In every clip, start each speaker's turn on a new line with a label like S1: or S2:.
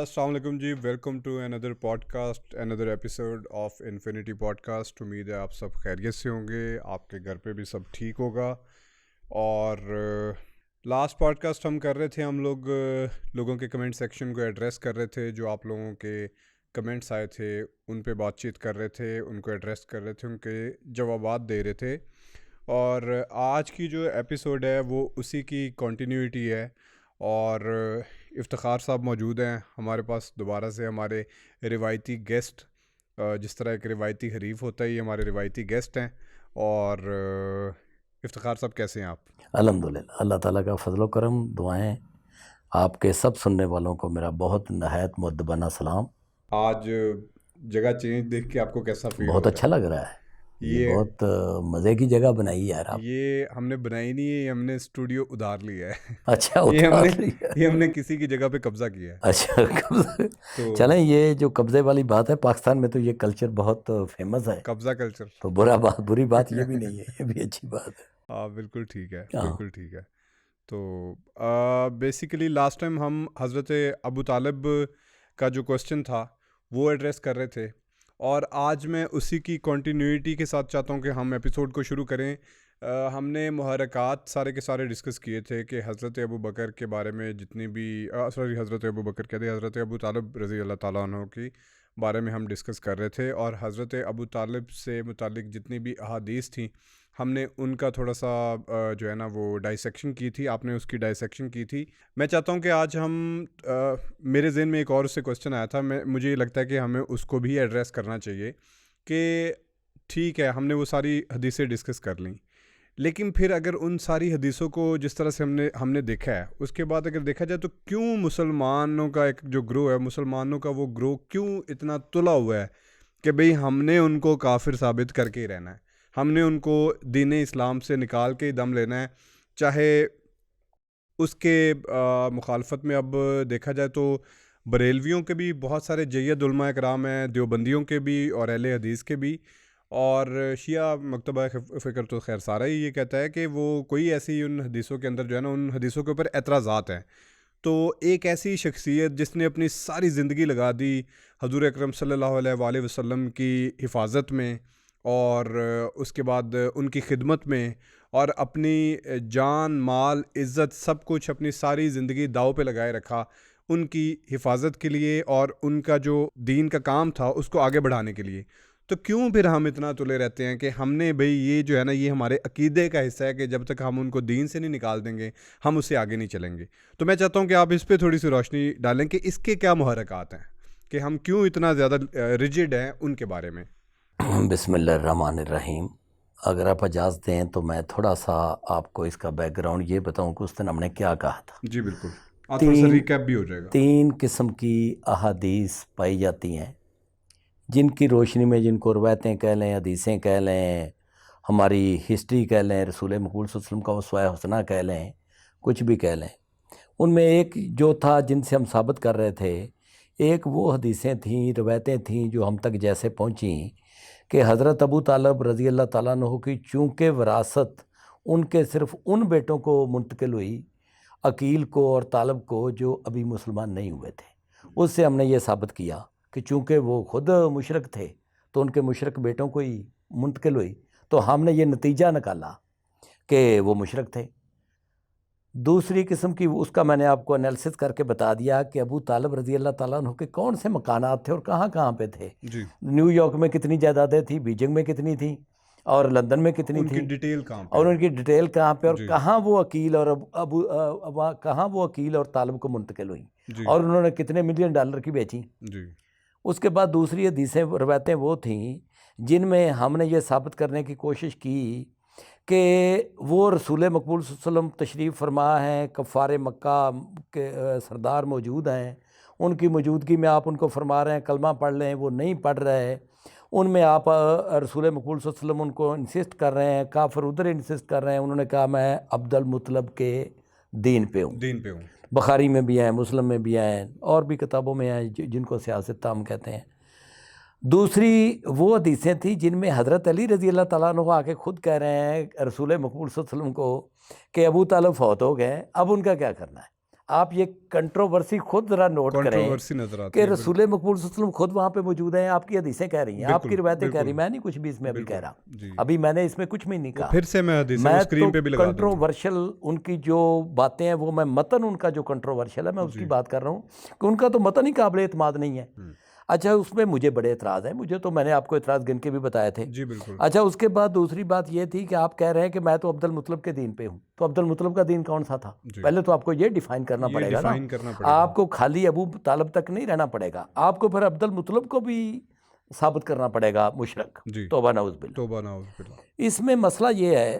S1: السلام علیکم جی، ویلکم ٹو اندر پوڈ کاسٹ، اندر episode of infinity podcast. امید ہے آپ سب خیریت سے ہوں گے، آپ کے گھر پہ بھی سب ٹھیک ہوگا۔ اور لاسٹ پوڈ کاسٹ ہم کر رہے تھے، ہم لوگوں کے کمنٹ سیکشن کو ایڈریس کر رہے تھے، جو آپ لوگوں کے کمنٹس آئے تھے ان پہ بات چیت کر رہے تھے، ان کو ایڈریس کر رہے تھے، ان کے جوابات دے رہے تھے۔ اور آج کی جو ایپیسوڈ ہے وہ اسی کی کنٹینیوٹی ہے، اور افتخار صاحب موجود ہیں ہمارے پاس دوبارہ سے، ہمارے روایتی گیسٹ۔ جس طرح ایک روایتی حریف ہوتا ہے، یہ ہمارے روایتی گیسٹ ہیں۔ اور افتخار صاحب کیسے ہیں آپ؟
S2: الحمدللہ، اللہ تعالیٰ کا فضل و کرم، دعائیں آپ کے سب سننے والوں کو میرا بہت نہایت مؤدبانہ سلام۔
S1: آج جگہ چینج دیکھ کے آپ کو کیسا فیل
S2: بہت
S1: ہو رہا
S2: اچھا لگ رہا ہے، یہ
S1: یہ
S2: بہت مزے کی جگہ بنائی یار آپ۔
S1: یہ ہم نے بنائی نہیں ہے، یہ ہم نے اسٹوڈیو ادھار لیا ہے۔
S2: اچھا
S1: یہ
S2: اتار لیا۔
S1: یہ ہم نے کسی کی جگہ پہ قبضہ کیا ہے۔
S2: اچھا قبضہ،
S1: تو
S2: چلیں یہ جو قبضے والی بات ہے، پاکستان میں تو یہ کلچر بہت فیمس ہے،
S1: قبضہ کلچر،
S2: تو بری بات یہ بھی نہیں ہے، یہ بھی اچھی بات ہے۔
S1: ہاں بالکل ٹھیک ہے،
S2: ہاں
S1: بالکل ٹھیک ہے۔ تو بیسیکلی لاسٹ ٹائم ہم حضرت ابو طالب کا جو کوسچن تھا وہ ایڈریس کر رہے تھے، اور آج میں اسی کی کنٹینیوٹی کے ساتھ چاہتا ہوں کہ ہم ایپیسوڈ کو شروع کریں۔ ہم نے محرکات سارے کے سارے ڈسکس کیے تھے کہ حضرت ابو بکر کے بارے میں جتنی بھی حضرت ابو بکر کہتے ہیں، حضرت ابو طالب رضی اللہ تعالیٰ عنہ کی بارے میں ہم ڈسکس کر رہے تھے، اور حضرت ابو طالب سے متعلق جتنی بھی احادیث تھیں ہم نے ان کا تھوڑا سا جو ہے نا وہ ڈائسیکشن کی تھی، آپ نے اس کی ڈائسیکشن کی تھی۔ میں چاہتا ہوں کہ آج ہم میرے ذہن میں ایک اور اس سے کوسچن آیا تھا، مجھے یہ لگتا ہے کہ ہمیں اس کو بھی ایڈریس کرنا چاہیے کہ ٹھیک ہے ہم نے وہ ساری حدیثیں ڈسکس کر لیں، لیکن پھر اگر ان ساری حدیثوں کو جس طرح سے ہم نے دیکھا ہے، اس کے بعد اگر دیکھا جائے تو کیوں مسلمانوں کا ایک جو گروہ ہے، مسلمانوں کا وہ گروہ کیوں اتنا تلا ہوا ہے کہ بھئی ہم نے ان کو کافر ثابت کر کے ہی رہنا ہے، ہم نے ان کو دین اسلام سے نکال کے ہی دم لینا ہے، چاہے اس کے مخالفت میں اب دیکھا جائے تو بریلویوں کے بھی بہت سارے جید علماء کرام ہیں، دیوبندیوں کے بھی اور اہل حدیث کے بھی، اور شیعہ مکتبہ فکر تو خیر سارا ہی یہ کہتا ہے کہ وہ کوئی ایسی ان حدیثوں کے اندر جو ہے نا ان حدیثوں کے اوپر اعتراضات ہیں۔ تو ایک ایسی شخصیت جس نے اپنی ساری زندگی لگا دی حضور اکرم صلی اللہ علیہ وآلہ وسلم کی حفاظت میں، اور اس کے بعد ان کی خدمت میں، اور اپنی جان مال عزت سب کچھ اپنی ساری زندگی داؤ پہ لگائے رکھا ان کی حفاظت کے لیے، اور ان کا جو دین کا کام تھا اس کو آگے بڑھانے کے لیے، تو کیوں پھر ہم اتنا تلے رہتے ہیں کہ ہم نے بھئی یہ جو ہے نا یہ ہمارے عقیدے کا حصہ ہے کہ جب تک ہم ان کو دین سے نہیں نکال دیں گے ہم اس سے آگے نہیں چلیں گے۔ تو میں چاہتا ہوں کہ آپ اس پہ تھوڑی سی روشنی ڈالیں کہ اس کے کیا محرکات ہیں کہ ہم کیوں اتنا زیادہ ریجڈ ہیں ان کے بارے میں۔
S2: بسم اللہ الرحمن الرحیم۔ اگر آپ اجازت دیں تو میں تھوڑا سا آپ کو اس کا بیک گراؤنڈ یہ بتاؤں کہ اس دن ہم نے کیا کہا تھا۔
S1: جی بالکل، تھوڑا سا ریکیپ بھی ہو جائے گا۔
S2: تین قسم کی احادیث پائی جاتی ہیں جن کی روشنی میں، جن کو روایتیں کہہ لیں، حدیثیں کہہ لیں، ہماری ہسٹری کہہ لیں، رسول مقبول صلی اللہ علیہ وسلم کا اسوہ حسنہ کہہ لیں، کچھ بھی کہہ لیں، ان میں ایک جو تھا جن سے ہم ثابت کر رہے تھے، ایک وہ حدیثیں تھیں، روایتیں تھیں جو ہم تک جیسے پہنچیں کہ حضرت ابو طالب رضی اللہ تعالیٰ عنہ کی چونکہ وراثت ان کے صرف ان بیٹوں کو منتقل ہوئی، عقیل کو اور طالب کو، جو ابھی مسلمان نہیں ہوئے تھے، اس سے ہم نے یہ ثابت کیا کہ چونکہ وہ خود مشرک تھے تو ان کے مشرک بیٹوں کو ہی منتقل ہوئی، تو ہم نے یہ نتیجہ نکالا کہ وہ مشرک تھے۔ دوسری قسم کی اس کا میں نے آپ کو انالیسس کر کے بتا دیا کہ ابو طالب رضی اللہ تعالیٰ عنہ کے کون سے مکانات تھے اور کہاں کہاں پہ تھے۔
S1: جی،
S2: نیو یارک میں کتنی جائیدادیں تھیں، بیجنگ میں کتنی تھیں، اور لندن میں کتنی
S1: ان کی
S2: تھیں،
S1: ڈیٹیل کہاں پہ
S2: اور ان کی ڈیٹیل کہاں پہ، اور
S1: جی
S2: کہاں وہ عقیل اور کہاں وہ عقیل اور طالب کو منتقل ہوئیں،
S1: جی
S2: اور انہوں نے کتنے ملین ڈالر کی بیچیں۔
S1: جی
S2: اس کے بعد دوسری حدیثیں روایتیں وہ تھیں جن میں ہم نے یہ ثابت کرنے کی کوشش کی کہ وہ رسول مقبول صلی اللہ علیہ وسلم تشریف فرما ہیں، کفار مکہ کے سردار موجود ہیں، ان کی موجودگی میں آپ ان کو فرما رہے ہیں کلمہ پڑھ لیں، وہ نہیں پڑھ رہے، ان میں آپ رسول مقبول صلی اللہ علیہ وسلم ان کو انسسٹ کر رہے ہیں، کافر ادھر انسسٹ کر رہے ہیں، انہوں نے کہا میں عبد المطلب کے دین پہ ہوں۔
S1: دین پہ ہوں۔
S2: بخاری میں بھی ہیں، مسلم میں بھی ہیں، اور بھی کتابوں میں ہیں جن کو سیاست ہم کہتے ہیں۔ دوسری وہ حدیثیں تھیں جن میں حضرت علی رضی اللہ تعالیٰ عنہ آ کے خود کہہ رہے ہیں رسول مقبول صلی اللہ علیہ وسلم کو کہ ابو طالب فوت ہو گئے، اب ان کا کیا کرنا ہے، آپ یہ کنٹروورسی خود ذرا نوٹ کریں
S1: کنٹروورسی نظر آتی
S2: کہ
S1: ہے.
S2: رسول مقبول صلی اللہ علیہ وسلم خود وہاں پہ موجود ہیں, آپ کی حدیثیں کہہ رہی ہیں, آپ کی
S1: بالکل،
S2: روایتیں کہہ رہی ہیں,
S1: بالکل،
S2: میں نہیں کچھ بھی اس میں ابھی کہہ رہا,
S1: جی.
S2: ابھی میں نے اس میں کچھ بھی نہیں
S1: وہ
S2: کہا.
S1: پھر سے میں حدیثیں
S2: میں
S1: اسکرین پہ بھی
S2: تو
S1: لگا دوں گا.
S2: کنٹروورشل ان کی جو باتیں ہیں وہ میں متن ان کا جو کنٹروورشل ہے میں اس کی بات کر رہا ہوں کہ ان کا تو متن ہی قابل اعتماد نہیں ہے. اچھا اس میں مجھے بڑے اعتراض ہیں, مجھے تو میں نے آپ کو اعتراض گن کے بھی بتائے تھے.
S1: جی بالکل.
S2: اچھا اس کے بعد دوسری بات یہ تھی کہ آپ کہہ رہے ہیں کہ میں تو عبد المطلب کے دین پہ ہوں, تو عبد المطلب کا دین کون سا تھا؟ پہلے تو آپ کو یہ ڈیفائن کرنا پڑے گا نا,
S1: ڈیفائن کرنا پڑے گا.
S2: آپ کو خالی ابو طالب تک نہیں رہنا پڑے گا, آپ کو پھر عبد المطلب کو بھی ثابت کرنا پڑے گا مشرک.
S1: جی.
S2: توبہ نعوذ باللہ.
S1: توبہ نعوذ باللہ.
S2: اس میں مسئلہ یہ ہے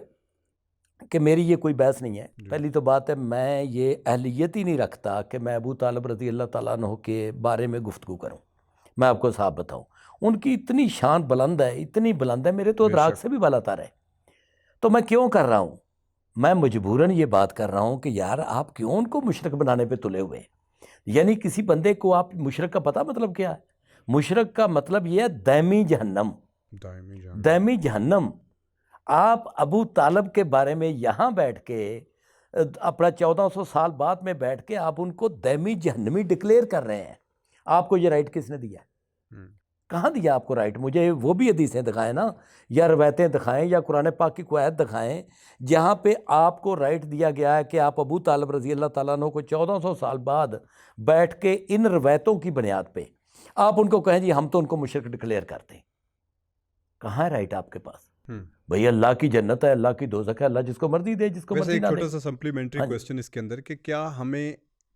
S2: کہ میری یہ کوئی بحث نہیں ہے. پہلی تو بات ہے میں یہ اہلیت ہی نہیں رکھتا کہ میں ابو طالب رضی اللہ تعالیٰ عنہ کے بارے میں گفتگو کروں. میں آپ کو صاحب بتاؤں, ان کی اتنی شان بلند ہے, اتنی بلند ہے, میرے تو ادراک سے بھی بالا تر ہے. تو میں کیوں کر رہا ہوں؟ میں مجبوراً یہ بات کر رہا ہوں کہ یار آپ کیوں ان کو مشرک بنانے پہ تلے ہوئے ہیں؟ یعنی کسی بندے کو آپ مشرک کا پتہ مطلب کیا ہے؟ مشرک کا مطلب یہ ہے دائمی جہنم. دائمی جہنم. آپ ابو طالب کے بارے میں یہاں بیٹھ کے اپنا 1400 سال بعد میں بیٹھ کے آپ ان کو دائمی جہنمی ڈکلیئر کر رہے ہیں. آپ کو یہ رائٹ کس نے دیا؟ کہاں دیا آپ کو رائٹ؟ مجھے وہ بھی حدیثیں دکھائیں نا, یا روایتیں دکھائیں, یا قرآن پاک کی کوئی آیت دکھائیں جہاں پہ آپ کو رائٹ دیا گیا ہے کہ آپ ابو طالب رضی اللہ تعالیٰ عنہ کو 1400 سال بعد بیٹھ کے ان روایتوں کی بنیاد پہ آپ ان کو کہیں جی ہم تو ان کو مشرک ڈکلیئر کرتے ہیں. کہاں ہے رائٹ آپ کے پاس؟ بھئی اللہ کی جنت ہے, اللہ کی دوزخ ہے, اللہ جس کو مرضی دے, جس کو مرضی نہ دے.
S1: ایک چھوٹا سا سپلیمنٹری کوسچن اس کے اندر کہ کیا ہمیں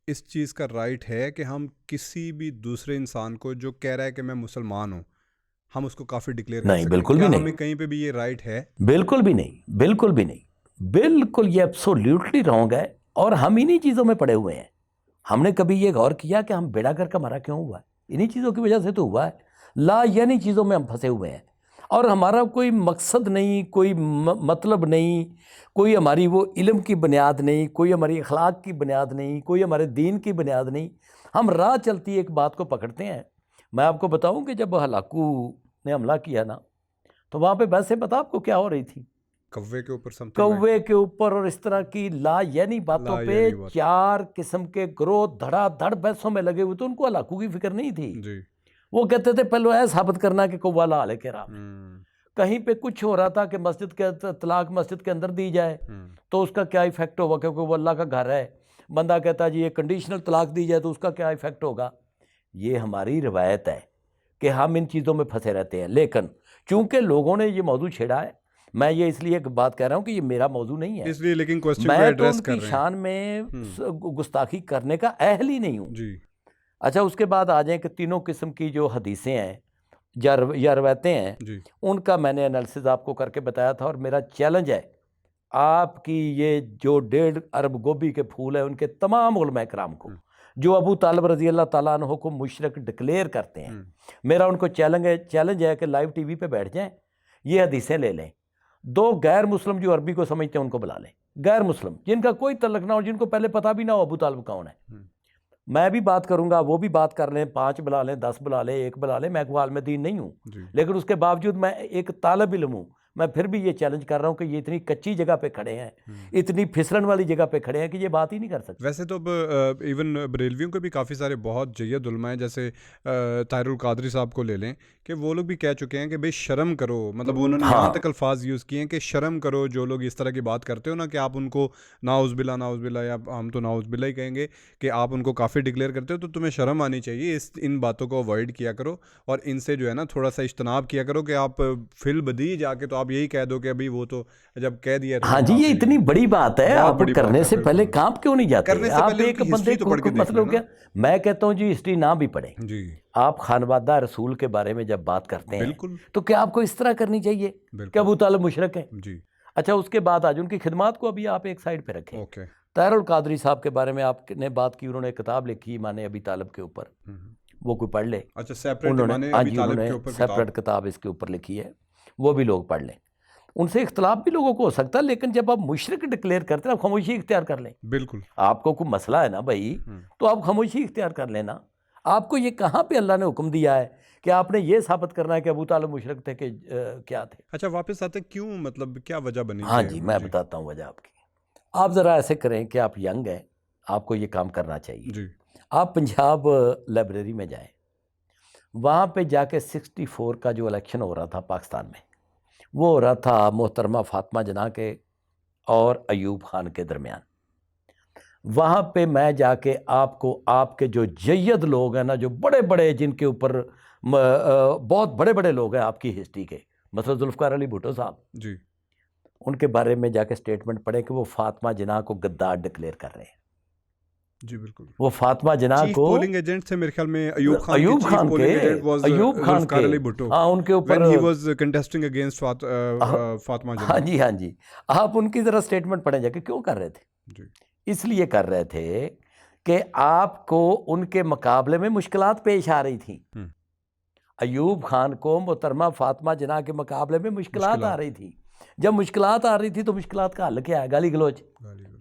S1: اس چیز کا رائٹ ہے کہ ہم کسی بھی دوسرے انسان کو جو کہہ رہا ہے کہ میں مسلمان ہوں, ہم اس کو کافر ڈکلیئر کر سکتے ہیں؟
S2: نہیں, بالکل بھی نہیں.
S1: ہمیں کہیں پہ بھی یہ رائٹ ہے؟
S2: بالکل بھی نہیں, بالکل بھی نہیں, بالکل یہ ایبسولیوٹلی رانگ ہے. اور ہم انہی چیزوں میں پڑے ہوئے ہیں. ہم نے کبھی یہ غور کیا کہ ہم بیڑا گھر کا ہمارا کیوں ہوا ہے؟ انہی چیزوں کی وجہ سے تو ہوا ہے. لا یعنی چیزوں میں ہم پھنسے ہوئے ہیں, اور ہمارا کوئی مقصد نہیں, کوئی مطلب نہیں, کوئی ہماری وہ علم کی بنیاد نہیں, کوئی ہماری اخلاق کی بنیاد نہیں, کوئی ہمارے دین کی بنیاد نہیں. ہم راہ چلتی ایک بات کو پکڑتے ہیں. میں آپ کو بتاؤں کہ جب ہلاکو نے حملہ کیا نا, تو وہاں پہ ویسے پتا آپ کو کیا ہو رہی تھی؟
S1: کوے کے اوپر
S2: کوے کے اوپر اور اس طرح کی لا یعنی باتوں پہ 4 قسم کے گروہ دھڑا دھڑ بحثوں میں لگے ہوئے. تو ان کو ہلاکو کی فکر نہیں تھی. وہ کہتے تھے پہلے ہے ثابت کرنا کہ کوہ لا علیہ کے رام. کہیں پہ کچھ ہو رہا تھا کہ مسجد کے طلاق مسجد کے اندر دی جائے تو اس کا کیا ایفیکٹ ہوگا, کیونکہ وہ اللہ کا گھر ہے. بندہ کہتا جی یہ کنڈیشنل طلاق دی جائے تو اس کا کیا ایفیکٹ ہوگا. یہ ہماری روایت ہے کہ ہم ان چیزوں میں پھنسے رہتے ہیں. لیکن چونکہ لوگوں نے یہ موضوع چھیڑا ہے, میں یہ اس لیے ایک بات کہہ رہا ہوں کہ یہ میرا موضوع نہیں ہے,
S1: اس لیے لیکن
S2: میں تو ان کی شان میں گستاخی کرنے کا اہل ہی نہیں ہوں. اچھا اس کے بعد آ جائیں کہ تینوں قسم کی جو حدیثیں ہیں یا روایتیں ہیں, ان کا میں نے انالیسز آپ کو کر کے بتایا تھا. اور میرا چیلنج ہے آپ کی یہ جو 1.5 ارب گوبھی کے پھول ہیں ان کے تمام علماء کرام کو جو ابو طالب رضی اللہ تعالیٰ عنہ کو مشرک ڈکلیئر کرتے ہیں, میرا ان کو چیلنج ہے کہ لائیو ٹی وی پہ بیٹھ جائیں, یہ حدیثیں لے لیں, 2 غیر مسلم جو عربی کو سمجھتے ہیں ان کو بلا لیں, غیر مسلم جن کا کوئی تعلق نہ ہو, جن کو پہلے پتہ بھی نہ ہو ابو طالب کون ہے. میں بھی بات کروں گا, وہ بھی بات کر لیں, 5 بلا لیں, 10 بلا لیں, 1 بلا لیں. میں کوئی عالم دین نہیں ہوں, لیکن اس کے باوجود میں ایک طالب علم ہوں. میں پھر بھی یہ چیلنج کر رہا ہوں کہ یہ اتنی کچی جگہ پہ کھڑے ہیں, اتنی پھسلن والی جگہ پہ کھڑے ہیں کہ یہ بات ہی نہیں کر سکتے.
S1: ویسے تو ایون بریلویوں کے بھی کافی سارے بہت جید علماء ہیں, جیسے طاہر القادری صاحب کو لے لیں کہ وہ لوگ بھی کہہ چکے ہیں کہ بھئی شرم کرو. مطلب انہوں نے یہاں تک الفاظ یوز کیے ہیں کہ شرم کرو جو لوگ اس طرح کی بات کرتے ہو نا, کہ آپ ان کو نعوذ باللہ یا ہم تو نعوذ باللہ ہی کہیں گے کہ آپ ان کو کافر ڈکلیئر کرتے ہو, تو تمہیں شرم آنی چاہیے. ان باتوں کو اوائڈ کیا کرو اور ان سے جو ہے نا تھوڑا سا اجتناب کیا کرو کہ آپ فی البدیہہ جا کے تو آپ یہی کہہ دو کہ ابھی وہ تو جب کہہ دیا.
S2: ہاں جی, یہ اتنی بڑی بات ہے, آپ کرنے سے پہلے کام کیوں نہیں جاتے؟ آپ ایک بندے کو مطلب کیا, میں کہتا ہوں جی ہسٹری نہ بھی پڑھیں. آپ خانوادہ رسول کے بارے میں جب بات کرتے ہیں تو کیا آپ کو اس طرح کرنی چاہیے کہ ابو طالب مشرک ہے؟ اچھا اس کے بعد آج ان کی خدمات کو ابھی آپ ایک سائڈ پہ رکھیں. طاہر القادری صاحب کے بارے میں آپ نے بات کی, انہوں نے کتاب لکھی ایمان ابی طالب کے اوپر, وہ کوئی پڑھ لے.
S1: اچھا سیپریٹ
S2: کتاب اس کے اوپر لکھی ہے, وہ بھی لوگ پڑھ لیں. ان سے اختلاف بھی لوگوں کو ہو سکتا ہے, لیکن جب آپ مشرک ڈکلیئر کرتے ہیں آپ خاموشی اختیار کر لیں.
S1: بالکل, آپ
S2: کو کوئی مسئلہ ہے نا بھائی, تو آپ خاموشی اختیار کر لینا. آپ کو یہ کہاں پہ اللہ نے حکم دیا ہے کہ آپ نے یہ ثابت کرنا ہے کہ ابو طالب مشرک تھے کہ کیا تھے؟
S1: اچھا واپس آتے کیوں, مطلب کیا وجہ بنی؟
S2: ہاں جی, میں بتاتا ہوں وجہ آپ کی. آپ ذرا ایسے کریں کہ آپ ینگ ہیں, آپ کو یہ کام کرنا چاہیے.
S1: جی
S2: آپ پنجاب لائبریری میں جائیں, وہاں پہ جا کے 64 کا جو الیکشن ہو رہا تھا پاکستان میں, وہ ہو رہا تھا محترمہ فاطمہ جناح کے اور ایوب خان کے درمیان. وہاں پہ میں جا کے آپ کو آپ کے جو جید لوگ ہیں نا, جو بڑے بڑے جن کے اوپر بہت بڑے بڑے لوگ ہیں آپ کی ہسٹری کے, مثلا ذوالفقار علی بھٹو صاحب,
S1: جی
S2: ان کے بارے میں جا کے سٹیٹمنٹ پڑھیں کہ وہ فاطمہ جناح کو غدار ڈکلیئر کر رہے ہیں.
S1: جی بالکل.
S2: وہ فاطمہ جناح
S1: چیف
S2: کو
S1: پولنگ ایجنٹ تھے میرے خیال میں ایوب خان
S2: ایوب
S1: کے.
S2: خان
S1: چیف پولنگ
S2: کے
S1: ایجنٹ واز
S2: ایوب خان
S1: ذوالفقار
S2: کے
S1: علی بھٹو
S2: ہاں ان کے اوپر
S1: when he was contesting against Fatima
S2: ہاں
S1: جناح.
S2: جی ہاں جی, آپ ان کی ذرا سٹیٹمنٹ پڑھیں جا کے کیوں کر رہے تھے.
S1: جی
S2: اس لیے کر رہے تھے کہ آپ کو ان کے مقابلے میں مشکلات پیش آ رہی تھیں. ایوب خان کو محترمہ فاطمہ جناح کے مقابلے میں مشکلات آ رہی تھی. جب مشکلات آ رہی تھی تو مشکلات کا حل کیا ہے؟ گالی گلوچ.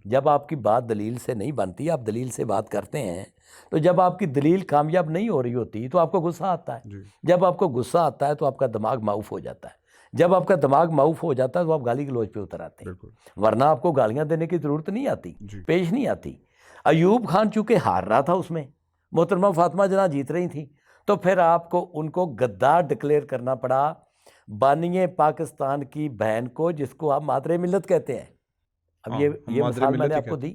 S2: جب آپ کی بات دلیل سے نہیں بنتی, آپ دلیل سے بات کرتے ہیں, تو جب آپ کی دلیل کامیاب نہیں ہو رہی ہوتی تو آپ کو غصہ آتا ہے. جب آپ کو غصہ آتا ہے تو آپ کا دماغ معاف ہو جاتا ہے. جب آپ کا دماغ معاف ہو جاتا ہے تو آپ گالی گلوچ پہ اتر آتے ہیں, ورنہ آپ کو گالیاں دینے کی ضرورت نہیں آتی, پیش نہیں آتی. ایوب خان چونکہ ہار رہا تھا اس میں, محترمہ فاطمہ جناح جیت رہی تھیں, تو پھر آپ کو ان کو غدار ڈکلیئر کرنا پڑا, بانی پاکستان کی بہن کو, جس کو آپ مادر ملت کہتے ہیں. اب یہ مثال میں نے آپ کو دی.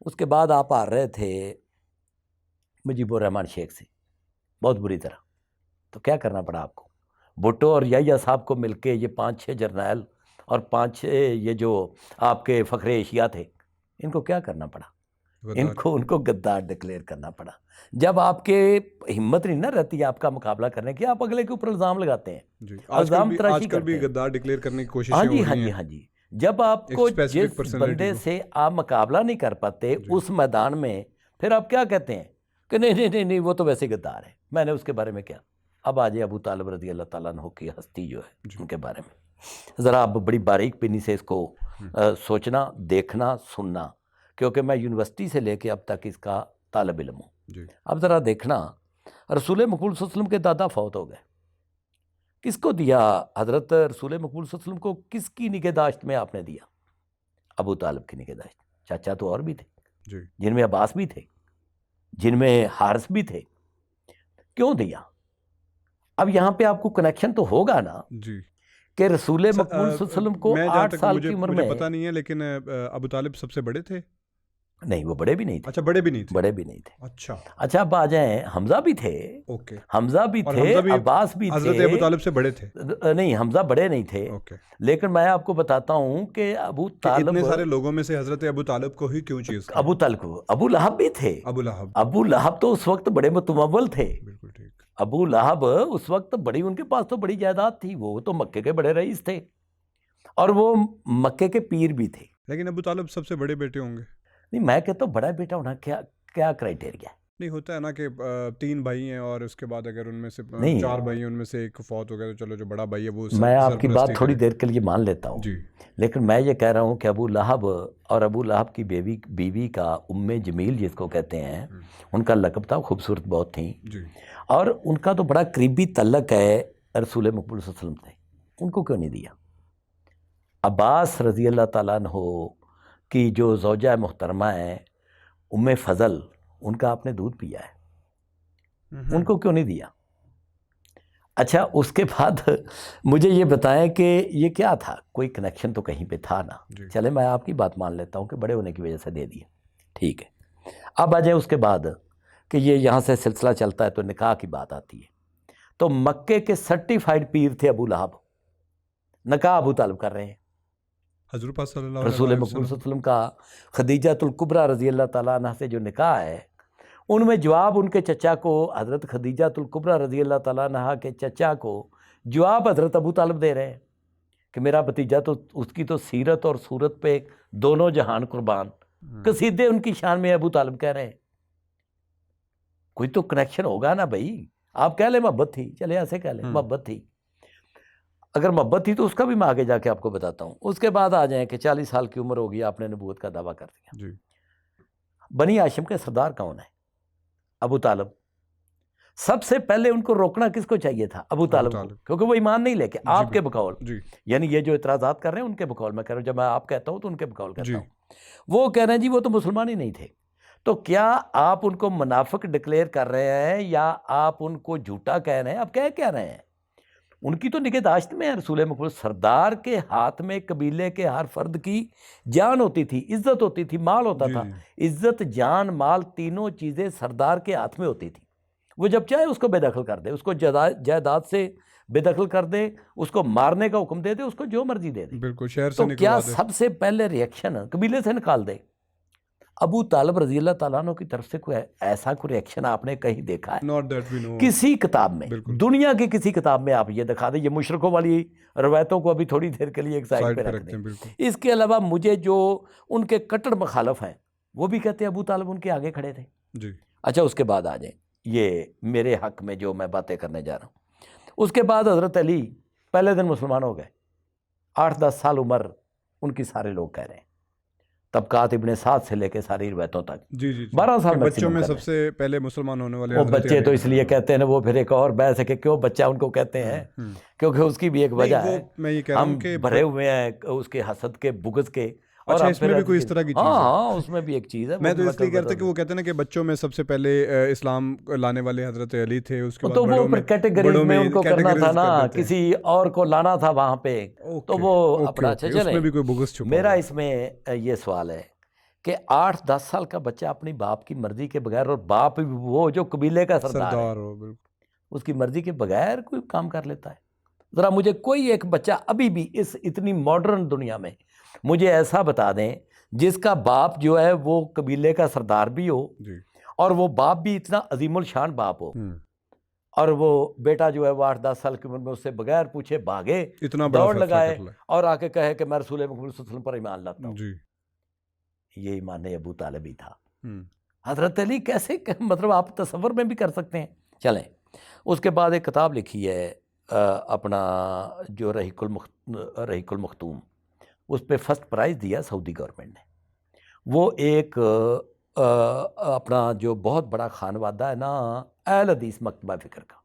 S2: اس کے بعد آپ آ رہے تھے مجیب الرحمان شیخ سے بہت بری طرح, تو کیا کرنا پڑا آپ کو؟ بھٹو اور یحییٰ صاحب کو مل کے یہ 5-6 جرنیل اور 5-6 یہ جو آپ کے فخر ایشیا تھے, ان کو کیا کرنا پڑا؟ ان کو غدار ڈکلیئر کرنا پڑا. جب آپ کے ہمت نہیں نہ رہتی آپ کا مقابلہ کرنے کی, آپ اگلے کے اوپر الزام لگاتے ہیں, الزام تراشی کرتے ہیں.
S1: غدار ڈکلیئر کرنے کی کوشش
S2: ہاں جی ہاں جی ہاں جی. جب آپ کو جس بندے سے آپ مقابلہ نہیں کر پاتے اس میدان میں, پھر آپ کیا کہتے ہیں کہ نہیں وہ تو ویسے غدار ہے, میں نے اس کے بارے میں کیا. اب آ جائے ابو طالب رضی اللہ تعالیٰ عنہ کی ہستی جو ہے, ان کے بارے میں ذرا آپ بڑی باریک بینی سے اس کو سوچنا, دیکھنا, سننا, کیونکہ میں یونیورسٹی سے لے کے اب تک اس کا طالب علم ہوں. اب ذرا دیکھنا, رسول مقبول صلی اللہ علیہ وسلم کے دادا فوت ہو گئے, کس کو دیا حضرت رسول مقبول صلی اللہ علیہ وسلم کو, کس کی نگہداشت میں آپ نے دیا؟ ابو طالب کی نگہداشت. چاچا تو اور بھی تھے, جن میں عباس بھی تھے, جن میں حارث بھی تھے. کیوں دیا؟ اب یہاں پہ آپ کو کنیکشن تو ہوگا نا کہ رسول مقبول صلی اللہ علیہ وسلم کو 8 سال کی عمر میں,
S1: مجھے پتہ نہیں ہے لیکن ابو طالب سب سے بڑے تھے.
S2: نہیں وہ بڑے بھی نہیں تھے.
S1: اچھا بڑے بھی نہیں تھے.
S2: بڑے بھی نہیں تھے.
S1: اچھا
S2: اب آ جائیں, حمزہ بھی تھے. حمزہ بھی تھے, عباس بھی تھے.
S1: حضرت ابو طالب سے بڑے تھے.
S2: نہیں حمزہ بڑے نہیں تھے. لیکن میں آپ کو بتاتا ہوں کہ ابو طالب,
S1: اتنے سارے لوگوں میں سے حضرت ابو طالب کو ہی کیوں چیز
S2: ابو طالب کو, ابو لہب بھی تھے. ابو لہب تو اس وقت بڑے متمول تھے.
S1: بالکل ٹھیک.
S2: ابو لہب اس وقت بڑی, ان کے پاس تو بڑی جائیداد تھی, وہ تو مکے کے بڑے رئیس تھے اور وہ مکے کے پیر بھی تھے.
S1: لیکن ابو طالب سب سے بڑے بیٹے ہوں گے.
S2: نہیں میں کہتا ہوں بڑا بیٹا ہونا کیا کرائٹیریا ہے؟
S1: نہیں ہوتا ہے نا کہ 3 بھائی ہیں اور اس کے بعد اگر ان میں سے 4 بھائی ہیں, ان میں سے ایک فوت ہو گیا تو چلو جو بڑا بھائی ہے وہ,
S2: میں آپ کی بات تھوڑی دیر کے لیے مان لیتا ہوں. لیکن میں یہ کہہ رہا ہوں کہ ابو لہب اور ابو لہب کی بیوی کا ام جمیل جس کو کہتے ہیں, ان کا لقب تھا, خوبصورت بہت تھیں, اور ان کا تو بڑا قریبی تعلق ہے رسول مقبول صلی اللہ علیہ وسلم سے. ان کو کیوں نہیں دیا؟ عباس رضی اللہ تعالیٰ عنہ کی جو زوجہ محترمہ ہے ام فضل, ان کا آپ نے دودھ پیا ہے, ان کو کیوں نہیں دیا؟ اچھا اس کے بعد مجھے یہ بتائیں کہ یہ کیا تھا, کوئی کنیکشن تو کہیں پہ تھا نا. چلے میں آپ کی بات مان لیتا ہوں کہ بڑے ہونے کی وجہ سے دے دیا, ٹھیک ہے. اب آ جائیں اس کے بعد کہ یہ یہاں سے سلسلہ چلتا ہے تو نکاح کی بات آتی ہے. تو مکے کے سرٹیفائیڈ پیر تھے ابو لہب, نکاح ابو طالب کر رہے ہیں.
S1: حضور پاک صلی اللہ
S2: رسول مقبول صلی اللہ علیہ وسلم کا خدیجۃ الکبریٰ رضی اللہ تعالیٰ عنہ سے جو نکاح ہے, ان میں جواب ان کے چچا کو, حضرت خدیجۃ الکبریٰ رضی اللہ تعالیٰ عنہ کے چچا کو جواب حضرت ابو طالب دے رہے ہیں کہ میرا بھتیجا تو, اس کی تو سیرت اور صورت پہ دونوں جہان قربان, قصیدے ان کی شان میں ابو طالب کہہ رہے ہیں. کوئی تو کنیکشن ہوگا نا بھائی. آپ کہہ لیں محبت تھی, چلے ایسے کہہ لیں محبت تھی. اگر محبت تھی تو اس کا بھی میں آگے جا کے آپ کو بتاتا ہوں. اس کے بعد آ جائیں کہ 40 سال کی عمر ہوگی, آپ نے نبوت کا دعویٰ کر دیا. بنی ہاشم کے سردار کون ہے؟ ابو طالب. سب سے پہلے ان کو روکنا کس کو چاہیے تھا؟ ابو طالب کو, کیونکہ وہ ایمان نہیں لے کے آپ کے بقول, یعنی یہ جو اعتراضات کر رہے ہیں ان کے بقول میں کہہ رہا ہوں. جب میں آپ کہتا ہوں تو ان کے بقول کہتا ہوں. وہ کہہ رہے ہیں جی وہ تو مسلمان ہی نہیں تھے. تو کیا آپ ان کو منافق ڈکلیئر کر رہے ہیں یا آپ ان کو جھوٹا کہہ رہے ہیں؟ آپ کہہ کیا رہے ہیں؟ ان کی تو نگہداشت میں ہے رسول مقبول سردار کے ہاتھ میں قبیلے کے ہر فرد کی جان ہوتی تھی، عزت ہوتی تھی، مال ہوتا تھا. عزت، جان، مال تینوں چیزیں سردار کے ہاتھ میں ہوتی تھی. وہ جب چاہے اس کو بے دخل کر دے، اس کو جائیداد سے بے دخل کر دے، اس کو مارنے کا حکم دے دے، اس کو جو مرضی دے دے.
S1: بالکل، شہر سے
S2: تو کیا
S1: نکلوا دے.
S2: سب سے پہلے ریئیکشن قبیلے سے نکال دے؟ ابو طالب رضی اللہ تعالیٰ عنہ کی طرف سے کوئی ایسا کوئی ریئیکشن آپ نے کہیں دیکھا ہے؟
S1: Not that we know.
S2: کسی کتاب میں،
S1: بالکل.
S2: دنیا کی کسی کتاب میں آپ یہ دکھا دیں. یہ مشرکوں والی روایتوں کو ابھی تھوڑی دیر کے لیے ایک سائڈ پہ رکھ دیں.
S1: بالکل.
S2: اس کے علاوہ مجھے جو ان کے کٹڑ مخالف ہیں وہ بھی کہتے ہیں ابو طالب ان کے آگے کھڑے تھے.
S1: جی.
S2: اچھا، اس کے بعد آ جائیں یہ میرے حق میں جو میں باتیں کرنے جا رہا ہوں. اس کے بعد حضرت علی پہلے دن مسلمان ہو گئے. 8-10 سال عمر ان کی سارے لوگ کہہ رہے ہیں، طبقات ابن سعد سے لے کے ساری روایتوں تک.
S1: جی
S2: 12 سال
S1: بچوں میں سب سے پہلے مسلمان ہونے والے
S2: وہ بچے تو اس لیے کہتے ہیں نا، وہ پھر ایک اور بحث ہے کہ کیوں بچہ ان کو کہتے ہیں، کیونکہ اس کی بھی ایک وجہ ہے.
S1: میں یہ کہہ رہا
S2: ہم
S1: ہوں کہ
S2: بھرے ہوئے ہیں اس کے حسد کے، بغض کے.
S1: اچھا، اس میں بھی کوئی اس طرح کی چیز ہے؟
S2: ہاں، اس میں بھی ایک چیز ہے.
S1: میں تو اس لیے کہتا کہ وہ کہتے ہیں نا کہ بچوں میں سب سے پہلے اسلام لانے والے حضرت علی تھے، اس کے بعد
S2: تو وہ پھر کیٹیگریز میں ان کو کرنا تھا نا، کسی اور کو لانا تھا وہاں پہ. تو وہ اپنا اچھا چلیں. میرا اس میں یہ سوال ہے کہ 8-10 سال کا بچہ اپنی باپ کی مرضی کے بغیر، اور باپ وہ جو قبیلے کا سردار ہے، اس کی مرضی کے بغیر کوئی کام کر لیتا ہے؟ ذرا مجھے کوئی ایک بچہ ابھی بھی اس اتنی ماڈرن دنیا میں مجھے ایسا بتا دیں جس کا باپ جو ہے وہ قبیلے کا سردار بھی ہو، اور وہ باپ بھی اتنا عظیم الشان باپ ہو، اور وہ بیٹا جو ہے وہ 8-10 سال کی عمر میں اس سے بغیر پوچھے بھاگے، دوڑ لگائے اور آ کے کہے کہ میں رسول مقبول صلی اللہ علیہ وسلم پر ایمان لاتا ہوں. یہ ایمان ابو طالب ہی تھا. حضرت علی کیسے، مطلب آپ تصور میں بھی کر سکتے ہیں. چلیں، اس کے بعد ایک کتاب لکھی ہے اپنا جو رحیق المختوم، اس پہ فرسٹ پرائز دیا سعودی گورنمنٹ نے. وہ ایک اپنا جو بہت بڑا خانوادہ ہے نا اہل حدیث مکتبہ فکر کا،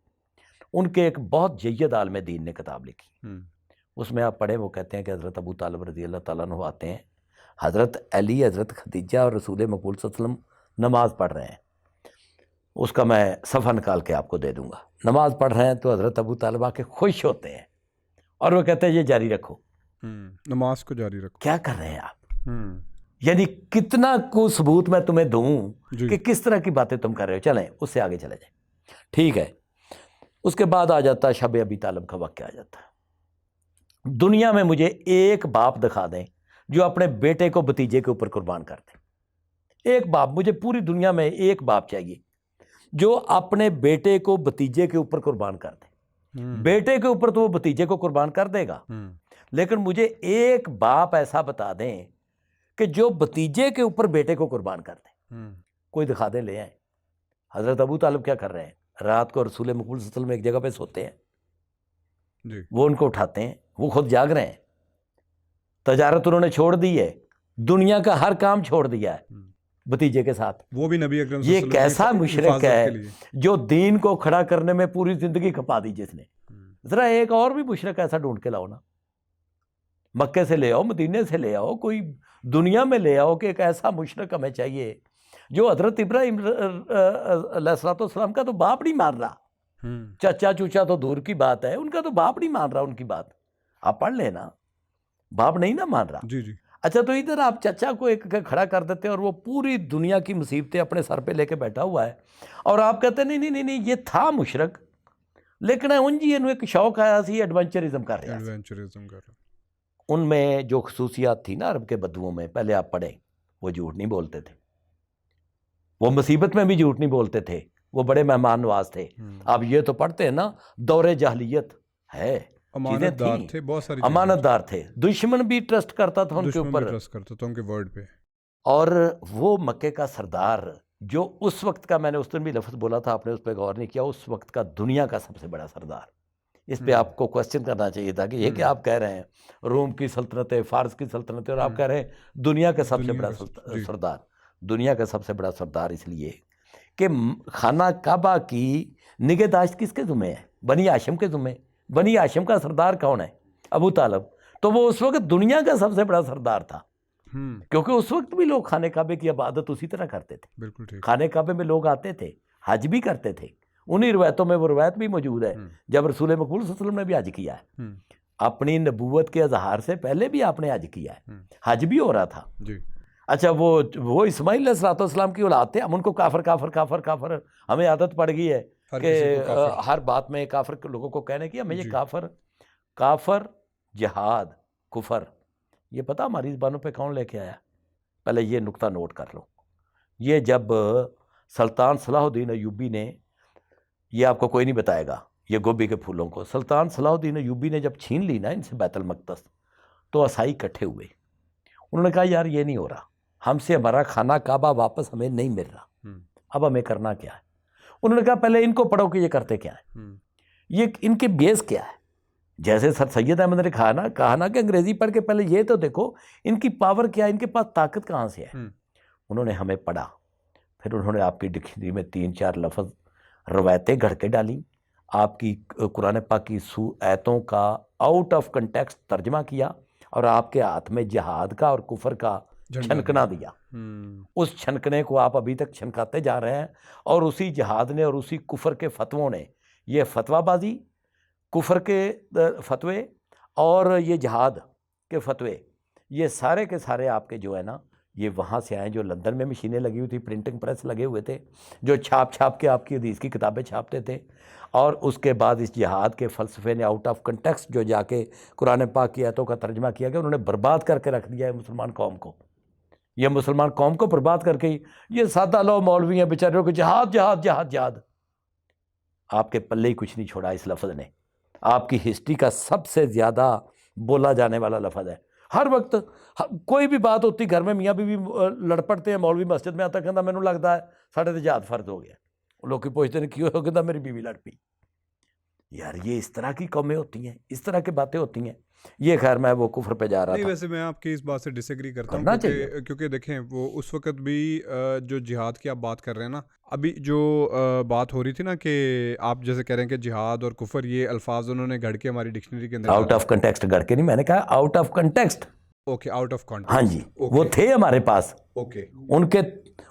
S2: ان کے ایک بہت جید عالم دین نے کتاب لکھی. اس میں آپ پڑھیں، وہ کہتے ہیں کہ حضرت ابو طالب رضی اللہ تعالیٰ عنہ آتے ہیں، حضرت علی، حضرت خدیجہ اور رسول مقبول صلی اللہ علیہ وسلم نماز پڑھ رہے ہیں. اس کا میں صفحہ نکال کے آپ کو دے دوں گا. نماز پڑھ رہے ہیں تو حضرت ابو طالب آ کے خوش ہوتے ہیں اور وہ کہتے ہیں یہ جاری رکھو،
S1: نماز کو جاری رکھو.
S2: کیا کر رہے ہیں آپ؟ یعنی کتنا کو ثبوت میں تمہیں دوں کہ کس طرح کی باتیں تم کر رہے ہو. چلیں اس سے آگے چلے جائیں. ٹھیک ہے. اس کے بعد آ جاتا ہے شب ابی طالب کا واقعہ آ جاتا ہے. دنیا میں مجھے ایک باپ دکھا دیں جو اپنے بیٹے کو بھتیجے کے اوپر قربان کر دے. ایک باپ، مجھے پوری دنیا میں ایک باپ چاہیے جو اپنے بیٹے کو بھتیجے کے اوپر قربان کر دے. بیٹے کے اوپر تو وہ بھتیجے کو قربان کر دے گا، لیکن مجھے ایک باپ ایسا بتا دیں کہ جو بھتیجے کے اوپر بیٹے کو قربان کر دے. کوئی دکھا دیں، لے آئیں. حضرت ابو طالب کیا کر رہے ہیں؟ رات کو رسول مقبول صلی اللہ علیہ وسلم ایک جگہ پہ سوتے ہیں، وہ ان کو اٹھاتے ہیں، وہ خود جاگ رہے ہیں. تجارت انہوں نے چھوڑ دی ہے، دنیا کا ہر کام چھوڑ دیا ہے بھتیجے کے ساتھ.
S1: وہ بھی نبی اکرم صلی اللہ علیہ وسلم
S2: یہ کیسا مشرک ہے جو دین کو کھڑا کرنے میں پوری زندگی کھپا دی جس نے. ذرا ایک اور بھی مشرک ایسا ڈھونڈ کے لاؤ نا، مکے سے لے آؤ، مدینے سے لے آؤ، کوئی دنیا میں لے آؤ کہ ایک ایسا مشرک ہمیں چاہیے جو حضرت ابراہیم علیہ السلام کا تو باپ نہیں مان رہا. چچا چوچا تو دور کی بات ہے، ان کا تو باپ نہیں مان رہا ان کی بات. آپ پڑھ لیں نا، باپ نہیں نا مان رہا.
S1: جی.
S2: اچھا، تو ادھر آپ چچا کو ایک کھڑا کر دیتے ہیں اور وہ پوری دنیا کی مصیبتیں اپنے سر پہ لے کے بیٹھا ہوا ہے، اور آپ کہتے ہیں نہیں یہ تھا مشرک، لیکن ان جی ایک شوق آیا سی ایڈونچرزم کر رہا ہے. ان میں جو خصوصیات تھی نا عرب کے بدوؤں میں، پہلے آپ پڑھیں، وہ جھوٹ نہیں بولتے تھے، وہ مصیبت میں بھی جھوٹ نہیں بولتے تھے، وہ بڑے مہمان نواز تھے. آپ یہ تو پڑھتے ہیں نا، دور جاہلیت ہے،
S1: امانت دار تھے، بہت ساری
S2: امانت دار تھے، دشمن بھی ٹرسٹ کرتا تھا ان کے اوپر،
S1: ان کے ورڈ پہ. اور
S2: وہ مکے کا سردار جو اس وقت کا، میں نے اس دن بھی لفظ بولا تھا، آپ نے اس پہ غور نہیں کیا، اس وقت کا دنیا کا سب سے بڑا سردار. اس پہ آپ کو کوسچن کرنا چاہیے تھا کہ یہ کہ آپ کہہ رہے ہیں روم کی سلطنت ہے، فارس کی سلطنت ہے، اور آپ کہہ رہے ہیں دنیا کا سب سے بڑا سردار. دنیا کا سب سے بڑا سردار اس لیے کہ خانہ کعبہ کی نگہداشت کس کے ذمہ ہے؟ بنی ہاشم کے ذمہ. بنی ہاشم کا سردار کون ہے؟ ابو طالب. تو وہ اس وقت دنیا کا سب سے بڑا سردار تھا. کیونکہ اس وقت بھی لوگ خانہ کعبے کی عبادت اسی طرح کرتے تھے.
S1: بالکل ٹھیک.
S2: خانہ کعبے میں لوگ آتے تھے, حج بھی کرتے تھے. انہی روایتوں میں وہ روایت بھی موجود ہے جب رسول مقبول صلی اللہ علیہ وسلم نے بھی حج کیا ہے. اپنی نبوت کے اظہار سے پہلے بھی آپ نے حج کیا ہے, حج بھی ہو رہا تھا. اچھا وہ اسماعیل علیہ السلام کی اولاد تھے, ہم ان کو کافر کافر کافر کافر, ہمیں عادت پڑ گئی ہے کہ ہر بات میں کافر لوگوں کو کہنے کی, ہمیں یہ کافر جہاد کفر, یہ پتہ ہماری زبانوں پہ کون لے کے آیا؟ پہلے یہ نقطہ نوٹ کر لو. یہ جب سلطان صلاح الدین ایوبی نے, یہ آپ کو کوئی نہیں بتائے گا یہ گوبھی کے پھولوں کو, سلطان صلاح الدین ایوبی نے جب چھین لی نا ان سے بیت المقدس, تو عیسائی اکٹھے ہوئے. انہوں نے کہا یار یہ نہیں ہو رہا, ہم سے ہمارا خانہ کعبہ واپس ہمیں نہیں مل رہا, اب ہمیں کرنا کیا ہے؟ انہوں نے کہا پہلے ان کو پڑھو کہ یہ کرتے کیا ہے, یہ ان کے بیس کیا ہے. جیسے سر سید احمد نے کہا نا کہ انگریزی پڑھ کے پہلے یہ تو دیکھو ان کی پاور کیا ہے, ان کے پاس طاقت کہاں سے ہے. انہوں نے ہمیں پڑھا, پھر انہوں نے آپ کی ڈکشنری میں 3-4 لفظ روایتیں گھڑ کے ڈالیں, آپ کی قرآن پاک کی آیتوں کا آؤٹ آف کنٹیکسٹ ترجمہ کیا, اور آپ کے ہاتھ میں جہاد کا اور کفر کا چھنکنا دیا. اس چھنکنے کو آپ ابھی تک چھنکاتے جا رہے ہیں, اور اسی جہاد نے اور اسی کفر کے فتووں نے, یہ فتویٰ بازی, کفر کے فتوے اور یہ جہاد کے فتوے, یہ سارے کے سارے آپ کے جو ہے نا یہ وہاں سے آئیں. جو لندن میں مشینیں لگی ہوئی تھی, پرنٹنگ پریس لگے ہوئے تھے, جو چھاپ چھاپ کے آپ کی حدیث کی کتابیں چھاپتے تھے, اور اس کے بعد اس جہاد کے فلسفے نے آؤٹ آف کنٹیکسٹ جو جا کے قرآن پاک کی آیتوں کا ترجمہ کیا گیا, انہوں نے برباد کر کے رکھ دیا ہے مسلمان قوم کو. یہ مسلمان قوم کو برباد کر کے یہ سادہ لو مولوی ہیں بیچاروں کو جہاد جہاد جہاد جہاد, آپ کے پلے ہی کچھ نہیں چھوڑا اس لفظ نے. آپ کی ہسٹری کا سب سے زیادہ بولا جانے والا لفظ ہے. ہر وقت کوئی بھی بات ہوتی گھر میں, میاں بیوی لڑ پڑتے ہیں, مولوی مسجد میں آتا کہتا مینوں لگتا ہے ساڑھے تے جہاد فرض ہو گیا. لوگ پوچھتے ہیں کیوں ہو, کہتا میری بیوی لڑ پئی. یار یہ اس طرح کی قومیں ہوتی ہیں, اس طرح کی باتیں ہوتی ہیں. یہ خیر میں وہ کفر پہ جا رہا تھا.
S1: ویسے میں آپ کی اس بات سے ڈس ایگری کرتا ہوں, کیونکہ دیکھیں وہ اس وقت بھی جو جہاد کی آپ بات کر رہے ہیں نا, ابھی جو بات ہو رہی تھی نا کہ آپ جیسے کہہ رہے ہیں کہ جہاد اور کفر یہ الفاظ انہوں نے گھڑ کے ہماری ڈکشنری کے اندر,
S2: آؤٹ آف کنٹیکسٹ گھڑ کے نہیں, میں نے کہا out of context.
S1: Okay, out of context.
S2: ہاں جی, وہ تھے ہمارے پاس. اوکے,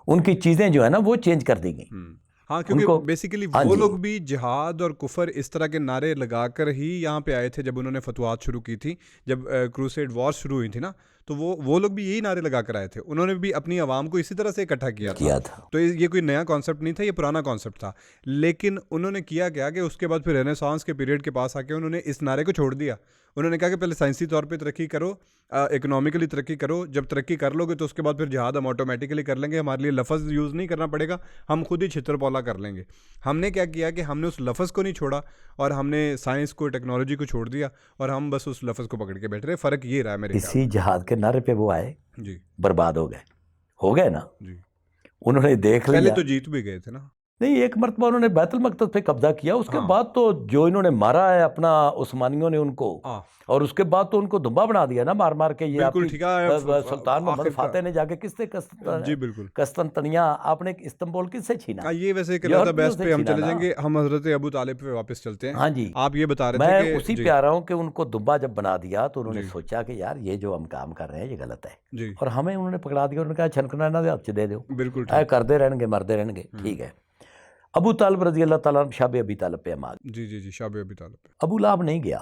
S2: ان کی چیزیں جو ہے نا وہ چینج کر دی گئیں.
S1: ہاں, کیونکہ بیسیکلی وہ لوگ بھی جہاد اور کفر اس طرح کے نعرے لگا کر ہی یہاں پہ آئے تھے. جب انہوں نے فتوحات شروع کی تھی, جب کروسیڈ وار شروع ہوئی تھی نا, تو وہ لوگ بھی یہی نعرے لگا کر آئے تھے. انہوں نے بھی اپنی عوام کو اسی طرح سے اکٹھا کیا تھا. تو یہ کوئی نیا کانسیپٹ نہیں تھا, یہ پرانا کانسیپٹ تھا. لیکن انہوں نے کیا کہ اس کے بعد پھر رینیسانس کے پیریڈ کے پاس آ کے انہوں نے اس نعرے کو چھوڑ دیا. انہوں نے کہا کہ پہلے سائنسی طور پہ ترقی کرو, اکنامکلی ترقی کرو, جب ترقی کر لو گے تو اس کے بعد پھر جہاد ہم آٹومیٹکلی کر لیں گے, ہمارے لیے لفظ یوز نہیں کرنا پڑے گا, ہم خود ہی چھتر پولا کر لیں گے. ہم نے کیا کیا کہ ہم نے اس لفظ کو نہیں چھوڑا, اور ہم نے سائنس کو, ٹیکنالوجی کو چھوڑ دیا, اور ہم بس اس لفظ کو پکڑ کے بیٹھ رہے. فرق یہ رہا ہے میرے.
S2: اسی جہاد کے نعرے پہ وہ آئے,
S1: جی,
S2: برباد ہو گئے نا.
S1: جی,
S2: انہوں نے دیکھ لیا,
S1: پہلے تو جیت بھی گئے تھے نا.
S2: نہیں, ایک مرتبہ انہوں نے بیت المقدس پہ قبضہ کیا, اس کے بعد تو جو انہوں نے مارا ہے اپنا عثمانیوں نے ان کو, اور اس کے بعد تو ان کو دھبا بنا دیا نا مار مار کے. یہ سلطان محمد فاتح نے جا کے کس سے قسطنطنیہ آپ نے استنبول کس سے چھینا.
S1: یہ ویسے بحث پہ ہم چلے جائیں گے, ہم حضرت ابو طالب پہ واپس چلتے ہیں.
S2: ہاں جی,
S1: آپ یہ بتا رہے تھے
S2: میں اسی پہ آ رہا ہوں کہ ان کو دھبا جب بنا دیا تو انہوں نے سوچا کہ یار یہ جو ہم کام کر رہے ہیں یہ غلط ہے, اور ہمیں انہوں نے پکڑا دیا. انہوں نے کہا چھنکنا نہ دے, آپ دے دو,
S1: بالکل
S2: کرتے رہیں گے, مرتے رہیں گے. ٹھیک ہے. ابو طالب رضی اللہ تعالیٰ شاب ابی طالب پہ ہم آ گئے.
S1: جی, شاب ابی طالب پہ.
S2: ابو لہب نہیں گیا,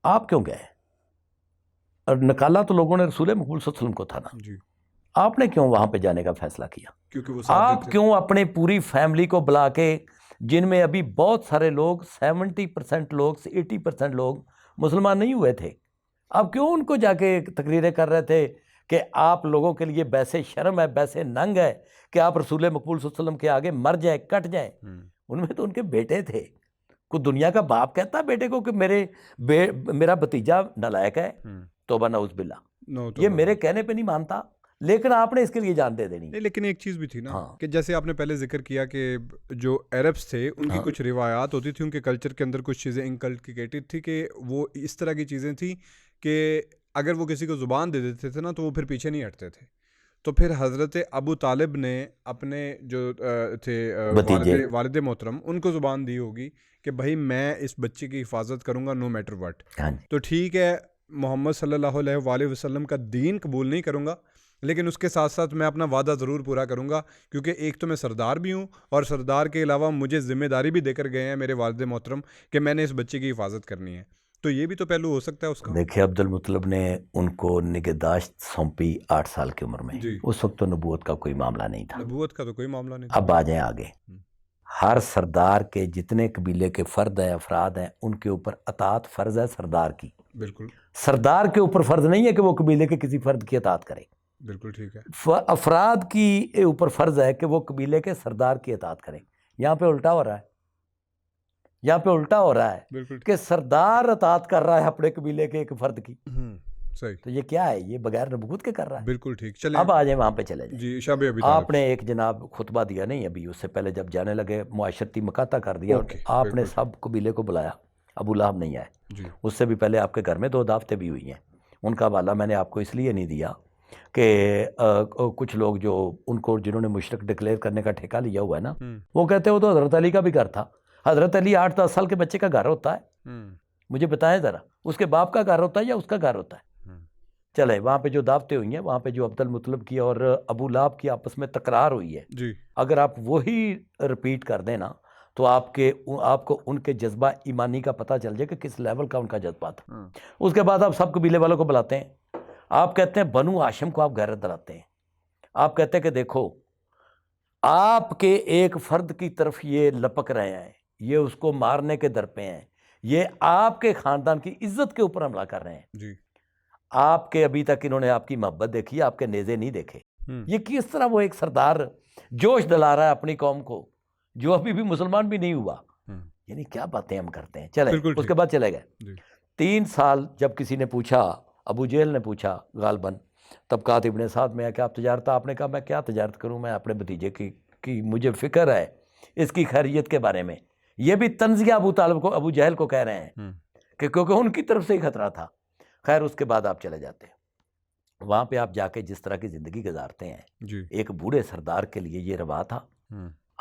S2: آپ کیوں گئے؟ اور نکالا تو لوگوں نے رسول مقبول صلی اللہ علیہ وسلم کو تھا نا, آپ نے کیوں وہاں پہ جانے کا فیصلہ کیا؟
S1: کیونکہ
S2: آپ کیوں اپنے پوری فیملی کو بلا کے, جن میں ابھی بہت سارے لوگ 70% لوگ 80% لوگ مسلمان نہیں ہوئے تھے, آپ کیوں ان کو جا کے تقریریں کر رہے تھے کہ آپ لوگوں کے لیے بیسے شرم ہے, بیسے ننگ ہے کہ آپ رسول مقبول صلی اللہ علیہ وسلم کے آگے مر جائیں, کٹ جائیں. ان میں تو ان کے بیٹے تھے. کوئی دنیا کا باپ کہتا بیٹے کو کہ میرا بھتیجا نالائق ہے, توبہ نعوذ باللہ, یہ میرے کہنے پہ نہیں مانتا, لیکن آپ نے اس کے لیے جان دے دینی.
S1: لیکن ایک چیز بھی تھی نا کہ جیسے آپ نے پہلے ذکر کیا کہ جو عربس تھے ان کی کچھ روایات ہوتی تھیں, ان کے کلچر کے اندر کچھ چیزیں انکلکیٹڈ تھی, کہ وہ اس طرح کی چیزیں تھیں کہ اگر وہ کسی کو زبان دے دیتے تھے نا تو وہ پھر پیچھے نہیں ہٹتے تھے. تو پھر حضرت ابو طالب نے اپنے جو تھے والد محترم, ان کو زبان دی ہوگی کہ بھائی میں اس بچے کی حفاظت کروں گا نو میٹر واٹ. تو ٹھیک ہے, محمد صلی اللہ علیہ وآلہ وسلم کا دین قبول نہیں کروں گا، لیکن اس کے ساتھ ساتھ میں اپنا وعدہ ضرور پورا کروں گا، کیونکہ ایک تو میں سردار بھی ہوں، اور سردار کے علاوہ مجھے ذمہ داری بھی دے کر گئے ہیں میرے والد محترم کہ میں نے اس بچے کی حفاظت کرنی ہے. تو یہ بھی تو پہلو ہو سکتا ہے اس کا.
S2: دیکھیں عبد المطلب نے ان کو نگہداشت سونپی 8 سال کی عمر میں.
S1: جی.
S2: اس وقت تو نبوت کا کوئی معاملہ نہیں تھا.
S1: نبوت کا تو کوئی معاملہ نہیں تھا.
S2: اب آ جائیں آگے. ہر سردار کے جتنے قبیلے کے فرد ہیں، افراد ہیں، ان کے اوپر اطاعت فرض ہے سردار کی.
S1: بالکل.
S2: سردار کے اوپر فرض نہیں ہے کہ وہ قبیلے کے کسی فرد کی اطاعت کرے.
S1: بالکل ٹھیک ہے.
S2: افراد کی اوپر فرض ہے کہ وہ قبیلے کے سردار کی اطاعت کریں. یہاں پہ الٹا ہو رہا ہے. یہاں پہ الٹا ہو رہا ہے
S1: بالکل
S2: کہ سردار اطاعت کر رہا ہے اپنے قبیلے کے ایک فرد کی.
S1: صحیح.
S2: تو یہ کیا ہے؟ یہ بغیر نبوت کے کر رہا ہے.
S1: بالکل ٹھیک. چلیں
S2: اب آ جائیں وہاں پہ چلے جائیں.
S1: جی. شب ابی طالب.
S2: آپ نے ایک جناب خطبہ دیا نہیں ابھی، اس سے پہلے جب جانے لگے معاشرتی مکاتہ کر دیا، اور آپ نے سب قبیلے کو بلایا. ابو لہب نہیں آئے.
S1: جی.
S2: اس سے بھی پہلے آپ کے گھر میں 2 دعوتیں بھی ہوئی ہیں. ان کا حوالہ میں نے آپ کو اس لیے نہیں دیا کہ کچھ لوگ جو ان کو جنہوں نے مشرک ڈکلیئر کرنے کا ٹھیکہ لیا ہوا ہے نا، وہ کہتے ہیں وہ تو حضرت علی کا بھی گھر تھا. حضرت علی 8-10 سال کے بچے کا گھر ہوتا ہے؟ مجھے بتائیں ذرا، اس کے باپ کا گھر ہوتا ہے یا اس کا گھر ہوتا ہے؟ چلے وہاں پہ جو دعوتیں ہوئی ہیں، وہاں پہ جو عبد المطلب کی اور ابو لہب کی آپس میں تکرار ہوئی ہے،
S1: جی.
S2: اگر آپ وہی رپیٹ کر دیں نا تو آپ کو ان کے جذبہ ایمانی کا پتہ چل جائے کہ کس لیول کا ان کا جذبہ تھا. اس کے بعد آپ سب قبیلے والوں کو بلاتے ہیں. آپ کہتے ہیں بنو ہاشم کو آپ غیرت دلاتے ہیں. آپ کہتے ہیں کہ دیکھو آپ کے ایک فرد کی طرف یہ لپک رہے ہیں، یہ اس کو مارنے کے در پہ ہیں، یہ آپ کے خاندان کی عزت کے اوپر حملہ کر رہے ہیں.
S1: جی.
S2: آپ کے ابھی تک انہوں نے آپ کی محبت دیکھی، آپ کے نیزے نہیں دیکھے. یہ کس طرح وہ ایک سردار جوش دلا رہا ہے اپنی قوم کو جو ابھی بھی مسلمان بھی نہیں ہوا. یعنی کیا باتیں ہم کرتے ہیں. چلے اس کے بعد چلے گئے. 3 سال جب کسی نے پوچھا، ابو جہل نے پوچھا غالباً، طبقات ابن سعد میں ہے کہ آپ تجارت، آپ نے کہا میں کیا تجارت کروں، میں اپنے بھتیجے کی مجھے فکر ہے اس کی خیریت کے بارے میں. یہ بھی طنزیہ ابو طالب کو، ابو جہل کو کہہ رہے ہیں کہ کیونکہ ان کی طرف سے ہی خطرہ تھا. خیر اس کے بعد آپ چلے جاتے ہیں. وہاں پہ آپ جا کے جس طرح کی زندگی گزارتے ہیں،
S1: جی.
S2: ایک بوڑھے سردار کے لیے یہ روا تھا.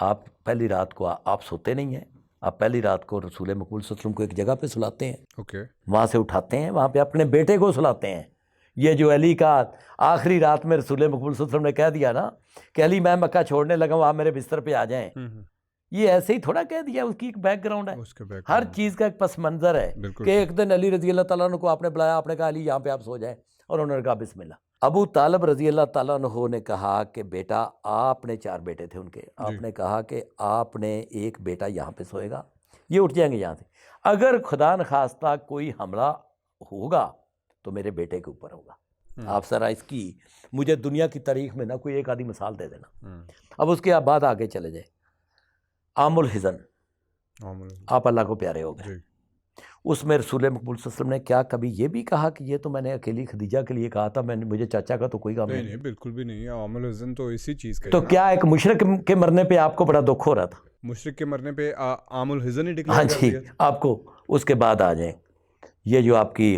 S2: آپ پہلی رات کو آپ سوتے نہیں ہیں، آپ پہلی رات کو رسول مقبول صلی اللہ علیہ وسلم کو ایک جگہ پہ سلاتے ہیں.
S1: اوکے.
S2: وہاں سے اٹھاتے ہیں، وہاں پہ اپنے بیٹے کو سلاتے ہیں. یہ جو علی کا آخری رات میں رسول مقبول صلی اللہ علیہ وسلم نے کہہ دیا نا کہ علی میں مکہ چھوڑنے لگا ہوں، آپ میرے بستر پہ آ جائیں، یہ ایسے ہی تھوڑا کہہ دیا. اس کی ایک بیک گراؤنڈ ہے، ہر چیز کا ایک پس منظر ہے. کہ ایک دن علی رضی اللہ تعالیٰ عنہ کو آپ نے بلایا، آپ نے کہا علی یہاں پہ آپ سو جائیں، اور انہوں نے کہا بسم اللہ. ابو طالب رضی اللہ تعالیٰ عنہ نے کہا کہ بیٹا، آپ نے 4 بیٹے تھے ان کے، آپ نے کہا کہ آپ نے ایک بیٹا یہاں پہ سوئے گا، یہ اٹھ جائیں گے یہاں سے. اگر خدا نخواستہ کوئی حملہ ہوگا تو میرے بیٹے کے اوپر ہوگا. آپ ذرا اس کی مجھے دنیا کی تاریخ میں نہ کوئی ایک آدھی مثال دے دینا. اب اس کے بعد آگے چلے جائیں. عام الحزن، آپ اللہ کو پیارے ہو گئے. اس میں رسول مقبول صلی اللہ علیہ وسلم نے کیا کبھی یہ بھی کہا کہ یہ تو میں نے اکیلی خدیجہ کے لیے کہا تھا، مجھے چاچا کا تو کوئی کام نہیں؟
S1: بالکل بھی نہیں. عام الحزن تو اسی چیز کا.
S2: تو کیا ایک مشرک کے مرنے پہ آپ کو بڑا دکھ ہو رہا تھا؟
S1: مشرک کے مرنے پہ عام الحزن ہی ڈکلیئر
S2: ہاں
S1: کر
S2: جی.
S1: دیا.
S2: آپ کو اس کے بعد آ جائیں. یہ جو آپ کی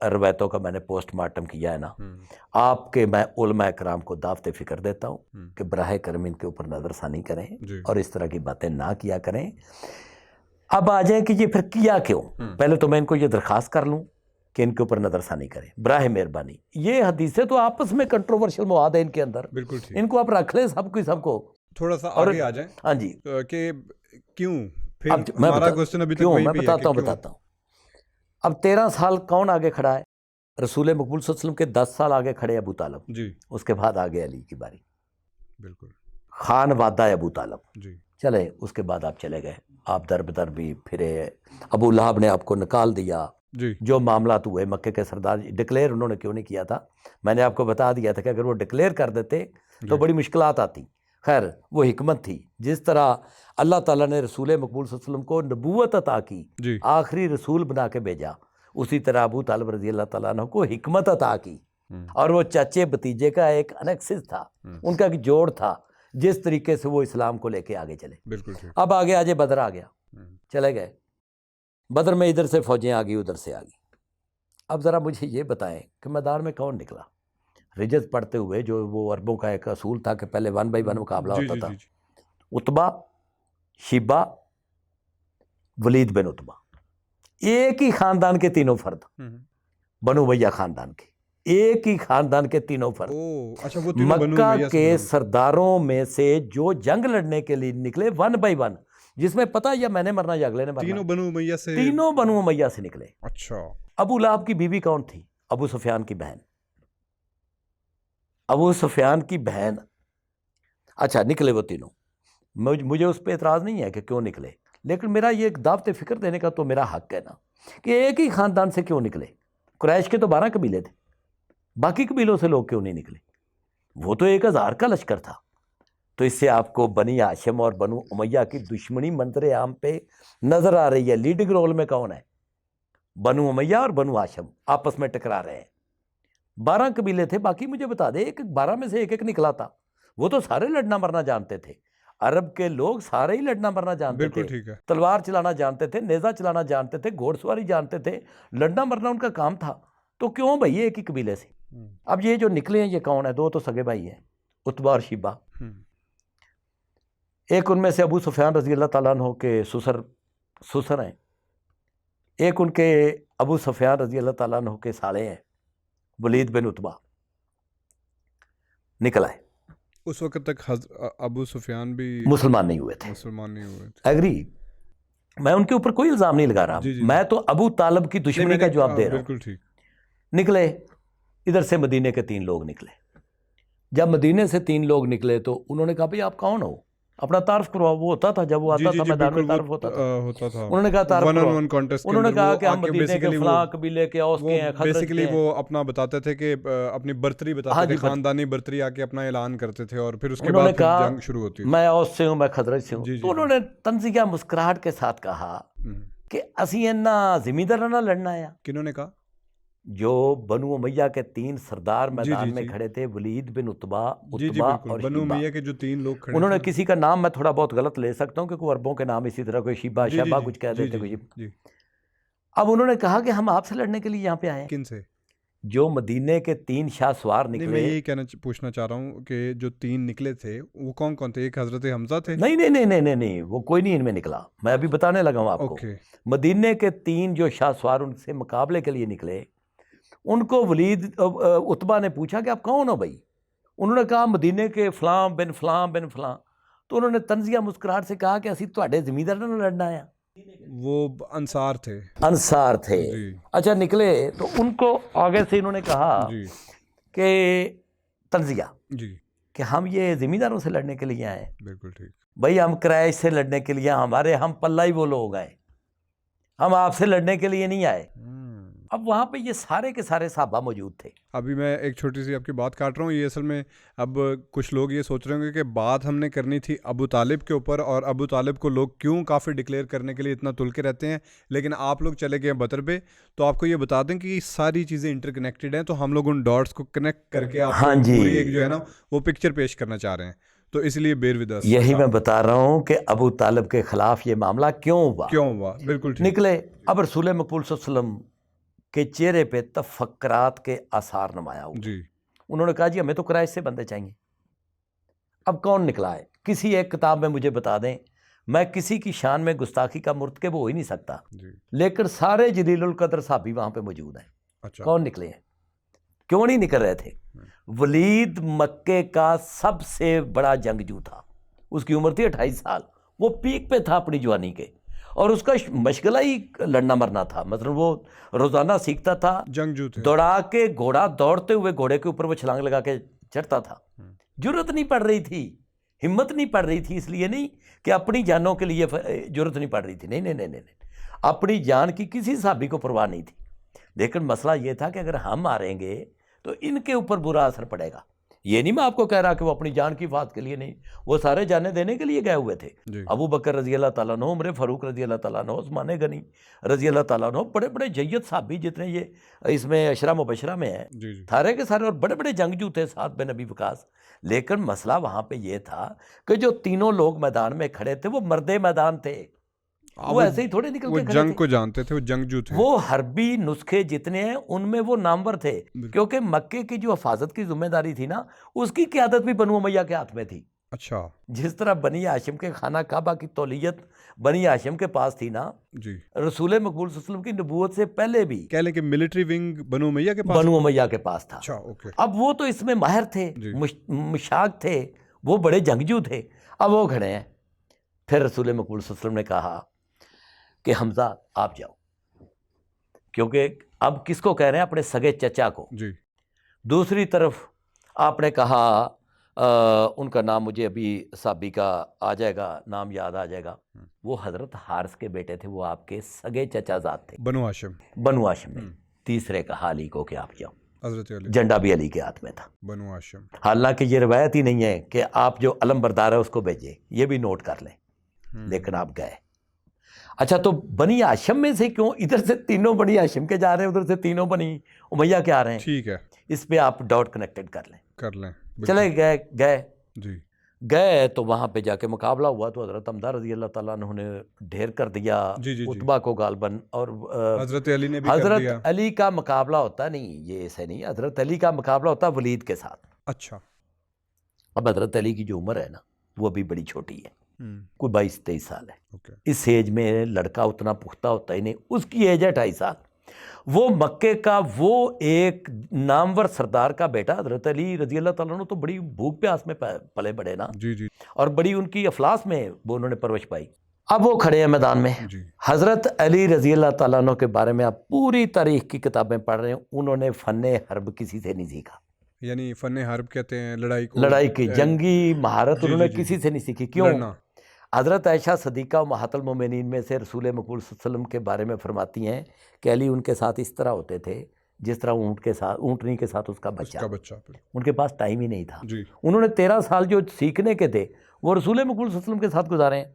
S2: روایتوں کا میں نے پوسٹ مارٹم کیا ہے نا، آپ کے میں علماء کرام کو دعوت فکر دیتا ہوں کہ براہ کرم ان کے اوپر نظر ثانی کریں اور اس طرح کی باتیں نہ کیا کریں. اب آ جائیں کہ یہ پھر کیا کیوں. پہلے تو میں ان کو یہ درخواست کر لوں کہ ان کے اوپر نظر ثانی کریں براہ مہربانی. یہ حدیثیں تو آپس میں کنٹروورشل مواد ہے ان کے اندر،
S1: بالکل ٹھیک.
S2: ان کو آپ رکھ لیں سب کو.
S1: تھوڑا سا آگے آ جائیں.
S2: ہاں جی.
S1: کہ کیوں پھر ہمارا کوسچن ابھی تک وہی پہ ہے.
S2: میں بتاتا ہوں. اب 13 سال کون آگے کھڑا ہے؟ رسول مقبول صلی اللہ علیہ وسلم کے 10 سال آگے کھڑے ابو طالب.
S1: جی.
S2: اس کے بعد آگے علی کی باری.
S1: بالکل.
S2: خان وعدہ ابو طالب.
S1: جی.
S2: چلے اس کے بعد آپ چلے گئے، آپ در بدر بھی پھرے. ابو لہب نے آپ کو نکال دیا.
S1: جی.
S2: جو معاملات ہوئے مکے کے سردار ڈکلیئر انہوں نے کیوں نہیں کیا تھا؟ میں نے آپ کو بتا دیا تھا کہ اگر وہ ڈکلیئر کر دیتے تو بڑی مشکلات آتی. خیر وہ حکمت تھی، جس طرح اللہ تعالیٰ نے رسول مقبول صلی اللہ علیہ وسلم کو نبوت عطا کی، آخری رسول بنا کے بھیجا، اسی طرح ابو طالب رضی اللہ تعالیٰ عنہ کو حکمت عطا کی. اور وہ چچے بتیجے کا ایک انیکسس تھا، ان کا ایک جوڑ تھا، جس طریقے سے وہ اسلام کو لے کے آگے چلے.
S1: بالکل.
S2: اب آگے آجے بدر آ گیا. چلے گئے بدر میں، ادھر سے فوجیں آ گئی ادھر سے آ گئی. اب ذرا مجھے یہ بتائیں کہ میدان میں کون نکلا؟ رجز پڑھتے ہوئے جو وہ عربوں کا ایک اصول تھا کہ پہلے 1 بائی 1 مقابلہ ہوتا تھا. عتبہ، شیبہ، ولید بن عتبہ، ایک ہی خاندان کے تینوں فرد. بنو امیہ خاندان کی، ایک ہی خاندان کے تینوں فرد،
S1: اچھا وہ تینوں بنو
S2: مکہ
S1: امیہ سے
S2: کے
S1: belong-
S2: سرداروں میں سے جو جنگ لڑنے کے لیے نکلے 1 بائی 1، جس میں پتہ یا میں نے مرنا یا اگلے نے مرنا،
S1: تینوں بنو امیہ سے،
S2: تینوں بنو امیہ سے نکلے۔
S1: اچھا
S2: ابو لہب کی بیوی کون تھی؟ ابو سفیان کی بہن، ابو سفیان کی بہن۔ اچھا نکلے وہ تینوں، مجھے اس پہ اعتراض نہیں ہے کہ کیوں نکلے، لیکن میرا یہ ایک دعوت فکر دینے کا تو میرا حق ہے نا کہ ایک ہی خاندان سے کیوں نکلے؟ قریش کے تو 12 قبیلے تھے، باقی قبیلوں سے لوگ کیوں نہیں نکلے؟ وہ تو 1000 کا لشکر تھا۔ تو اس سے آپ کو بنی ہاشم اور بنو امیہ کی دشمنی منظر عام پہ نظر آ رہی ہے۔ لیڈنگ رول میں کون ہے؟ بنو امیہ اور بنو ہاشم آپس میں ٹکرا رہے ہیں۔ 12 قبیلے تھے، باقی مجھے بتا دے، 12 میں سے ایک نکلا تھا، وہ تو سارے لڑنا مرنا جانتے تھے۔ عرب کے لوگ سارے ہی لڑنا مرنا جانتے تھے،
S1: بالکل ٹھیک ہے،
S2: تلوار چلانا جانتے تھے، نیزہ چلانا جانتے تھے، گھوڑ سواری جانتے تھے، لڑنا مرنا ان کا کام تھا۔ تو کیوں بھائی ایک ہی قبیلے سے؟ اب یہ جو نکلے ہیں یہ کون ہے؟ 2 تو سگے بھائی ہیں، عتبہ اور شیبہ۔ ایک ان میں سے ابو سفیان رضی اللہ تعالیٰ عنہ کے سسر ہیں، ایک ان کے ابو سفیان رضی اللہ تعالیٰ عنہ کے سالے ہیں، ولید بن عتبہ نکلا ہے۔
S1: اس وقت تک ابو سفیان بھی
S2: مسلمان نہیں ہوئے تھے،
S1: مسلمان نہیں ہوئے تھے۔
S2: ایگری، میں ان کے اوپر کوئی الزام نہیں لگا رہا، میں تو ابو طالب کی دشمنی کا جواب دے رہا ہوں۔
S1: بالکل ٹھیک۔
S2: نکلے ادھر سے مدینے کے 3 لوگ نکلے۔ جب مدینے سے 3 لوگ نکلے تو انہوں نے کہا بھئی آپ کون ہو؟ اپنا تعارف کرواؤ۔ وہ ہوتا تھا جب وہ آتا تھا میدان میں تعارف ہوتا تھا، انہوں نے کہا تعارف کرواؤ۔ انہوں نے کہا کہ ہم مدینے کے فلاں قبیلے کے، اوس کے ہیں، خزرج کے
S1: بیسیکلی
S2: ہیں۔
S1: وہ اپنا بتاتے تھے کہ اپنی برتری بتاتے تھے، خاندانی برتری آ کے اپنا اعلان کرتے تھے، اور پھر اس کے بعد جنگ شروع ہوتی تھی۔
S2: میں اوس سے ہوں، میں خزرج سے ہوں۔ تو انہوں نے طنزیہ مسکراہٹ کے ساتھ کہا کہ اسی انہاں زمیندار نہ لڑنا ہے۔
S1: کنہوں نے کہا؟
S2: جو بنو امیہ کے 3 سردار میدان میں کھڑے تھے، ولید بن عتبہ اور
S1: بنو امیہ کے جو 3 لوگ کھڑے،
S2: انہوں نے کسی کا نام میں تھوڑا بہت غلط لے سکتا ہوں کیونکہ عربوں کے نام اسی طرح، کوئی شیبہ شیبہ کچھ کہہ دیتے کوئی۔ اب انہوں نے کہا کہ ہم آپ سے لڑنے کے لیے یہاں پہ آئے ہیں۔
S1: کن سے؟
S2: جو مدینے کے 3 شاہ سوار نکلے۔
S1: میں یہی پوچھنا چاہ رہا ہوں کہ جو 3 نکلے تھے وہ کون کون تھے؟ ایک حضرت حمزہ تھے؟
S2: نہیں، وہ کوئی نہیں ان میں نکلا، میں ابھی بتانے لگا ہوں آپ کو۔ مدینے کے 3 جو شاہ سوار ان سے مقابلے کے لیے نکلے، ان کو ولید عتبہ نے پوچھا کہ آپ کون ہو بھائی؟ انہوں نے کہا مدینے کے فلاں بن فلاں بن فلاں۔ تو انہوں نے طنزیہ مسکراہٹ سے کہا کہ اسی تہاڈے زمیندار نہ لڑنا آیا۔
S1: وہ انصار تھے۔
S2: انصار تھے، اچھا نکلے تو ان کو آگے سے انہوں نے کہا کہ طنزیہ کہ ہم یہ زمینداروں سے لڑنے کے لیے آئے۔
S1: بالکل ٹھیک
S2: بھائی، ہم قریش سے لڑنے کے لیے، ہم پلہ ہی وہ لوگ آئے، ہم آپ سے لڑنے کے لیے نہیں آئے۔ اب وہاں پہ یہ سارے کے سارے صحابہ موجود تھے۔
S1: ابھی میں ایک چھوٹی سی آپ کی بات کاٹ رہا ہوں، یہ اصل میں اب کچھ لوگ یہ سوچ رہے ہوں گے کہ بات ہم نے کرنی تھی ابو طالب کے اوپر، اور ابو طالب کو لوگ کیوں کافر ڈکلیئر کرنے کے لیے اتنا تل کے رہتے ہیں، لیکن آپ لوگ چلے گئے بدر پہ۔ تو آپ کو یہ بتا دیں کہ یہ ساری چیزیں انٹر کنیکٹڈ ہیں، تو ہم لوگ ان ڈاٹس کو کنیکٹ کر کے آپ کو پوری ایک جو ہے نا وہ پکچر پیش کرنا چاہ رہے ہیں، تو اس لیے بیر ود اس۔
S2: یہی میں بتا رہا ہوں کہ ابو طالب کے خلاف یہ معاملہ کیوں ہوا۔
S1: بالکل ٹھیک۔
S2: نکلے، اب رسول مقبول صلی اللہ علیہ وسلم کے چہرے پہ تفکرات کے آثار نمایاں ہوئے۔ انہوں نے کہا جی ہمیں تو قریش سے بندے چاہیے۔ اب کون نکلا ہے؟ کسی ایک کتاب میں مجھے بتا دیں، میں کسی کی شان میں گستاخی کا مرتکب ہو ہی نہیں سکتا، لیکن سارے جلیل القدر صحابی وہاں پہ موجود ہیں۔ کون نکلے ہیں؟ کیوں نہیں نکل رہے تھے؟ ولید مکے کا سب سے بڑا جنگجو تھا، اس کی عمر تھی 28 سال، وہ پیک پہ تھا اپنی جوانی کے، اور اس کا مشغلہ ہی لڑنا مرنا تھا۔ مثلا وہ روزانہ سیکھتا تھا،
S1: جنگجو تھے،
S2: دوڑا کے گھوڑا دوڑتے ہوئے گھوڑے کے اوپر وہ چھلانگ لگا کے چڑھتا تھا۔ جرت نہیں پڑ رہی تھی، ہمت نہیں پڑ رہی تھی، اس لیے نہیں کہ اپنی جانوں کے لیے جرت نہیں پڑ رہی تھی، نہیں، اپنی جان کی کسی صحابی کو پرواہ نہیں تھی۔ لیکن مسئلہ یہ تھا کہ اگر ہم ماریں گے تو ان کے اوپر برا اثر پڑے گا۔ یہ نہیں میں آپ کو کہہ رہا کہ وہ اپنی جان کی حفاظت کے لیے نہیں، وہ سارے جانیں دینے کے لیے گئے ہوئے تھے۔ ابو بکر رضی اللہ تعالیٰ عنہ، عمر فاروق رضی اللہ تعالیٰ عنہ، عثمان غنی رضی اللہ تعالیٰ عنہ، بڑے بڑے جید صحابی جتنے یہ اس میں عشرہ مبشرہ میں ہیں، سارے کے سارے، اور بڑے بڑے جنگجو تھے، سعد بن ابی وقاص۔ لیکن مسئلہ وہاں پہ یہ تھا کہ جو تینوں لوگ میدان میں کھڑے تھے وہ مرد میدان تھے، وہ ایسے ہی تھوڑے نکل کے کھڑے تھے،
S1: جنگ کو جانتے تھے، وہ جنگجو تھے،
S2: وہ حربی نسخے جتنے ہیں ان میں وہ نامور تھے، کیونکہ مکے کی جو حفاظت کی ذمہ داری تھی نا، اس کی قیادت بھی بنو امیہ کے ہاتھ میں تھی۔
S1: اچھا
S2: جس طرح بنی ہاشم کے خانہ کعبہ کی تولیت بنی ہاشم کے پاس تھی نا،
S1: جی،
S2: رسول مقبول صلی اللہ علیہ وسلم کی نبوت سے پہلے بھی
S1: کہہ لیں کہ ملٹری ونگ بنو امیہ کے پاس.
S2: بنو امیہ کے پاس تھا.
S1: اچھا اوکے.
S2: اب وہ تو اس میں ماہر تھے،
S1: جی.
S2: مشاق تھے، وہ بڑے جنگجو تھے. اب وہ کھڑے ہیں. پھر رسول مقبول صلی اللہ علیہ وسلم نے کہا کہ حمزہ آپ جاؤ، کیونکہ اب کس کو کہہ رہے ہیں؟ اپنے سگے چچا کو.
S1: جی.
S2: دوسری طرف آپ نے کہا ان کا نام مجھے ابھی صحابی کا آ جائے گا، نام یاد آ جائے گا، وہ حضرت حارث کے بیٹے تھے، وہ آپ کے سگے چچا زاد تھے،
S1: بنو ہاشم.
S2: بنو ہاشم میں. تیسرے کہا علی کو کہ آپ جاؤ،
S1: حضرت علی.
S2: جھنڈا بھی علی کے ہاتھ میں تھا.
S1: بنو ہاشم.
S2: حالانکہ یہ روایت ہی نہیں ہے کہ آپ جو علم بردار ہے اس کو بھیجے، یہ بھی نوٹ کر لیں. لیکن آپ گئے. اچھا تو بنی ہاشم میں سے کیوں ادھر سے تینوں بنی ہاشم کے جا رہے ہیں، ادھر سے تینوں بنی امیہ کے آ رہے ہیں؟
S1: ٹھیک ہے،
S2: اس پہ آپ ڈاٹ کنیکٹڈ کر لیں.
S1: کر لیں.
S2: چلے گئے
S1: جی.
S2: گئے تو وہاں پہ جا کے مقابلہ ہوا تو حضرت حمزہ رضی اللہ تعالیٰ عنہ نے ڈھیر کر دیا
S1: جی جی جی.
S2: عتبہ کو غالباً، اور
S1: حضرت علی نے بھی کر دیا.
S2: حضرت علی کا مقابلہ ہوتا نہیں، یہ ایسے نہیں، حضرت علی کا مقابلہ ہوتا ولید کے ساتھ.
S1: اچھا.
S2: اب حضرت علی کی جو عمر ہے نا وہ ابھی بڑی چھوٹی ہے، کوئی 22-23 سال ہے.
S1: اوکے.
S2: اس ایج میں لڑکا اتنا پختہ ہوتا ہی نہیں. اس کی ایج ہے 2.5 سال. وہ مکے کا وہ ایک نامور سردار کا بیٹا حضرت علی رضی اللہ تعالیٰ عنہ تو بڑی بھوک پیاس میں پلے بڑے نا،
S1: جی جی
S2: اور بڑی ان کی افلاس میں وہ انہوں نے پرورش پائی. اب وہ کھڑے ہیں میدان میں.
S1: جی.
S2: حضرت علی رضی اللہ تعالیٰ عنہ کے بارے میں آپ پوری تاریخ کی کتابیں پڑھ رہے ہیں، انہوں نے فن حرب کسی سے نہیں سیکھا.
S1: یعنی فن حرب کہتے ہیں لڑائی کو،
S2: لڑائی کی جنگی مہارت
S1: جی
S2: انہوں نے
S1: جی جی
S2: کسی سے نہیں سیکھی. کیوں؟
S1: لڑنا.
S2: حضرت عائشہ صدیقہ امہات المومنین میں سے رسول مقبول صلی اللہ علیہ وسلم کے بارے میں فرماتی ہیں کہ علی ان کے ساتھ اس طرح ہوتے تھے جس طرح اونٹ کے ساتھ، اونٹنی کے ساتھ اس کا
S1: اس
S2: بچہ.
S1: کا بچہ.
S2: ان کے پاس ٹائم ہی نہیں تھا.
S1: جی.
S2: انہوں نے 13 سال جو سیکھنے کے تھے وہ رسول مقبول صلی اللہ علیہ وسلم کے ساتھ گزارے ہیں.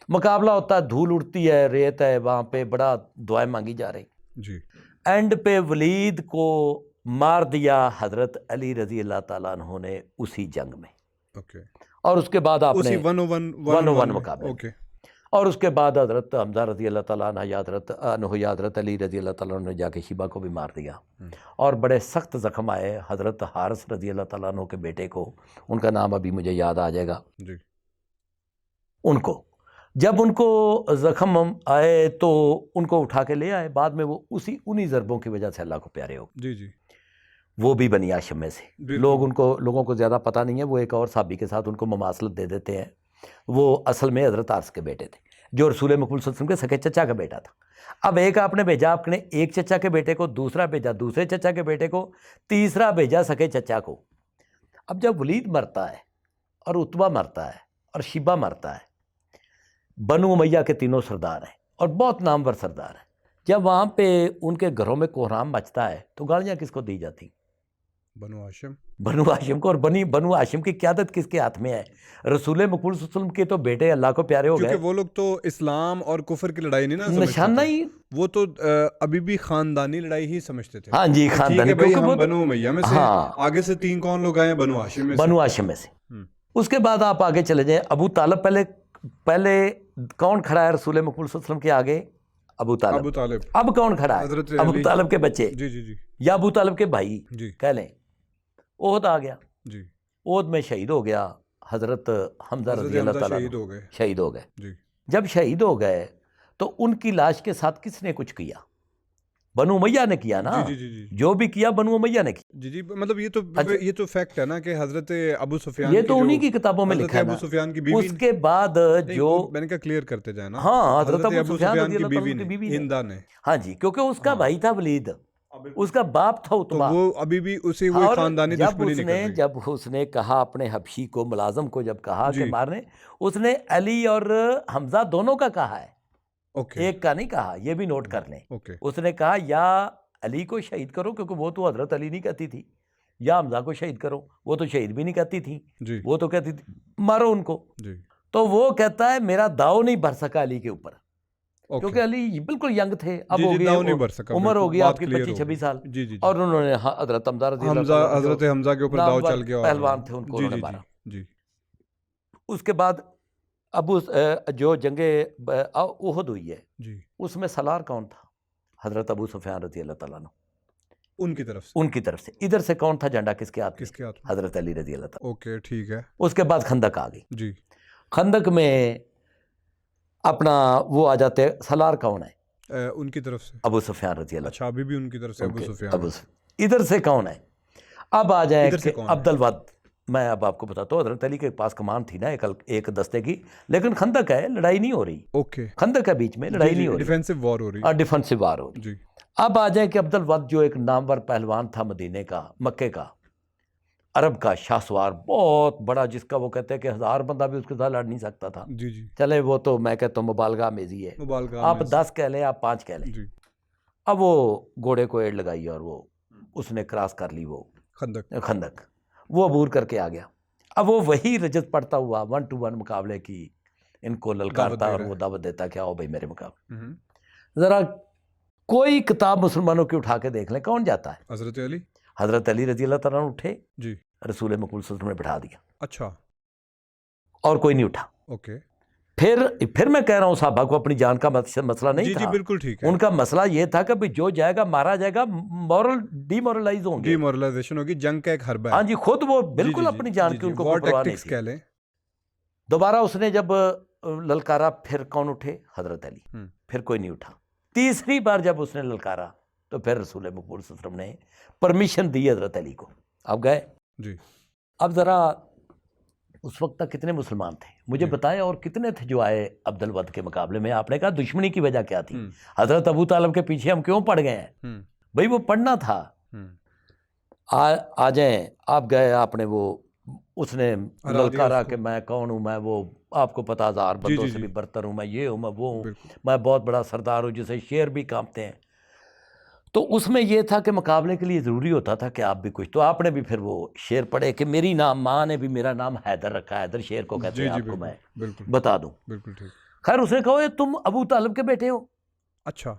S2: مقابلہ ہوتا ہے، دھول اڑتی ہے، ریت ہے وہاں پہ، بڑا دعائیں مانگی جا رہی.
S1: جی.
S2: اینڈ پہ ولید کو مار دیا حضرت علی رضی اللہ تعالیٰ عنہ نے اسی جنگ میں.
S1: اوکے.
S2: اور اس کے بعد آپ نے
S1: اسی 101
S2: مقابلے میں.
S1: اوکے.
S2: اور اس کے بعد حضرت حمزہ رضی اللہ تعالیٰ عنہ یا حضرت علی رضی اللہ تعالیٰ عنہ نے جا کے شیبہ کو بھی مار دیا، اور بڑے سخت زخم آئے حضرت حارث رضی اللہ تعالیٰ عنہ کے بیٹے کو، ان کا نام ابھی مجھے یاد آ جائے گا.
S1: جی.
S2: ان کو جب ان کو زخم آئے تو ان کو اٹھا کے لے آئے. بعد میں وہ انہی ضربوں کی وجہ سے اللہ کو پیارے ہو.
S1: جی جی.
S2: وہ بھی بنی ہاشم میں سے. لوگوں کو زیادہ پتہ نہیں ہے، وہ ایک اور صحابی کے ساتھ ان کو مماثلت دے دیتے ہیں. وہ اصل میں حضرت عارث کے بیٹے تھے، جو رسول مقبول صلی اللہ علیہ وسلم کے سکے چچا کا بیٹا تھا. اب ایک آپ نے بھیجا، آپ نے ایک چچا کے بیٹے کو، دوسرا بھیجا دوسرے چچا کے بیٹے کو، تیسرا بھیجا سکے چچا کو. اب جب ولید مرتا ہے اور عتبہ مرتا ہے اور شیبہ مرتا ہے، بنو امیہ کے تینوں سردار ہیں اور بہت نامور سردار ہیں. جب وہاں پہ ان کے گھروں میں کوہرام مچتا ہے تو گالیاں کس کو دی جاتی؟
S1: بنو ہاشم.
S2: بنو ہاشم کو. اور بنو ہاشم کی قیادت کس کے ہاتھ میں ہے؟ رسول مقبول صلی اللہ علیہ وسلم کے تو بیٹے اللہ کو پیارے ہو گئے.
S1: کیونکہ وہ لوگ تو اسلام اور کفر کی لڑائی نہیں نا سمجھتے
S2: نشانہ
S1: تھے،
S2: ہی.
S1: وہ تو ابھی بھی خاندانی لڑائی ہی سمجھتے تھے.
S2: ہاں جی،
S1: ٹھیک
S2: خاندانی.
S1: ہے بھائی،
S2: کیونکہ
S1: ہم
S2: وہ
S1: بنو امیہ میں سے، آگے سے 3 کون لوگ آئے ہیں؟ بنو ہاشم میں سے.
S2: بنو ہاشم میں سے. اس کے بعد آپ آگے چلے جائیں. ابو طالب پہلے کون کھڑا ہے رسول مقبول صلی اللہ علیہ وسلم کے آگے؟ ابو طالب. اب کون کھڑا ہے؟
S1: حضرت
S2: ابو
S1: علی.
S2: طالب کے بچے
S1: جی جی جی
S2: یا ابو طالب کے بھائی
S1: جی
S2: کہہ لیں. احد آ گیا.
S1: جی.
S2: احد میں شہید ہو گیا حضرت حمزہ
S1: حضرت
S2: رضی اللہ
S1: حمزہ
S2: تعالیٰ
S1: شہید
S2: عنہ.
S1: ہو گئے.
S2: شہید ہو گئے.
S1: جی.
S2: جب شہید ہو گئے تو ان کی لاش کے ساتھ کس نے کچھ کیا؟ بنو امیہ نے کیا نا.
S1: جی جی جی
S2: جو بھی کیا بنو امیہ نے کیا.
S1: جی جی. مطلب یہ تو فیکٹ ہے نا کہ حضرت ابو سفیان،
S2: یہ تو انہی کی کتابوں میں لکھا ہے نا.
S1: ابو سفیان کی بیوی،
S2: اس کے بعد جو
S1: میں نے کہا کلیئر کرتے جائیں نا.
S2: ہاں،
S1: حضرت ابو سفیان کی
S2: رضی
S1: بیوی
S2: اللہ
S1: نے، ہندا نے.
S2: ہاں جی، کیونکہ اس کا بھائی تھا ولید، اس کا باپ تھا
S1: تو
S2: عتبہ.
S1: وہ ابھی بھی اسی وہی خاندانی دشمنی نکل رہی.
S2: جب اس نے کہا اپنے حبشی کو، ملازم کو جب کہا کہ مارنے، اس نے علی اور حمزہ دونوں کا کہا ہے، ایک کا نہیں کہا. یہ بھی نوٹ کر لیں. اس نے کہا یا علی کو شہید کرو، کیونکہ وہ تو حضرت علی نہیں کہتی تھی، یا حمزہ کو شہید کرو، وہ تو شہید بھی نہیں کہتی تھی، وہ تو کہتی تھی مارو ان کو. تو وہ کہتا ہے میرا داؤ نہیں بھر سکا علی کے اوپر، کیونکہ علی بالکل ینگ تھے. اب ہو گیا، عمر ہو گیا آپ کی 25-26 سال، اور انہوں نے حضرت حمزہ رضی اللہ عنہ،
S1: حضرت حمزہ کے اوپر داؤ چل گیا،
S2: پہلوان تھے، ان کو انہوں نے مارا. اس کے بعد ابو جو جنگ احد ہوئی ہے، اس میں سالار کون تھا؟ حضرت ابو سفیان رضی اللہ تعالیٰ عنہ.
S1: ان کی طرف سے،
S2: ان کی طرف سے. ادھر سے کون تھا جھنڈا کس کے ہاتھ میں؟
S1: کس کے ہاتھ میں؟
S2: حضرت علی رضی اللہ تعالیٰ.
S1: اوکے ٹھیک ہے.
S2: اس کے بعد خندق آ گئی.
S1: جی
S2: خندق میں اپنا وہ آ جاتے. سالار کون ہے؟
S1: ان کی طرف سے
S2: ابو سفیان رضی اللہ.
S1: اچھا ابھی بھی ان کی طرف سے ابو سفیان.
S2: ابو سفیان. ادھر سے کون ہے؟ اب آ جائیں
S1: ادھر سے
S2: کہ
S1: کون ہے؟
S2: عبد الود. میں اب آپ کو بتاتا ہوں، حضرت علی کے پاس کمان تھی نا ایک دستے کی، لیکن خندق ہے، لڑائی نہیں ہو رہی.
S1: اوکے
S2: خندق ہے بیچ میں، لڑائی نہیں ہو رہی،
S1: ڈیفینسو وار ہو رہی.
S2: ڈیفنسو وار ہو رہی.
S1: جی
S2: اب آ جائیں کہ عبد الود جو ایک نامور پہلوان تھا مدینے کا، مکے کا، عرب کا شاہ سوار بہت بڑا، جس کا وہ کہتے ہیں کہ 1000 بندہ بھی اس کے ساتھ لڑ نہیں سکتا تھا.
S1: جی جی
S2: چلے وہ تو میں کہتا ہوں مبالغہ آمیزی ہے،
S1: مبالغہ
S2: آپ
S1: آمیز.
S2: 10 کہہ لیں، آپ 5 کہہ لیں.
S1: جی
S2: اب وہ گھوڑے کو ایڑ لگائی اور وہ اس نے کراس کر لی وہ خندق، وہ عبور کر کے آ گیا. اب وہ وہی رجت پڑتا ہوا 1 to 1 مقابلے کی ان کو للکارتا اور وہ دعوت دیتا کہ آؤ بھائی میرے مقابلے. ذرا کوئی کتاب مسلمانوں کی اٹھا کے دیکھ لیں، کون جاتا ہے؟
S1: حضرت علی.
S2: حضرت علی رضی اللہ تعالیٰ اٹھے،
S1: جی
S2: رسول مقبول صلی اللہ علیہ وسلم نے بٹھا دیا،
S1: اچھا
S2: اور کوئی نہیں اٹھا.
S1: اوکے
S2: پھر میں کہہ رہا ہوں صحابہ کو اپنی جان کا مسئلہ نہیں
S1: جی
S2: تھا.
S1: جی بالکل ٹھیک ہے.
S2: ان کا مسئلہ یہ تھا کہ بھئی جو جائے گا مارا جائے گا، مورل ڈی مورلائز ہوں گے،
S1: ڈی مورلائزیشن ہوگی، جنگ کا ایک حربہ ہے.
S2: ہاں جی، خود وہ بالکل اپنی جان کی ان کو کوئی پرواہ نہیں تھی.
S1: کہہ لیں.
S2: دوبارہ اس نے جب للکارا، پھر کون اٹھے؟ حضرت علی. پھر کوئی نہیں اٹھا. تیسری بار جب اس نے للکارا تو پھر رسول مقبول صلی اللہ علیہ وسلم نے پرمیشن دی حضرت علی کو. اب گئے.
S1: جی
S2: اب ذرا اس وقت تک کتنے مسلمان تھے مجھے بتائیں، اور کتنے تھے جو آئے عبد الود کے مقابلے میں؟ آپ نے کہا دشمنی کی وجہ کیا تھی؟ حضرت ابو طالب کے پیچھے ہم کیوں پڑ گئے ہیں؟ بھئی وہ پڑھنا تھا. آ جائیں. آپ گئے، آپ نے وہ اس نے للکارا کہ میں کون ہوں، میں وہ آپ کو پتا 1000 بندوں سے بھی برتر ہوں، میں یہ ہوں، میں وہ ہوں، میں بہت بڑا سردار ہوں جسے شیر بھی کانپتے ہیں. تو اس میں یہ تھا کہ مقابلے کے لیے ضروری ہوتا تھا کہ آپ بھی کچھ. تو آپ نے بھی پھر وہ شعر پڑھے کہ میری ماں نے بھی میرا نام حیدر رکھا ہے. حیدر شعر کو کہتے ہیں، آپ کو میں بتا دوں.
S1: بالکل ٹھیک.
S2: خیر اس نے کہا تم ابو طالب کے بیٹے ہو.
S1: اچھا.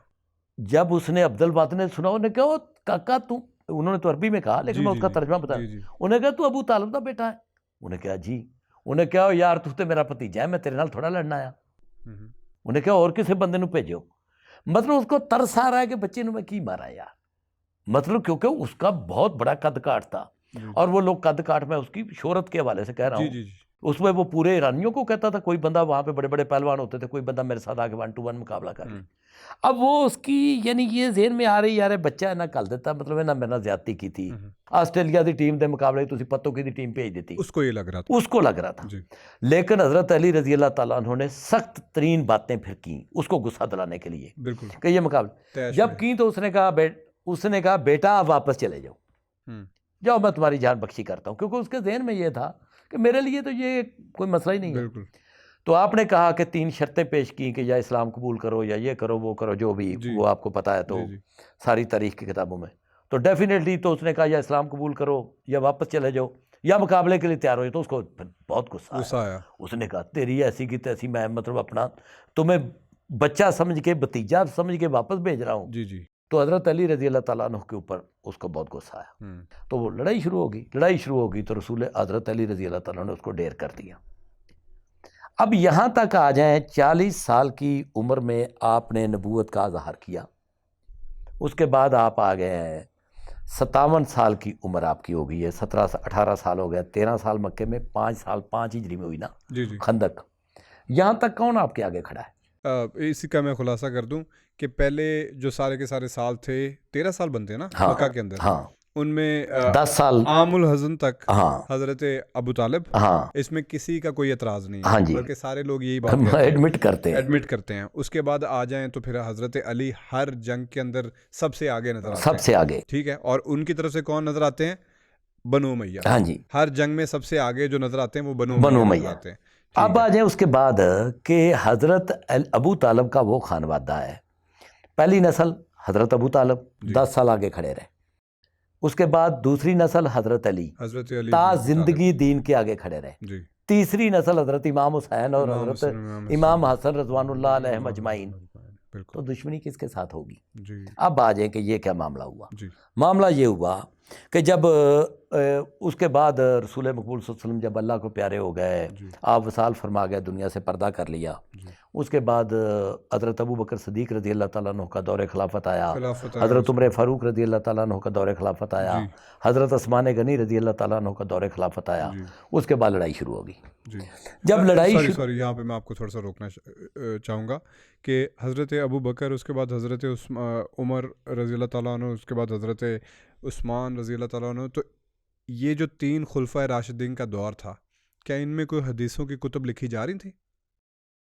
S2: جب اس نے عبد الود نے سنا، انہوں نے کہا کاکا تم، انہوں نے تو عربی میں کہا لیکن میں اس کا ترجمہ بتایا. انہوں نے کہا تو ابو طالب کا بیٹا ہے؟ انہوں نے کہا جی. انہوں نے کہا یار تو تے میرا بھتیجا ہے، میں تیرے نال تھوڑا لڑنا آیا. انہوں نے کہا اور کسی بندے نو بھیجو. مطلب اس کو ترس آ رہا ہے کہ بچے نو میں کی مارا یار، مطلب کیونکہ اس کا بہت بڑا قد کاٹ تھا. اور وہ لوگ قد کاٹ میں اس کی شہرت کے حوالے سے کہہ رہا ہوں، اس میں وہ پورے ایرانیوں کو کہتا تھا، کوئی بندہ وہاں پہ بڑے بڑے پہلوان ہوتے تھے، کوئی بندہ میرے ساتھ آ کے 1 to 1 مقابلہ کر لے. اب وہ اس کی یعنی یہ ذہن میں آ رہی یار بچہ ہے نہ کل دیتا، مطلب ہے نہ میرے نال زیادتی کی تھی. آسٹریلیا دی ٹیم دے مقابلے تسی پتوں کی دی ٹیم بھیج دیتی،
S1: اس کو یہ لگ رہا تھا،
S2: اس کو لگ رہا تھا. لیکن حضرت علی رضی اللہ تعالیٰ عنہ نے سخت ترین باتیں پھر کی اس کو غصہ دلانے کے لیے. بالکل کہ یہ مقابلہ جب کی تو اس نے کہا بیٹا آپ واپس چلے جاؤ، جاؤ میں تمہاری جان بخشی کرتا ہوں. کیونکہ اس کے ذہن میں یہ تھا کہ میرے لیے تو یہ کوئی مسئلہ ہی نہیں ہے. تو آپ نے کہا کہ 3 شرطیں پیش کی کہ یا اسلام قبول کرو یا یہ کرو وہ کرو، جو بھی وہ آپ کو پتا ہے تو ساری تاریخ کی کتابوں میں. تو ڈیفینیٹلی تو اس نے کہا یا اسلام قبول کرو یا واپس چلے جاؤ یا مقابلے کے لیے تیار ہو. تو اس کو بہت غصہ آیا. اس نے کہا تیری ایسی کی تیسی، میں مطلب اپنا تمہیں بچہ سمجھ کے، بھتیجا سمجھ کے واپس بھیج رہا ہوں. تو حضرت علی رضی اللہ تعالیٰ عنہ کے اوپر اس کو بہت غصہ آیا. تو وہ لڑائی شروع ہوگی تو رسول حضرت علی رضی اللہ تعالیٰ نے اس کو ڈیر کر دیا. اب یہاں تک آ جائیں 40 سال کی عمر میں آپ نے نبوت کا اظہار کیا. اس کے بعد آپ آ گئے ہیں 57 سال کی عمر آپ کی ہو گئی ہے، 18 سال ہو گیا. 13 سال مکے میں، 5 سال 5 ہجری میں ہوئی نا خندق. یہاں تک کون آپ کے آگے کھڑا ہے؟
S1: اسی کا میں خلاصہ کر دوں کہ پہلے جو سارے کے سارے سال تھے 13 سال بنتے ہیں نا مکہ کے اندر. ان میں
S2: 10 سال
S1: عام الحزن تک حضرت ابو طالب، اس میں کسی کا کوئی اعتراض نہیں ہے، بلکہ سارے لوگ یہی بات ایڈمٹ کرتے ہیں. اس کے بعد آ جائیں تو پھر حضرت علی ہر جنگ کے اندر سب سے آگے نظر آتے ہیں،
S2: سب سے آگے.
S1: ٹھیک ہے. اور ان کی طرف سے کون نظر آتے ہیں؟ بنو امیہ. ہر جنگ میں سب سے آگے جو نظر آتے ہیں وہ بنو امیہ آتے ہیں.
S2: اب آ جائیں اس کے بعد کہ حضرت ابو طالب کا وہ خانوادہ ہے. پہلی نسل حضرت ابو طالب 10 سال آگے کھڑے رہے. اس کے بعد دوسری نسل حضرت علی تا زندگی دین کے آگے کھڑے رہے. تیسری نسل حضرت امام حسین اور حضرت امام حسن رضوان اللہ علیہم اجمعین. تو دشمنی کس کے ساتھ ہوگی؟ اب آ جائیں کہ یہ کیا معاملہ ہوا. معاملہ یہ ہوا کہ جب اس کے بعد رسول مقبول صلی اللہ علیہ وسلم جب اللہ کو پیارے ہو گئے، آپ وصال فرما گئے، دنیا سے پردہ کر لیا. اس کے بعد حضرت ابو بکر صدیق رضی اللہ تعالیٰ عنہ کا دور خلافت آیا،
S1: خلافت آیا
S2: حضرت
S1: اس
S2: عمر فاروق رضی اللہ تعالیٰ عنہ کا دور خلافت آیا،
S1: جی
S2: حضرت عثمان غنی رضی اللہ تعالیٰ عنہ کا دور خلافت آیا،
S1: جی
S2: اس کے بعد لڑائی شروع ہوگی۔
S1: جی
S2: جب لڑائی
S1: سوری یہاں پہ میں آپ کو تھوڑا سا روکنا چاہوں گا کہ حضرت ابو بکر، اس کے بعد حضرت عمر رضی اللہ تعالیٰ عنہ، اس کے بعد حضرت عثمان رضی اللہ تعالیٰ عنہ، تو یہ جو 3 خلفائے راشدین کا دور تھا، کیا ان میں کوئی حدیثوں کی کتب لکھی جا رہی تھیں؟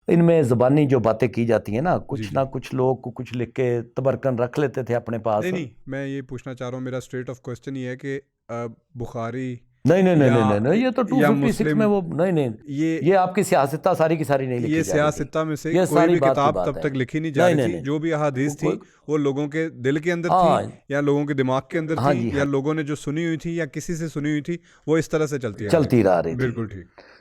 S2: ان میں زبانی جو باتیں کی جاتی ہیں نا،
S1: جی
S2: کچھ
S1: جی
S2: نہ کچھ لوگ کچھ لکھ کے تبرکن رکھ لیتے تھے اپنے پاس۔
S1: نہیں میں یہ پوچھنا چاہ رہا ہوں، میرا اسٹریٹ آف کوشچن یہ ہے کہ بخاری
S2: نہیں نہیں نہیں
S1: یا
S2: نہیں نہیں، یہ تو
S1: یا
S2: 256
S1: مسلم،
S2: میں وہ نہیں، یہ آپ کی سیاستہ ساری کی ساری نہیں لکھی
S1: یہ
S2: جا رہی تھی،
S1: سیاستہ میں سے
S2: یہ
S1: کوئی
S2: ساری
S1: بھی
S2: بات کی
S1: کتاب
S2: بات
S1: تب
S2: ہے۔
S1: تک لکھی نہیں جا
S2: نہیں
S1: رہی
S2: نہیں
S1: تھی،
S2: نہیں،
S1: جو بھی احادیث تھی وہ لوگوں کے دل کے اندر
S2: ہاں
S1: تھی یا لوگوں کے دماغ کے اندر
S2: ہاں
S1: تھی،
S2: جی
S1: یا لوگوں نے جو سنی ہوئی تھی یا کسی سے سنی ہوئی تھی، وہ اس طرح سے
S2: چلتی رہ رہی تھی۔
S1: بالکل ٹھیک۔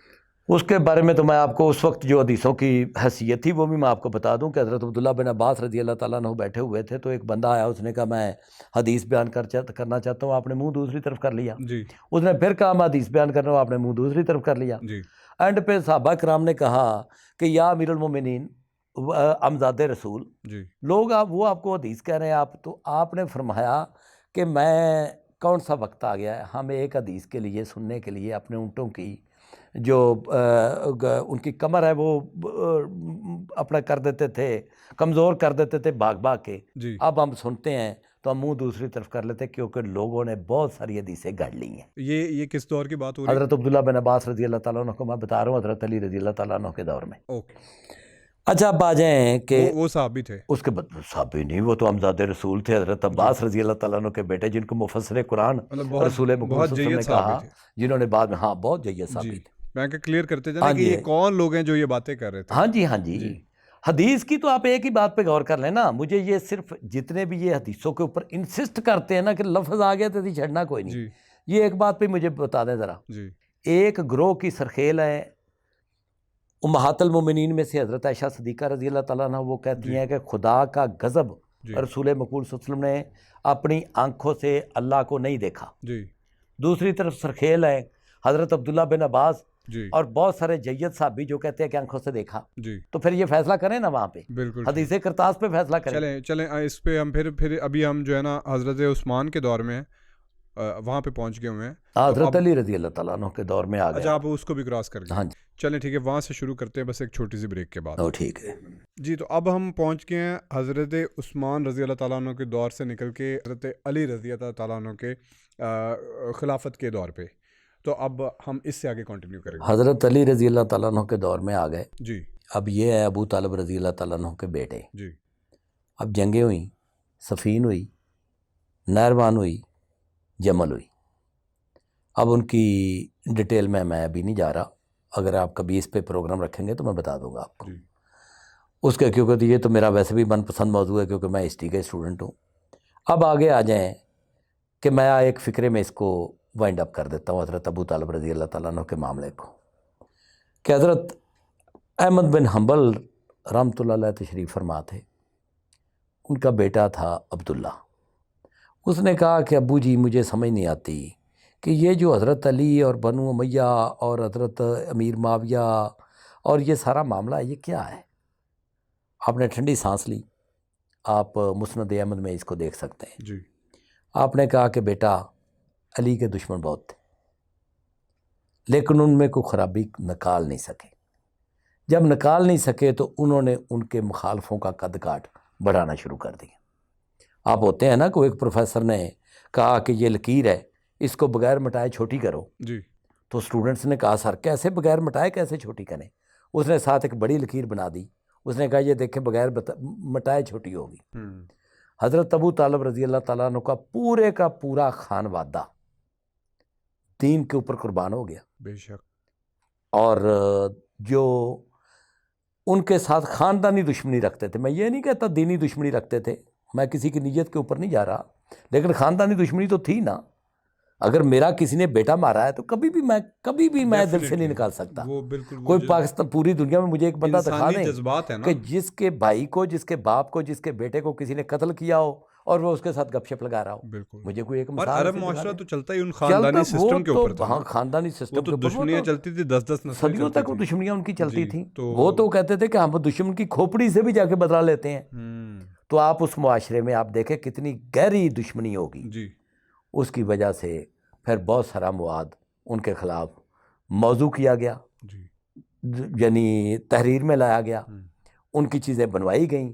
S2: اس کے بارے میں تو میں آپ کو اس وقت جو حدیثوں کی حیثیت تھی وہ بھی میں آپ کو بتا دوں کہ حضرت عبداللہ بن عباس رضی اللہ تعالیٰ عنہ بیٹھے ہوئے تھے، تو ایک بندہ آیا، اس نے کہا میں حدیث بیان کرنا چاہتا ہوں، آپ نے منہ دوسری طرف کر لیا۔
S1: جی
S2: اس نے پھر کہا میں حدیث بیان کر رہا ہوں، آپ نے منہ دوسری طرف کر لیا۔
S1: جی
S2: اینڈ پہ صحابہ کرام نے کہا کہ یا امیر المومنین، امزاد رسول،
S1: جی
S2: لوگ وہ آپ کو حدیث کہہ رہے ہیں، تو آپ نے فرمایا کہ میں کون سا وقت آ گیا ہے، ہم ایک حدیث کے لیے سننے کے لیے اپنے اونٹوں کی جو ان کی کمر ہے وہ اپنا کر دیتے تھے، کمزور کر دیتے تھے بھاگ بھاگ کے،
S1: جی
S2: اب ہم سنتے ہیں تو ہم منہ دوسری طرف کر لیتے کیونکہ لوگوں نے بہت ساری حدیثیں گھڑ لی ہیں۔
S1: یہ کس دور کی بات ہو رہی ہے؟
S2: حضرت عبداللہ بن عباس رضی اللہ تعالیٰ عنہ کو میں بتا رہا ہوں، حضرت علی رضی اللہ تعالیٰ عنہ کے دور میں۔
S1: اوکے،
S2: اچھا اب آ جائیں کہ
S1: وہ صحابی تھے؟
S2: اس کے بعد صحابی نہیں، وہ تو امزاد رسول تھے، حضرت عباس رضی اللہ تعالیٰ عنہ کے بیٹے، جن کو مفسر قرآن رسول مقبول
S1: بہت
S2: صلی اللہ علیہ وسلم نے
S1: جید صحابی
S2: کہا،
S1: تھے۔
S2: جنہوں نے بعد میں بہت جید صحابی
S1: جی
S2: تھے۔
S1: میں کہ کلیئر کرتے جانا کہ یہ کون لوگ ہیں جو یہ باتیں کر رہے تھے؟
S2: ہاں جی ہاں جی، حدیث کی تو آپ ایک ہی بات پہ غور کر لیں نا، مجھے یہ صرف جتنے بھی یہ حدیثوں کے اوپر انسسٹ کرتے ہیں نا کہ لفظ آ گیا تو چھڑنا کوئی نہیں،
S1: جی
S2: یہ ایک بات پہ مجھے بتا دیں ذرا۔
S1: جی
S2: ایک گروہ کی سرخیل ہے امہات المومنین میں سے حضرت عائشہ صدیقہ رضی اللہ تعالیٰ عنہ، وہ کہتی ہیں کہ خدا کا غضب رسول مقبول صلی اللہ علیہ وسلم نے اپنی آنکھوں سے اللہ کو نہیں دیکھا۔
S1: جی
S2: دوسری طرف سرخیل ہے حضرت عبداللہ بن عباس
S1: جی
S2: اور بہت سارے جید صحابی جو کہتے ہیں کہ آنکھوں سے دیکھا،
S1: جی
S2: تو پھر یہ فیصلہ کریں نا وہاں پہ،
S1: بالکل
S2: حدیث کرتاس پہ فیصلہ کریں۔
S1: چلیں اس پہ ہم پھر ابھی ہم جو ہے نا حضرت عثمان کے دور میں وہاں پہ پہنچ گئے ہوئے ہیں،
S2: حضرت علی رضی اللہ تعالیٰ عنہ کے دور میں آ گئے۔
S1: اچھا آپ اس کو بھی کراس کر گئے؟
S2: ہاں جی
S1: چلیں ٹھیک ہے، وہاں سے شروع کرتے ہیں بس ایک چھوٹی سی بریک کے بعد۔
S2: ٹھیک ہے
S1: جی تو اب ہم پہنچ گئے ہیں حضرت عثمان رضی اللہ تعالیٰ عنہ کے دور سے نکل کے حضرت علی رضی اللہ تعالیٰ عنہ کے خلافت کے دور پہ، تو اب ہم اس سے آگے کنٹینیو کریں گے۔
S2: حضرت علی رضی اللہ تعالیٰ عنہ کے دور میں آ گئے۔
S1: جی
S2: اب یہ ہے ابو طالب رضی اللہ تعالیٰ عنہ کے بیٹے۔
S1: جی
S2: اب جنگیں ہوئیں، صفین ہوئی، نہروان ہوئی، جمل ہوئی۔ اب ان کی ڈیٹیل میں ابھی نہیں جا رہا، اگر آپ کبھی اس پہ پروگرام رکھیں گے تو میں بتا دوں گا آپ کو
S1: جی
S2: اس کے، کیونکہ یہ تو میرا ویسے بھی من پسند موضوع ہے کیونکہ میں ہسٹری کا اسٹوڈنٹ ہوں۔ اب آگے آ جائیں کہ میں ایک فکرے میں اس کو وائنڈ اپ کر دیتا ہوں حضرت ابو طالب رضی اللہ تعالیٰ عنہ کے معاملے کو، کہ حضرت احمد بن حنبل رحمۃ اللہ علیہ تشریف فرما تھے، ان کا بیٹا تھا عبداللہ۔ اس نے کہا کہ ابو جی مجھے سمجھ نہیں آتی کہ یہ جو حضرت علی اور بنو امیہ اور حضرت امیر معاویہ اور یہ سارا معاملہ یہ کیا ہے؟ آپ نے ٹھنڈی سانس لی، آپ مسند احمد میں اس کو دیکھ سکتے ہیں۔
S1: جی
S2: آپ نے کہا کہ بیٹا علی کے دشمن بہت تھے لیکن ان میں کوئی خرابی نکال نہیں سکے، جب نکال نہیں سکے تو انہوں نے ان کے مخالفوں کا قد کاٹ بڑھانا شروع کر دیا۔ آپ ہوتے ہیں نا، کوئی ایک پروفیسر نے کہا کہ یہ لکیر ہے، اس کو بغیر مٹائے چھوٹی کرو،
S1: جی
S2: تو اسٹوڈنٹس نے کہا سر کیسے بغیر مٹائے کیسے چھوٹی کریں؟ اس نے ساتھ ایک بڑی لکیر بنا دی، اس نے کہا یہ دیکھیں بغیر مٹائے چھوٹی ہوگی۔ حضرت ابو طالب رضی اللہ تعالیٰ عنہ کا پورا خانوادہ دین کے اوپر قربان ہو گیا،
S1: بے شک،
S2: اور جو ان کے ساتھ خاندانی دشمنی رکھتے تھے، میں یہ نہیں کہتا دینی دشمنی رکھتے تھے، میں کسی کی نیت کے اوپر نہیں جا رہا، لیکن خاندانی دشمنی تو تھی نا۔ اگر میرا کسی نے بیٹا مارا ہے تو کبھی بھی میں دل سے نہیں نکال سکتا۔
S1: وہ بالکل
S2: کوئی پاکستان پوری دنیا میں مجھے ایک بندہ دکھا دیں
S1: جذبات ہے نا
S2: کہ جس کے بھائی کو، جس کے باپ کو، جس کے بیٹے کو کسی نے قتل کیا ہو اور وہ اس کے ساتھ گپ شپ لگا رہا ہو.
S1: بالکل.
S2: مجھے کوئی ایک
S1: اور
S2: مثال
S1: عرب
S2: ایسی
S1: معاشرہ
S2: دکھا دے.
S1: تو چلتا ہی ان خاندانی سسٹم کے اوپر تھا.
S2: ہاں خاندانی
S1: وہ
S2: سسٹم
S1: تو
S2: کے اوپر
S1: دشمنیاں چلتی تھی 10 نسلیں
S2: صدیوں
S1: چلتی
S2: تک وہ
S1: تھی.
S2: دشمنیاں ان کی چلتی
S1: جی،
S2: تھیں.
S1: تو
S2: وہ تو کہتے تھے کہ ہم دشمن کی کھوپڑی سے بھی جا کے بدلا لیتے ہیں. تو آپ اس معاشرے میں آپ دیکھیں کتنی گہری دشمنی ہوگی.
S1: جی
S2: اس کی وجہ سے پھر بہت سارا مواد ان کے خلاف موضوع کیا گیا،
S1: جی
S2: یعنی تحریر میں لایا گیا، ان کی چیزیں بنوائی گئیں،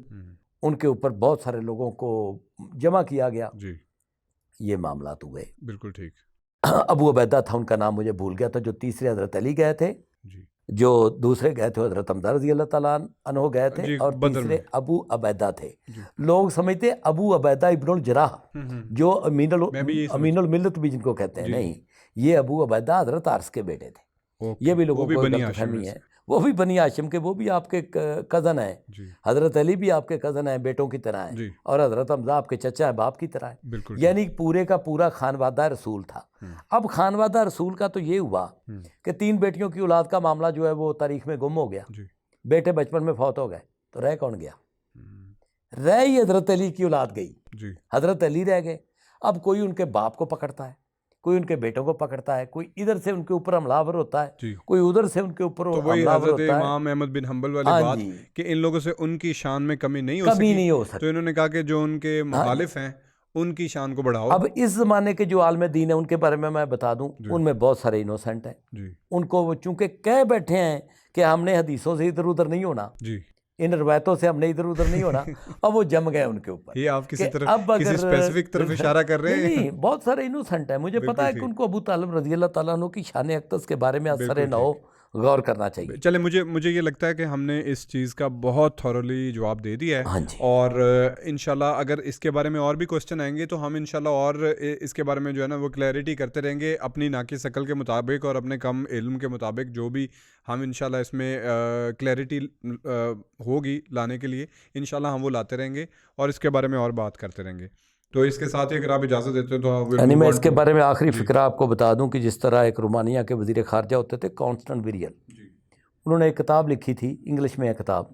S2: ان کے اوپر بہت سارے لوگوں کو جمع کیا گیا.
S1: جی
S2: یہ معاملات ہوئے.
S1: بالکل ٹھیک.
S2: ابو عبیدہ تھا ان کا نام، مجھے بھول گیا تھا، جو تیسرے حضرت علی گئے تھے،
S1: جی
S2: جو دوسرے گئے تھے حضرت حمزہ رضی اللہ تعالیٰ عنہ گئے تھے،
S1: جی
S2: اور
S1: بدر
S2: تیسرے
S1: میں.
S2: ابو عبیدہ تھے.
S1: جی
S2: لوگ سمجھتے ابو عبیدہ ابن الجراح جو
S1: میں بھی یہی
S2: امین الملت بھی جن کو کہتے ہیں.
S1: جی.
S2: نہیں، یہ ابو عبیدہ حضرت عرس کے بیٹے تھے.
S1: اوکے.
S2: یہ بھی لوگوں
S1: وہ بھی
S2: کو
S1: بنی
S2: غلط
S1: ہاشم میں
S2: فہمی ہے.
S1: سے.
S2: وہ بھی بنی ہاشم کے، وہ بھی آپ کے کزن ہیں.
S1: جی
S2: حضرت علی بھی آپ کے کزن ہیں، بیٹوں کی طرح ہیں.
S1: جی
S2: اور حضرت حمزہ آپ کے چچا ہے، باپ کی طرح ہے.
S1: بالکل.
S2: یعنی پورے کا پورا خانوادہ رسول تھا. اب خانوادہ رسول کا تو یہ ہوا کہ 3 بیٹیوں کی اولاد کا معاملہ جو ہے وہ تاریخ میں گم ہو گیا.
S1: جی
S2: بیٹے بچپن میں فوت ہو گئے، تو رہ کون گیا؟ رہ ہی حضرت علی کی اولاد گئی.
S1: جی
S2: حضرت علی رہ گئے. اب کوئی ان کے باپ کو پکڑتا ہے، کوئی ان کے بیٹوں کو پکڑتا ہے، کوئی ادھر سے ان کے اوپر حملہ ہوتا ہے،
S1: جی.
S2: کوئی ادھر سے ان کے اوپر
S1: تو وہی
S2: حملہ
S1: حضرت
S2: ہوتا ہے.
S1: امام احمد بن حنبل والی
S2: ہاں
S1: بات
S2: جی،
S1: کہ ان لوگوں سے ان کی شان میں کمی نہیں ہو
S2: کبھی
S1: سکی،
S2: نہیں ہو
S1: تو
S2: سکتی.
S1: انہوں نے کہا کہ جو ان کے مخالف ہیں ان کی شان کو بڑھاؤ.
S2: اب اس زمانے کے جو عالم دین ہیں ان کے بارے میں بتا دوں،
S1: جی.
S2: ان میں بہت سارے انوسنٹ ہیں.
S1: جی
S2: ان کو وہ چونکہ کہہ بیٹھے ہیں کہ ہم نے حدیثوں سے ادھر ادھر نہیں ہونا،
S1: جی.
S2: ان روایتوں سے ہم نے ادھر ادھر نہیں ہونا. اب وہ جم گئے ان کے اوپر.
S1: یہ آپ کسی
S2: کہ
S1: طرف
S2: اب
S1: کسی
S2: اگر
S1: اسپیسیفک طرف اشارہ کر رہے ہیں؟
S2: نہیں، بہت سارے انوسنٹ ہیں. مجھے پتا
S1: بالکل
S2: ہے کہ
S1: ٹھیک.
S2: ان کو ابو طالب رضی اللہ تعالیٰ عنہ کی شان اقدس کے بارے میں اثر
S1: بالکل
S2: نو غور کرنا چاہیے.
S1: چلے مجھے یہ لگتا ہے کہ ہم نے اس چیز کا بہت تھورلی جواب دے دیا ہے.
S2: ہاں جی.
S1: اور انشاءاللہ اگر اس کے بارے میں اور بھی کوسچن آئیں گے تو ہم انشاءاللہ اور اس کے بارے میں جو ہے نا وہ کلیئرٹی کرتے رہیں گے اپنی ناقص عقل کے مطابق اور اپنے کم علم کے مطابق. جو بھی ہم انشاءاللہ اس میں کلیئرٹی ہوگی لانے کے لیے انشاءاللہ ہم وہ لاتے رہیں گے اور اس کے بارے میں اور بات کرتے رہیں گے. تو اس کے ساتھ ہی اگر آپ اجازت دیتے تو
S2: یعنی میں اس کے بارے میں آخری فقرہ آپ کو بتا دوں کہ جس طرح ایک رومانیہ کے وزیر خارجہ ہوتے تھے کانسٹنٹ ویریل، انہوں نے ایک کتاب لکھی تھی، انگلش میں ایک کتاب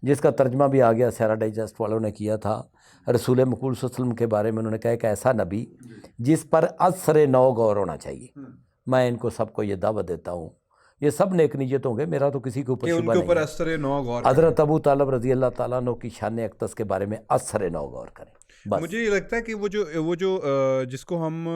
S2: جس کا ترجمہ بھی آ گیا، سیرا ڈائجسٹ والوں نے کیا تھا. رسول مقبول صلی اللہ علیہ وسلم کے بارے میں انہوں نے کہا ایک ایسا نبی جس پر اثر نو غور ہونا چاہیے. میں ان کو سب کو یہ دعوت دیتا ہوں، یہ سب نیک نیت ہوں گے، میرا تو کسی کے اوپر شبہ نہیں ہے.
S1: اثر نو غور
S2: حضرت ابو طالب رضی اللہ تعالیٰ عنہ کی شان اقدس کے بارے میں اثر نو غور کریں.
S1: مجھے یہ لگتا ہے کہ وہ جو جس کو ہم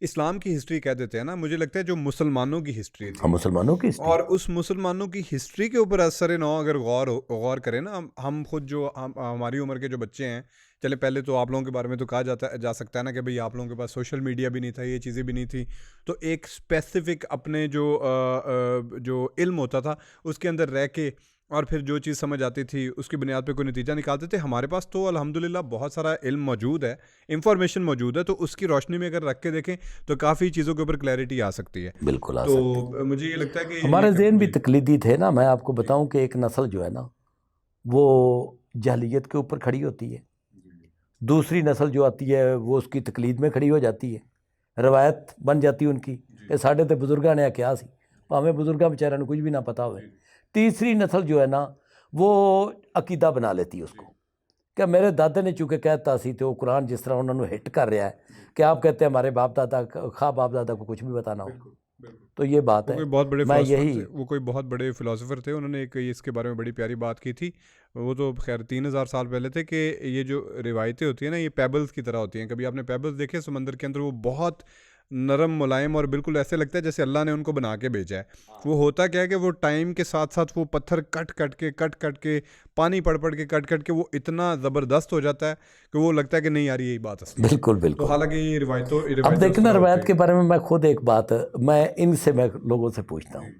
S1: اسلام کی ہسٹری کہہ دیتے ہیں نا، مجھے لگتا ہے جو مسلمانوں کی ہسٹری تھی،
S2: مسلمانوں کی
S1: اور اس مسلمانوں کی ہسٹری کے اوپر اثر نو اگر غور کریں نا، ہم خود جو ہماری عمر کے جو بچے ہیں، چلے پہلے تو آپ لوگوں کے بارے میں تو کہا جا سکتا ہے نا کہ بھئی آپ لوگوں کے پاس سوشل میڈیا بھی نہیں تھا، یہ چیزیں بھی نہیں تھی، تو ایک اسپیسیفک اپنے جو علم ہوتا تھا اس کے اندر رہ کے اور پھر جو چیز سمجھ آتی تھی اس کی بنیاد پہ کوئی نتیجہ نکالتے تھے. ہمارے پاس تو الحمدللہ بہت سارا علم موجود ہے، انفارمیشن موجود ہے، تو اس کی روشنی میں اگر رکھ کے دیکھیں تو کافی چیزوں کے اوپر کلیئرٹی آ سکتی ہے.
S2: بالکل آ
S1: تو
S2: سکتی.
S1: مجھے یہ لگتا ہے کہ
S2: ہمارے ذہن بھی تقلیدی تھے نا. میں آپ کو بتاؤں کہ ایک نسل جو ہے نا وہ جہلیت کے اوپر کھڑی ہوتی ہے، دوسری نسل جو آتی ہے وہ اس کی تقلید میں کھڑی ہو جاتی ہے، روایت بن جاتی ہے ان کی کہ ساڈے تے بزرگاں نے کیا سی، ہمیں بزرگاں بیچاروں نے کچھ بھی نہ پتا ہوئے. تیسری نسل جو ہے نا وہ عقیدہ بنا لیتی ہے اس کو کہ میرے دادے نے چونکہ کہتا سی تو قرآن جس طرح انہوں نے ہٹ کر رہا ہے کہ آپ کہتے ہیں ہمارے باپ دادا باپ دادا کو کچھ بھی بتانا ہو. تو یہ بات ہے. میں یہی
S1: وہ کوئی بہت بڑے فلاسفر تھے، انہوں نے ایک اس کے بارے میں بڑی پیاری بات کی تھی. وہ تو خیر 3000 سال پہلے تھے کہ یہ جو روایتیں ہوتی ہیں نا یہ پیبلز کی طرح ہوتی ہیں. کبھی آپ نے پیبلز دیکھے سمندر کے اندر؟ وہ بہت نرم ملائم اور بالکل ایسے لگتا ہے جیسے اللہ نے ان کو بنا کے بھیجا ہے. وہ ہوتا کیا ہے کہ وہ ٹائم کے ساتھ ساتھ وہ پتھر کٹ کے پانی پڑ کے کٹ کے وہ اتنا زبردست ہو جاتا ہے کہ وہ لگتا ہے کہ نہیں یار یہی بات اصلی ہے.
S2: بالکل.
S1: تو حالانکہ یہ روایتوں
S2: اب دیکھنا روایت کے بارے میں خود ایک بات میں ان سے میں لوگوں سے پوچھتا ہوں،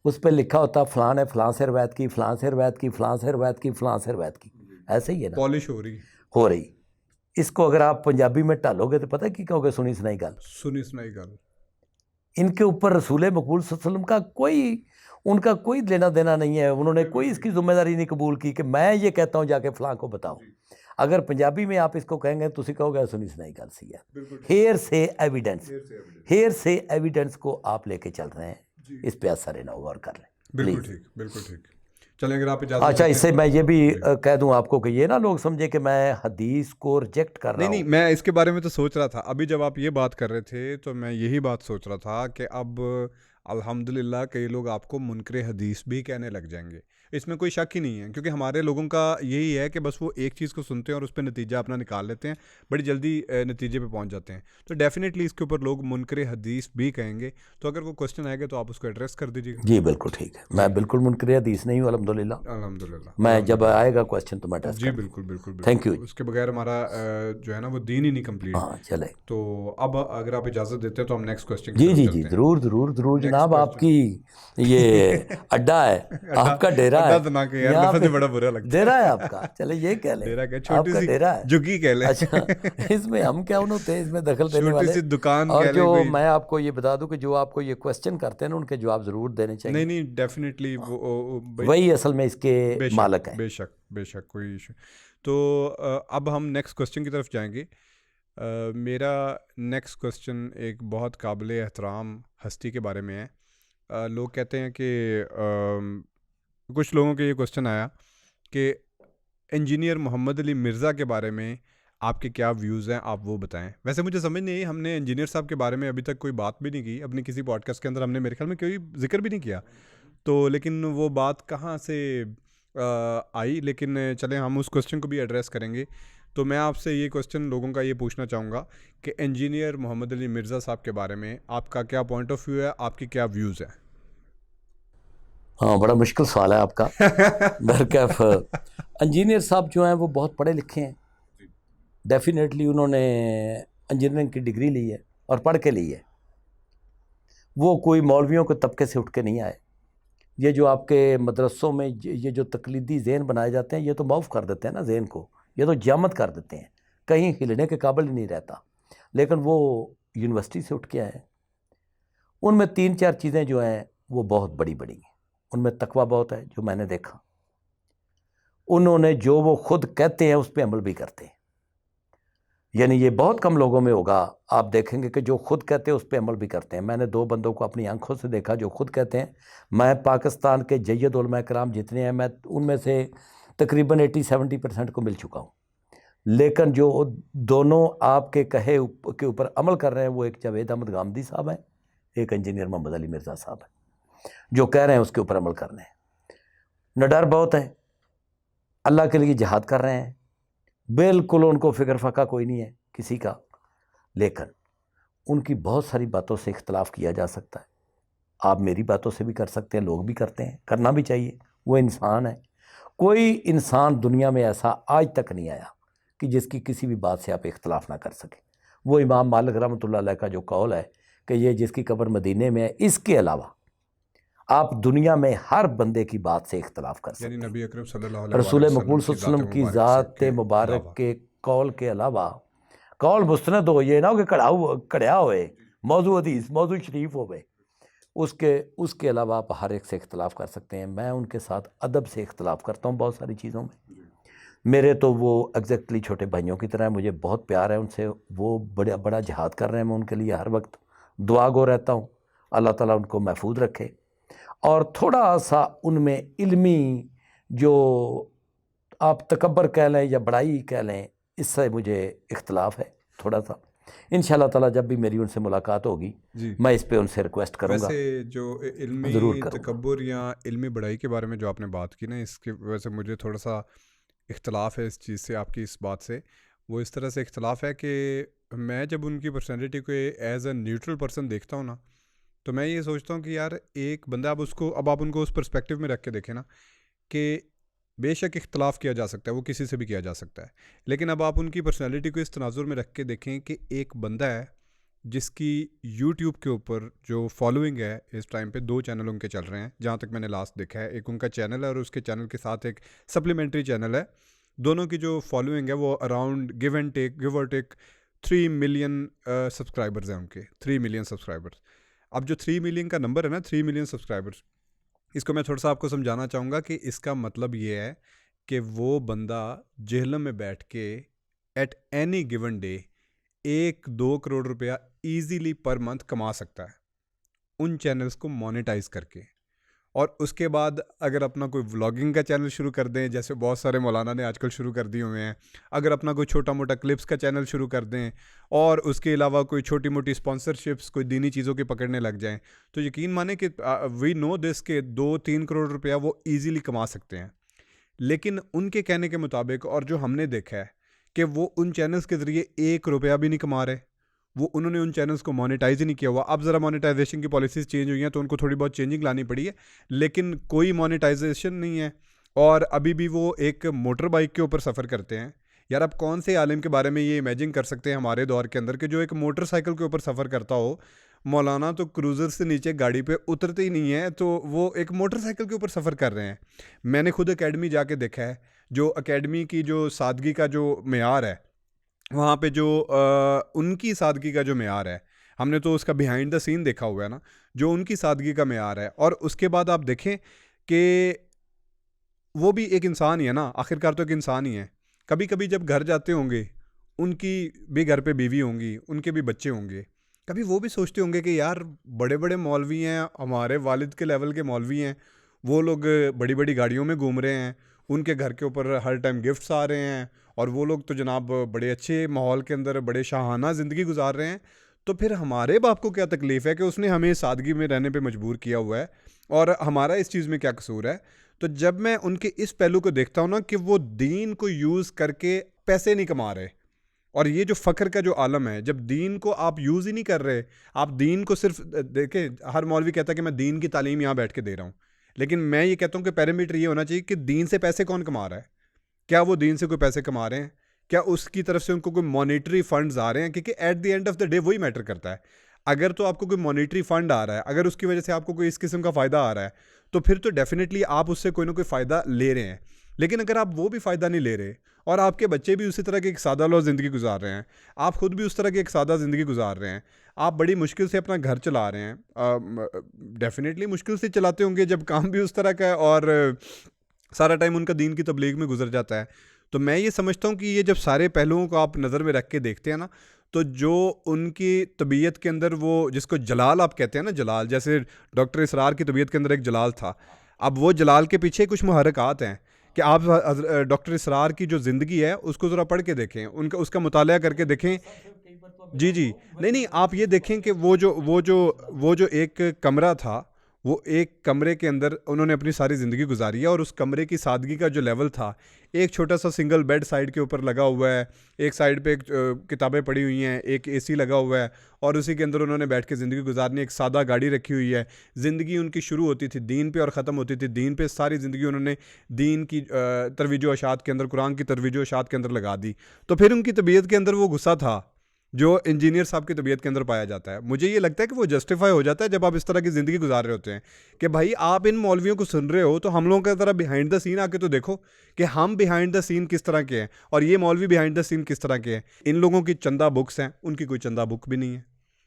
S2: اس پہ لکھا ہوتا فلاں نے فلاں سے روایت کی، فلاں سے روایت کی، فلاں سے روایت کی، فلاں سے روایت کی. ایسے ہی ہے نا،
S1: پالش ہو رہی.
S2: اس کو اگر آپ پنجابی میں ٹالو گے تو پتہ کی کہو گے؟ سنی سنائی گل. ان کے اوپر رسول مقبول صلی اللہ علیہ وسلم کا ان کا کوئی لینا دینا نہیں ہے. انہوں نے کوئی اس کی ذمہ داری نہیں قبول کی کہ میں یہ کہتا ہوں جا کے فلاں کو بتاؤ. اگر پنجابی میں آپ اس کو کہیں گے تو اسی کہو گے سنی سنائی گل سی ہے. ہیئر سے ایویڈنس کو آپ لے کے چل رہے ہیں، اس پہ اثر نو غور کر لیں.
S1: بالکل ٹھیک. چلیں اگر آپ اجازت
S2: اچھا
S1: دیتے
S2: اس سے
S1: ہیں.
S2: میں یہ بھی کہہ دوں آپ کو کہ یہ نہ لوگ سمجھے کہ میں حدیث کو ریجیکٹ کر رہا
S1: نہیں
S2: ہوں.
S1: میں اس کے بارے میں تو سوچ رہا تھا ابھی جب آپ یہ بات کر رہے تھے تو میں یہی بات سوچ رہا تھا کہ اب الحمدللہ کئی لوگ آپ کو منکر حدیث بھی کہنے لگ جائیں گے. اس میں کوئی شک ہی نہیں ہے کیونکہ ہمارے لوگوں کا یہی ہے کہ بس وہ ایک چیز کو سنتے ہیں اور اس پہ نتیجہ اپنا نکال لیتے ہیں, بڑی جلدی نتیجے پہ پہنچ جاتے ہیں. تو ڈیفینیٹلی اس کے اوپر لوگ منکر حدیث بھی کہیں گے. تو اگر کوئی کوشچن آئے گا تو آپ اس کو ایڈریس کر دیجیے گا.
S2: جی بالکل ٹھیک ہے, میں بالکل منکر حدیث نہیں ہوں الحمدللہ.
S1: الحمدللہ
S2: میں جب آئے گا کوشچن تو میں ایڈریس
S1: جی
S2: کر دوں.
S1: بالکل بالکل
S2: تھینک یو.
S1: بالکل. اس کے بغیر ہمارا جو ہے نا وہ دین ہی نہیں کمپلیٹ.
S2: ہاں چلے.
S1: تو اب اگر آپ اجازت دیتے ہیں تو ہم نیکسٹ کوشچن کی
S2: جی
S1: طرف
S2: جی
S1: چلتے
S2: جی
S1: ہیں.
S2: ضرور ضرور ضرور
S1: Next
S2: جناب, آپ
S1: question.
S2: کی یہ اڈا ہے, آپ کا ڈیرا
S1: اڈا
S2: ہے
S1: تو نہ کہ یار,
S2: یہاں
S1: لفظ
S2: پہ
S1: ہی بڑا برا لگتا
S2: ڈیرا ہے آپ کا. چلے یہ کہہ لیں
S1: ڈیرا کہ
S2: آپ
S1: چھوٹی
S2: کا
S1: سی
S2: ڈیرا ہے.
S1: جھگی کہہ لیں.
S2: اچھا اس میں ہم کیا ہوتے ہیں اس میں دخل دینے
S1: چھوٹی
S2: والے.
S1: سی دکان
S2: اور
S1: کہہ لیں
S2: جو
S1: کوئی.
S2: میں آپ کو یہ بتا دوں کہ جو آپ کو یہ کوشچن کرتے ہیں نا ان کے جواب ضرور دینے چاہیے.
S1: نہیں ڈیفینیٹلی
S2: وہی اصل میں اس کے
S1: بے
S2: مالک ہیں.
S1: بے شک بے شک کوئی ایشو. تو اب ہم نیکسٹ کوشچن کی طرف جائیں گے. میرا نیکسٹ کوشچن ایک بہت قابل احترام ہستی کے بارے میں ہے. لوگ کہتے ہیں کہ کچھ لوگوں کے یہ کوشچن آیا کہ انجینئر محمد علی مرزا کے بارے میں آپ کے کیا ویوز ہیں, آپ وہ بتائیں. ویسے مجھے سمجھ نہیں, ہم نے انجینئر صاحب کے بارے میں ابھی تک کوئی بات بھی نہیں کی اپنی کسی پوڈ کاسٹ کے اندر, ہم نے میرے خیال میں کوئی ذکر بھی نہیں کیا. تو لیکن وہ بات کہاں سے آئی, لیکن چلیں ہم اس کوشچن کو بھی ایڈریس کریں گے. تو میں آپ سے یہ کوشچن لوگوں کا یہ پوچھنا چاہوں گا کہ انجینئر محمد علی مرزا صاحب کے بارے میں آپ کا کیا پوائنٹ آف ویو ہے, آپ کی کیا ویوز ہیں؟
S2: ہاں بڑا مشکل سوال ہے آپ کا. برکیف انجینئر صاحب جو ہیں وہ بہت پڑھے لکھے ہیں. ڈیفینیٹلی انہوں نے انجینئرنگ کی ڈگری لی ہے اور پڑھ کے لی ہے. وہ کوئی مولویوں کے طبقے سے اٹھ کے نہیں آئے. یہ جو آپ کے مدرسوں میں یہ جو تقلیدی ذہن بنائے جاتے ہیں یہ تو معاف کر دیتے ہیں نا ذہن کو, یہ تو جامد کر دیتے ہیں, کہیں ہلنے کے قابل ہی نہیں رہتا. لیکن وہ یونیورسٹی سے اٹھ کے آئے. ان میں 3-4 چیزیں جو ہیں وہ بہت بڑی بڑی ہیں. ان میں تقویٰ بہت ہے جو میں نے دیکھا. انہوں نے جو وہ خود کہتے ہیں اس پہ عمل بھی کرتے ہیں. یعنی یہ بہت کم لوگوں میں ہوگا, آپ دیکھیں گے کہ جو خود کہتے ہیں اس پہ عمل بھی کرتے ہیں. میں نے 2 بندوں کو اپنی آنکھوں سے دیکھا جو خود کہتے ہیں. میں پاکستان کے جید علماء کرام جتنے ہیں میں ان میں سے تقریباً 80-70% کو مل چکا ہوں. لیکن جو دونوں آپ کے کہے کے اوپر عمل کر رہے ہیں وہ ایک جاوید احمد غامدی صاحب ہیں, ایک انجینئر محمد علی مرزا صاحب ہیں. جو کہہ رہے ہیں اس کے اوپر عمل کر رہے ہیں. نڈر بہت ہے, اللہ کے لیے جہاد کر رہے ہیں, بالکل ان کو فکر فقہ کوئی نہیں ہے کسی کا. لیکن ان کی بہت ساری باتوں سے اختلاف کیا جا سکتا ہے. آپ میری باتوں سے بھی کر سکتے ہیں, لوگ بھی کرتے ہیں, کرنا بھی چاہیے. وہ انسان ہے. کوئی انسان دنیا میں ایسا آج تک نہیں آیا کہ جس کی کسی بھی بات سے آپ اختلاف نہ کر سکیں. وہ امام مالک رحمۃ اللہ علیہ کا جو قول ہے کہ یہ جس کی قبر مدینے میں ہے, اس کے علاوہ آپ دنیا میں ہر بندے کی بات سے اختلاف کر سکتے
S1: یعنی
S2: ہیں.
S1: نبی اکرم صلی اللہ علیہ
S2: رسول
S1: وسلم
S2: مقبول صلی اللہ علیہ وسلم کی ذات مبارک کے قول کے علاوہ, قول مستند ہو, یہ نہ ہو کہ کڑیا ہوئے, موضوع حدیث موضوع شریف ہوئے, اس کے علاوہ آپ ہر ایک سے اختلاف کر سکتے ہیں. میں ان کے ساتھ ادب سے اختلاف کرتا ہوں بہت ساری چیزوں میں. میرے تو وہ ایگزیکٹلی چھوٹے بھائیوں کی طرح ہیں, مجھے بہت پیار ہے ان سے. وہ بڑا جہاد کر رہے ہیں, میں ان کے لیے ہر وقت دعا گو رہتا ہوں. اللہ تعالیٰ ان کو محفوظ رکھے. اور تھوڑا سا ان میں علمی جو آپ تکبر کہہ لیں یا بڑائی کہہ لیں, اس سے مجھے اختلاف ہے تھوڑا سا. انشاءاللہ تعالیٰ جب بھی میری ان سے ملاقات ہوگی میں اس پہ ان سے ریکویسٹ کروں گا.
S1: ویسے جو علمی تکبر یا علمی بڑائی کے بارے میں جو آپ نے بات کی نا, اس کی وجہ سے مجھے تھوڑا سا اختلاف ہے اس چیز سے, آپ کی اس بات سے. وہ اس طرح سے اختلاف ہے کہ میں جب ان کی پرسنالٹی کو ایز اے نیوٹرل پرسن دیکھتا ہوں نا, تو میں یہ سوچتا ہوں کہ یار ایک بندہ, اب آپ ان کو اس پرسپیکٹیو میں رکھ کے دیکھیں نا, کہ بے شک اختلاف کیا جا سکتا ہے, وہ کسی سے بھی کیا جا سکتا ہے. لیکن اب آپ ان کی پرسنالٹی کو اس تناظر میں رکھ کے دیکھیں کہ ایک بندہ ہے جس کی یوٹیوب کے اوپر جو فالوئنگ ہے اس ٹائم پہ 2 چینل ان کے چل رہے ہیں جہاں تک میں نے لاسٹ دیکھا ہے. ایک ان کا چینل ہے اور اس کے چینل کے ساتھ ایک سپلیمنٹری چینل ہے. دونوں کی جو فالوئنگ ہے وہ اراؤنڈ گیو اور ٹیک 3 ملین سبسکرائبرز ہیں ان کے, 3 ملین سبسکرائبرز. اب جو 3 ملین کا نمبر ہے نا, 3 ملین سبسکرائبرز, اس کو میں تھوڑا سا آپ کو سمجھانا چاہوں گا کہ اس کا مطلب یہ ہے کہ وہ بندہ جہلم میں بیٹھ کے at any given day 1-2 crore روپیہ ایزیلی پر منتھ کما سکتا ہے ان چینلز کو مونیٹائز کر کے. اور اس کے بعد اگر اپنا کوئی ولاگنگ کا چینل شروع کر دیں، جیسے بہت سارے مولانا نے آج کل شروع کر دیے ہوئے ہیں، اگر اپنا کوئی چھوٹا موٹا کلپس کا چینل شروع کر دیں، اور اس کے علاوہ کوئی چھوٹی موٹی اسپانسرشپس کوئی دینی چیزوں کی پکڑنے لگ جائیں، تو یقین مانیں کہ وی نو دس کہ 2-3 کروڑ روپیہ وہ ایزیلی کما سکتے ہیں. لیکن ان کے کہنے کے مطابق، اور جو ہم نے دیکھا ہے، کہ وہ ان چینلز کے ذریعے 1 روپیہ بھی نہیں کما رہے. وہ انہوں نے ان چینلز کو مونیٹائز ہی نہیں کیا ہوا. اب ذرا مونیٹائزیشن کی پالیسیز چینج ہوئی ہیں تو ان کو تھوڑی بہت چینجنگ لانی پڑی ہے، لیکن کوئی مونیٹائزیشن نہیں ہے. اور ابھی بھی وہ ایک موٹر بائک کے اوپر سفر کرتے ہیں. یار اب کون سے عالم کے بارے میں یہ امیجن کر سکتے ہیں ہمارے دور کے اندر کہ جو ایک موٹر سائیکل کے اوپر سفر کرتا ہو؟ مولانا تو کروزر سے نیچے گاڑی پہ اترتے ہی نہیں ہیں، تو وہ ایک موٹر سائیکل کے اوپر سفر کر رہے ہیں. میں نے خود اکیڈمی جا کے دیکھا ہے، جو اکیڈمی کی جو سادگی کا جو معیار ہے، وہاں پہ جو ان کی سادگی کا جو معیار ہے، ہم نے تو اس کا بیہائنڈ دا سین دیکھا ہوا ہے نا، جو ان کی سادگی کا معیار ہے. اور اس کے بعد آپ دیکھیں کہ وہ بھی ایک انسان ہی ہے نا، آخر کار تو ایک انسان ہی ہے. کبھی کبھی جب گھر جاتے ہوں گے، ان کی بھی گھر پہ بیوی ہوں گی، ان کے بھی بچے ہوں گے، کبھی وہ بھی سوچتے ہوں گے کہ یار بڑے بڑے مولوی ہیں، ہمارے والد کے لیول کے مولوی ہیں، وہ لوگ بڑی بڑی گاڑیوں میں گھوم رہے ہیں، ان کے گھر کے اوپر ہر ٹائم گفٹس آ رہے ہیں، اور وہ لوگ تو جناب بڑے اچھے ماحول کے اندر بڑے شاہانہ زندگی گزار رہے ہیں. تو پھر ہمارے باپ کو کیا تکلیف ہے کہ اس نے ہمیں سادگی میں رہنے پہ مجبور کیا ہوا ہے، اور ہمارا اس چیز میں کیا قصور ہے؟ تو جب میں ان کے اس پہلو کو دیکھتا ہوں نا کہ وہ دین کو یوز کر کے پیسے نہیں کما رہے، اور یہ جو فخر کا جو عالم ہے، جب دین کو آپ یوز ہی نہیں کر رہے، آپ دین کو صرف دیکھیں، ہر مولوی کہتا ہے کہ میں دین کی تعلیم یہاں بیٹھ کے دے رہا ہوں، لیکن میں یہ کہتا ہوں کہ پیرامیٹر یہ ہونا چاہیے کہ دین سے پیسے کون کما رہا ہے؟ کیا وہ دین سے کوئی پیسے کما رہے ہیں؟ کیا اس کی طرف سے ان کو کوئی مانیٹری فنڈز آ رہے ہیں؟ کیونکہ at the end of the day وہی میٹر کرتا ہے. اگر تو آپ کو کوئی مانیٹری فنڈ آ رہا ہے، اگر اس کی وجہ سے آپ کو کوئی اس قسم کا فائدہ آ رہا ہے، تو پھر تو ڈیفینیٹلی آپ اس سے کوئی نہ کوئی فائدہ لے رہے ہیں. لیکن اگر آپ وہ بھی فائدہ نہیں لے رہے، اور آپ کے بچے بھی اسی طرح کی ایک سادہ لو زندگی گزار رہے ہیں، آپ خود بھی اس طرح کی ایک سادہ زندگی گزار رہے ہیں، آپ بڑی مشکل سے اپنا گھر چلا رہے ہیں، ڈیفینیٹلی مشکل سے چلاتے ہوں گے جب کام بھی اس طرح کا ہے، اور سارا ٹائم ان کا دین کی تبلیغ میں گزر جاتا ہے. تو میں یہ سمجھتا ہوں کہ یہ جب سارے پہلوؤں کو آپ نظر میں رکھ کے دیکھتے ہیں نا، تو جو ان کی طبیعت کے اندر وہ جس کو جلال آپ کہتے ہیں نا، جلال، جیسے ڈاکٹر اسرار کی طبیعت کے اندر ایک جلال تھا، اب وہ جلال کے پیچھے کچھ محرکات ہیں کہ آپ ڈاکٹر اسرار کی جو زندگی ہے اس کو ذرا پڑھ کے دیکھیں، ان کا اس کا مطالعہ کر کے دیکھیں. جی نہیں آپ یہ دیکھیں کہ وہ جو ایک کمرہ تھا، وہ ایک کمرے کے اندر انہوں نے اپنی ساری زندگی گزاری ہے، اور اس کمرے کی سادگی کا جو لیول تھا، ایک چھوٹا سا سنگل بیڈ سائڈ کے اوپر لگا ہوا ہے، ایک سائڈ پہ کتابیں پڑھی ہوئی ہیں، ایک اے سی لگا ہوا ہے، اور اسی کے اندر انہوں نے بیٹھ کے زندگی گزارنی. ایک سادہ گاڑی رکھی ہوئی ہے. زندگی ان کی شروع ہوتی تھی دین پہ اور ختم ہوتی تھی دین پہ. ساری زندگی انہوں نے دین کی ترویج و اشاعت کے اندر، قرآن کی ترویج و اشاعت کے اندر لگا دی. تو پھر ان کی طبیعت کے اندر وہ غصہ تھا جو انجینئر صاحب کی طبیعت کے اندر پایا جاتا ہے. مجھے یہ لگتا ہے کہ وہ جسٹیفائی ہو جاتا ہے جب آپ اس طرح کی زندگی گزار رہے ہوتے ہیں کہ بھائی آپ ان مولویوں کو سن رہے ہو تو ہم لوگوں کا ذرا بیہائنڈ دا سین آ کے تو دیکھو کہ ہم بیہائنڈ دا سین کس طرح کے ہیں، اور یہ مولوی بیہائنڈ دا سین کس طرح کے ہیں. ان لوگوں کی چندہ بکس ہیں، ان کی کوئی چندہ بک بھی نہیں ہے،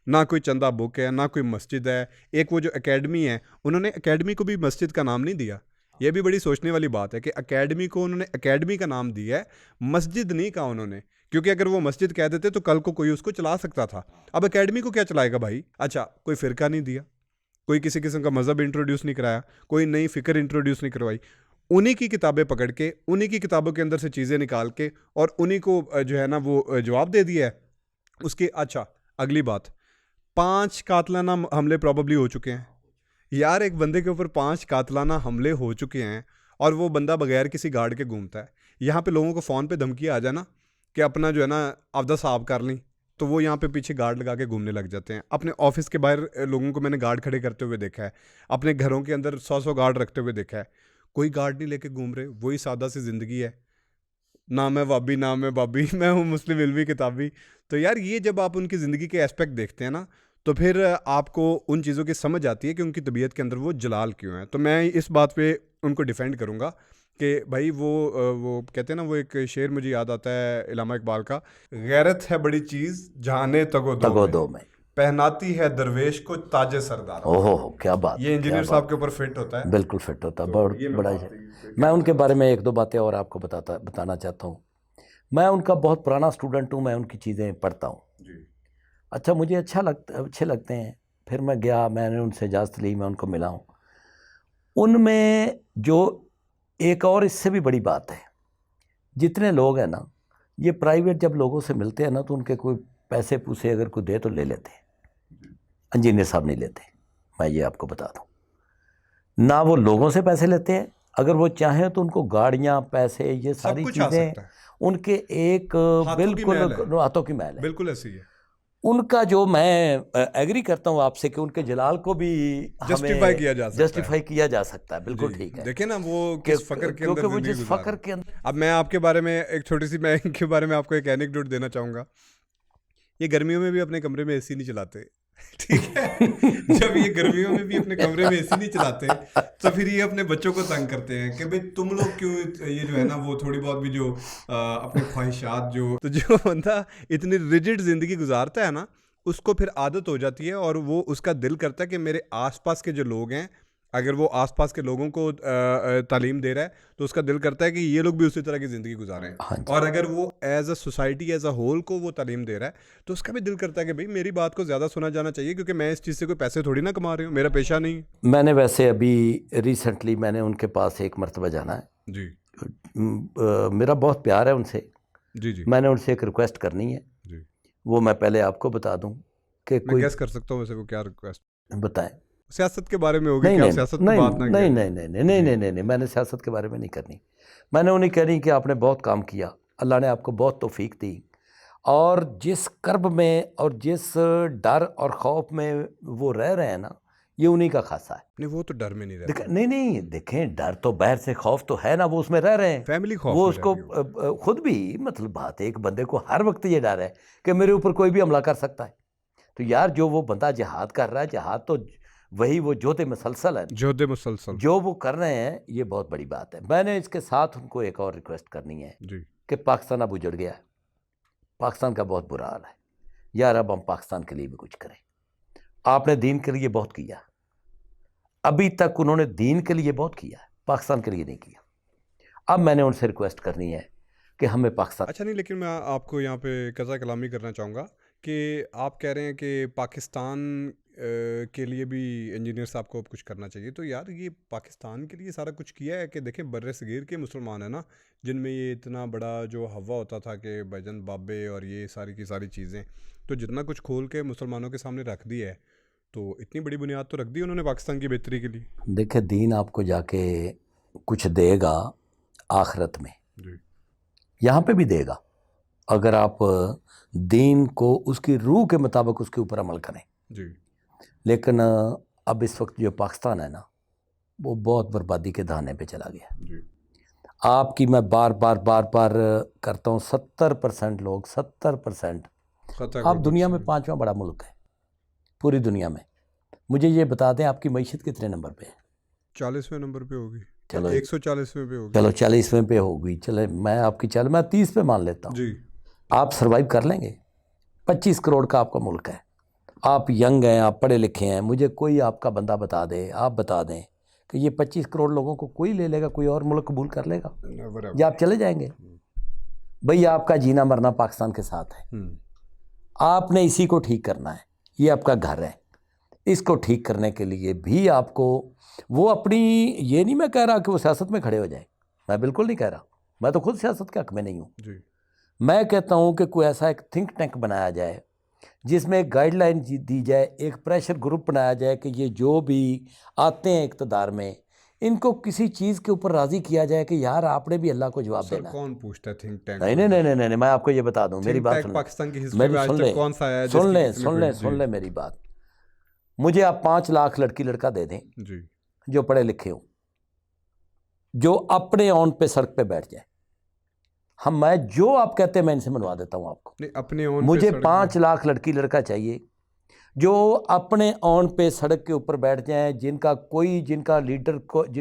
S1: نہ کوئی چندہ بک ہے، نہ کوئی مسجد ہے. ایک وہ جو اکیڈمی ہے، انہوں نے اکیڈمی کو بھی مسجد کا نام نہیں دیا. یہ بھی بڑی سوچنے والی بات ہے کہ اکیڈمی کو انہوں نے اکیڈمی کا نام دیا ہے، مسجد نہیں کہا انہوں نے، کیونکہ اگر وہ مسجد کہہ دیتے تو کل کو کوئی اس کو چلا سکتا تھا. اب اکیڈمی کو کیا چلائے گا بھائی؟ اچھا، کوئی فرقہ نہیں دیا، کوئی کسی قسم کا مذہب انٹروڈیوس نہیں کرایا، کوئی نئی فکر انٹروڈیوس نہیں کروائی. انہی کی کتابیں پکڑ کے، انہی کی کتابوں کے اندر سے چیزیں نکال کے، اور انہی کو جو ہے نا وہ جواب دے دیا ہے اس کے. اچھا، اگلی بات، 5 قاتلانہ حملے پروبیبلی ہو چکے ہیں. یار ایک بندے کے اوپر 5 قاتلانہ حملے ہو چکے ہیں، اور وہ بندہ بغیر کسی گارڈ کے گھومتا ہے. یہاں پہ لوگوں کو فون پہ دھمکی آ جانا کہ اپنا جو ہے نا آفدہ صاحب کر لیں، تو وہ یہاں پہ پیچھے گارڈ لگا کے گھومنے لگ جاتے ہیں. اپنے آفس کے باہر لوگوں کو میں نے گارڈ کھڑے کرتے ہوئے دیکھا ہے، اپنے گھروں کے اندر 100 گارڈ رکھتے ہوئے دیکھا ہے. کوئی گارڈ نہیں لے کے گھوم رہے، وہی سادہ سی زندگی ہے. نام ہے وابی، نام ہے بابی، میں ہوں مسلم علمی کتابی. تو یار یہ جب آپ ان کی زندگی کے اسپیکٹ دیکھتے ہیں نا، تو پھر آپ کو ان چیزوں کی سمجھ آتی ہے کہ ان کی طبیعت کے اندر وہ جلال کیوں ہیں. تو میں اس بات پہ ان کو ڈیفینڈ کروں گا کہ بھائی وہ کہتے ہیں نا، وہ ایک شعر مجھے یاد آتا ہے علامہ اقبال کا، غیرت ہے بڑی چیز جہانے تگو دو میں، پہناتی ہے درویش کو تاج سردار.
S2: اوہ کیا بات،
S1: یہ انجینئر صاحب کے اوپر فٹ ہوتا ہے،
S2: بالکل فٹ ہوتا ہے. بہت بڑا ہے. میں ان کے بارے میں 1-2 باتیں اور آپ کو بتانا چاہتا ہوں. میں ان کا بہت پرانا اسٹوڈنٹ ہوں، میں ان کی چیزیں پڑھتا ہوں. اچھا، مجھے اچھے لگتے ہیں. پھر میں گیا، میں نے ان سے اجازت لی، میں ان کو ملا ہوں. ان میں جو ایک اور اس سے بھی بڑی بات ہے، جتنے لوگ ہیں نا یہ پرائیویٹ جب لوگوں سے ملتے ہیں نا تو ان کے کوئی پیسے پوسے اگر کوئی دے تو لے لیتے ہیں، انجینئر صاحب نہیں لیتے، میں یہ آپ کو بتا دوں، نہ وہ لوگوں سے پیسے لیتے ہیں، اگر وہ چاہیں تو ان کو گاڑیاں، پیسے، یہ ساری
S1: کچھ آ
S2: چیزیں
S1: سکتا ہے،
S2: ان کے ایک
S1: ہاتھوں کی
S2: بالکل
S1: میل ہے،
S2: ہاتھوں کی میل ہے۔
S1: بالکل ایسی ہے،
S2: ان کا جو میں ایگری کرتا ہوں آپ سے کہ ان کے جلال کو بھی
S1: جسٹیفائی
S2: ہمیں
S1: کیا جا سکتا ہے،
S2: جسٹیفائی کیا جا سکتا ہے، بالکل
S1: جی
S2: ٹھیک ہے،
S1: دیکھیں نا وہ کس فقر کے
S2: کیونکہ
S1: اندر
S2: وہ
S1: زندگی
S2: جس
S1: گزار
S2: فقر
S1: رہے
S2: کے
S1: ہیں۔
S2: اندر۔
S1: اب میں آپ کے بارے میں ایک چھوٹی سی، میں ان کے بارے میں آپ کو ایک اینیکڈوٹ دینا چاہوں گا، یہ گرمیوں میں بھی اپنے کمرے میں اے سی نہیں چلاتے، ٹھیک ہے، جب یہ گرمیوں میں بھی اپنے کمرے میں اے سی نہیں چلاتے تو پھر یہ اپنے بچوں کو تنگ کرتے ہیں کہ بھئی تم لوگ کیوں یہ جو ہے نا وہ تھوڑی بہت بھی جو اپنے خواہشات جو بندہ اتنی ریجڈ زندگی گزارتا ہے نا اس کو پھر عادت ہو جاتی ہے، اور وہ اس کا دل کرتا ہے کہ میرے آس پاس کے جو لوگ ہیں، اگر وہ آس پاس کے لوگوں کو تعلیم دے رہا ہے تو اس کا دل کرتا ہے کہ یہ لوگ بھی اسی طرح کی زندگی گزاریں، اور اگر وہ as a society, as a whole کو وہ تعلیم دے رہا ہے تو اس کا بھی دل کرتا ہے کہ بھئی میری بات کو زیادہ سنا جانا چاہیے، کیونکہ میں اس چیز سے کوئی پیسے تھوڑی نہ کما رہی ہوں، میرا پیشہ نہیں۔
S2: میں نے ویسے ابھی ریسنٹلی میں نے ان کے پاس ایک مرتبہ جانا ہے،
S1: جی
S2: میرا بہت پیار ہے ان سے،
S1: جی جی
S2: میں نے ان سے ایک ریکویسٹ کرنی ہے،
S1: جی،
S2: وہ میں پہلے آپ کو بتا دوں کہ
S1: میں
S2: کوئی
S1: گیس کر سکتا ہوں ویسے وہ کیا ریکویسٹ،
S2: بتائیں۔
S1: سیاست کے بارے میں ہوگی
S2: نہیں
S1: کہ آپ
S2: نہیں
S1: سیاست پہ
S2: نہیں
S1: بات نہ کیا
S2: نہیں
S1: کریں؟
S2: نہیں نہیں نہیں نہیں نہیں نہیں، میں نے سیاست کے بارے میں نہیں کرنی، میں نے انہیں کہنی کہ آپ نے بہت کام کیا، اللہ نے آپ کو بہت توفیق دی، اور جس کرب میں اور جس ڈر اور خوف میں وہ رہ رہے ہیں نا یہ انہی کا خاصہ ہے۔
S1: نہیں وہ تو ڈر میں نہیں رہتے،
S2: نہیں دیکھیں، ڈر تو باہر سے، خوف تو ہے نا، وہ اس میں رہ رہے ہیں،
S1: فیملی خوف
S2: وہ
S1: میں
S2: اس
S1: رہ
S2: کو
S1: رہی ہوگی۔
S2: خود بھی، مطلب بات ہے ایک بندے کو ہر وقت یہ ڈر ہے کہ میرے اوپر کوئی بھی حملہ کر سکتا ہے، تو یار جو وہ بندہ جہاد کر رہا ہے، جہاد تو وہی وہ جوتے مسلسل ہے،
S1: جہد مسلسل،
S2: جو وہ کر رہے ہیں یہ بہت بڑی بات ہے۔ میں نے اس کے ساتھ ان کو ایک اور ریکویسٹ کرنی ہے
S1: جی
S2: کہ پاکستان اب اجڑ گیا ہے، پاکستان کا بہت برا حال ہے، یار اب ہم پاکستان کے لیے بھی کچھ کریں۔ آپ نے دین کے لیے بہت کیا، ابھی تک انہوں نے دین کے لیے بہت کیا، پاکستان کے لیے نہیں کیا، اب میں نے ان سے ریکویسٹ کرنی ہے کہ ہمیں پاکستان۔
S1: اچھا نہیں، لیکن میں آپ کو یہاں پہ قضا کلامی کرنا چاہوں گا کہ آپ کہہ رہے ہیں کہ پاکستان کے لیے بھی انجینئر صاحب کو اب کچھ کرنا چاہیے، تو یار یہ پاکستان کے لیے سارا کچھ کیا ہے کہ دیکھیں بر صغیر کے مسلمان ہیں نا، جن میں یہ اتنا بڑا جو ہوا ہوتا تھا کہ بھجن بابے اور یہ ساری کی ساری چیزیں، تو جتنا کچھ کھول کے مسلمانوں کے سامنے رکھ دیا ہے، تو اتنی بڑی بنیاد تو رکھ دی انہوں نے پاکستان کی بہتری کے لیے۔
S2: دیکھیں دین آپ کو جا کے کچھ دے گا آخرت میں،
S1: جی
S2: یہاں پہ بھی دے گا اگر آپ دین کو اس کی روح کے مطابق اس کے اوپر عمل کریں،
S1: جی
S2: لیکن اب اس وقت جو پاکستان ہے نا وہ بہت بربادی کے دہانے پہ چلا گیا۔
S1: جی
S2: آپ کی میں بار بار کرتا ہوں، 70% لوگ، 70%
S1: خطہ
S2: آپ دنیا میں 5واں بڑا ملک ہے پوری دنیا میں، مجھے یہ بتا دیں آپ کی معیشت کتنے نمبر پہ ہے؟
S1: 40ویں نمبر پہ ہوگی،
S2: چلو
S1: 140ویں پہ ہوگی،
S2: چلو 40ویں پہ ہوگی، چلے میں آپ کی میں 30 پہ مان لیتا ہوں،
S1: جی
S2: آپ سروائیو کر لیں گے؟ 25 کروڑ کا آپ کا ملک ہے، آپ ینگ ہیں، آپ پڑھے لکھے ہیں، مجھے کوئی آپ کا بندہ بتا دے، آپ بتا دیں کہ یہ 25 کروڑ لوگوں کو کوئی لے لے گا، کوئی اور ملک قبول کر لے گا یا آپ چلے جائیں گے؟ بھئی آپ کا جینا مرنا پاکستان کے ساتھ ہے، آپ نے اسی کو ٹھیک کرنا ہے، یہ آپ کا گھر ہے، اس کو ٹھیک کرنے کے لیے بھی آپ کو وہ اپنی، یہ نہیں میں کہہ رہا کہ وہ سیاست میں کھڑے ہو جائیں، میں بالکل نہیں کہہ رہا، میں تو خود سیاست کے حق میں نہیں ہوں،
S1: جی
S2: میں کہتا ہوں کہ کوئی ایسا ایک تھنک ٹینک بنایا جائے جس میں ایک گائیڈ لائن دی جائے، ایک پریشر گروپ بنایا جائے کہ یہ جو بھی آتے ہیں اقتدار میں ان کو کسی چیز کے اوپر راضی کیا جائے کہ یار آپ نے بھی اللہ کو جواب
S1: سر
S2: دینا ہے۔
S1: کون پوچھتا ہے تھنک ٹینک؟
S2: نہیں، میں آپ کو یہ بتا دوں، میری بات سن
S1: پاکستان کی
S2: لیں،
S1: ہسٹری میں آج تک کون سا آیا ہے جس کی کسی نے
S2: سن لیں میری بات، مجھے آپ 5 لاکھ لڑکی لڑکا دے دیں
S1: جی
S2: جو پڑھے لکھے ہوں، جو اپنے اون پہ سڑک پہ بیٹھ جائیں، میں جو آپ کہتے ہیں میں ان سے منوا دیتا ہوں آپ کو،
S1: نہیں اپنے اون
S2: مجھے 5 لاکھ لڑکی لڑکا چاہیے جو اپنے اون پہ سڑک کے اوپر بیٹھ جائیں، جن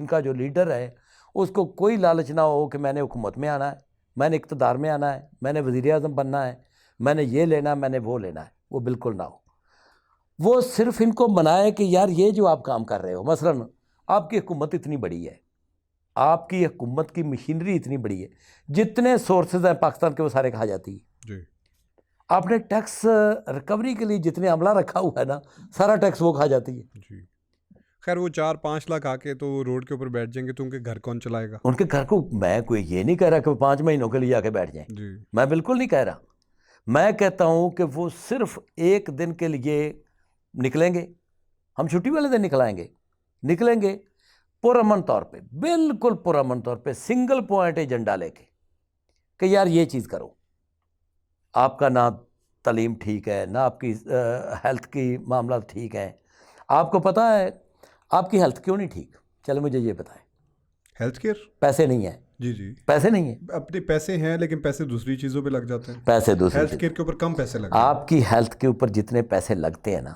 S2: کا جو لیڈر ہے اس کو کوئی لالچ نہ ہو کہ میں نے حکومت میں آنا ہے، میں نے اقتدار میں آنا ہے، میں نے وزیر اعظم بننا ہے، میں نے یہ لینا ہے، میں نے وہ لینا ہے، وہ بالکل نہ ہو، وہ صرف ان کو منائے کہ یار یہ جو آپ کام کر رہے ہو، مثلا آپ کی حکومت اتنی بڑی ہے، آپ کی حکومت کی مشینری اتنی بڑی ہے، جتنے سورسز ہیں پاکستان کے وہ سارے کھا جاتی ہے،
S1: جی
S2: آپ نے ٹیکس ریکوری کے لیے جتنے عملہ رکھا ہوا ہے نا سارا ٹیکس وہ کھا جاتی ہے۔
S1: جی خیر وہ 4-5 لاکھ آ کے تو وہ روڈ کے اوپر بیٹھ جائیں گے تو ان کے گھر کون چلائے گا؟
S2: ان کے گھر کو میں کوئی یہ نہیں کہہ رہا کہ وہ 5 مہینوں کے لیے آ کے بیٹھ جائیں،
S1: جی
S2: میں بالکل نہیں کہہ رہا. میں کہتا ہوں کہ وہ صرف ایک دن کے لیے نکلیں گے، ہم چھٹی والے دن نکلیں گے پرامن طور پہ، بالکل پرامن طور پہ، سنگل پوائنٹ ایجنڈا لے کے کہ یار یہ چیز کرو. آپ کا نہ تعلیم ٹھیک ہے، نہ آپ کی ہیلتھ کی معاملات ٹھیک ہیں. آپ کو پتہ ہے آپ کی ہیلتھ کیوں نہیں ٹھیک؟ چلو مجھے یہ بتائیں.
S1: ہیلتھ کیئر،
S2: پیسے نہیں ہیں.
S1: جی
S2: پیسے نہیں ہیں.
S1: اپنے پیسے ہیں لیکن پیسے دوسری چیزوں پہ لگ جاتے ہیں.
S2: پیسے دوسری
S1: ہیلتھ
S2: چیز.
S1: کیئر کے اوپر کم پیسے لگتے ہیں.
S2: آپ کی ہیلتھ کے اوپر جتنے پیسے لگتے ہیں نا،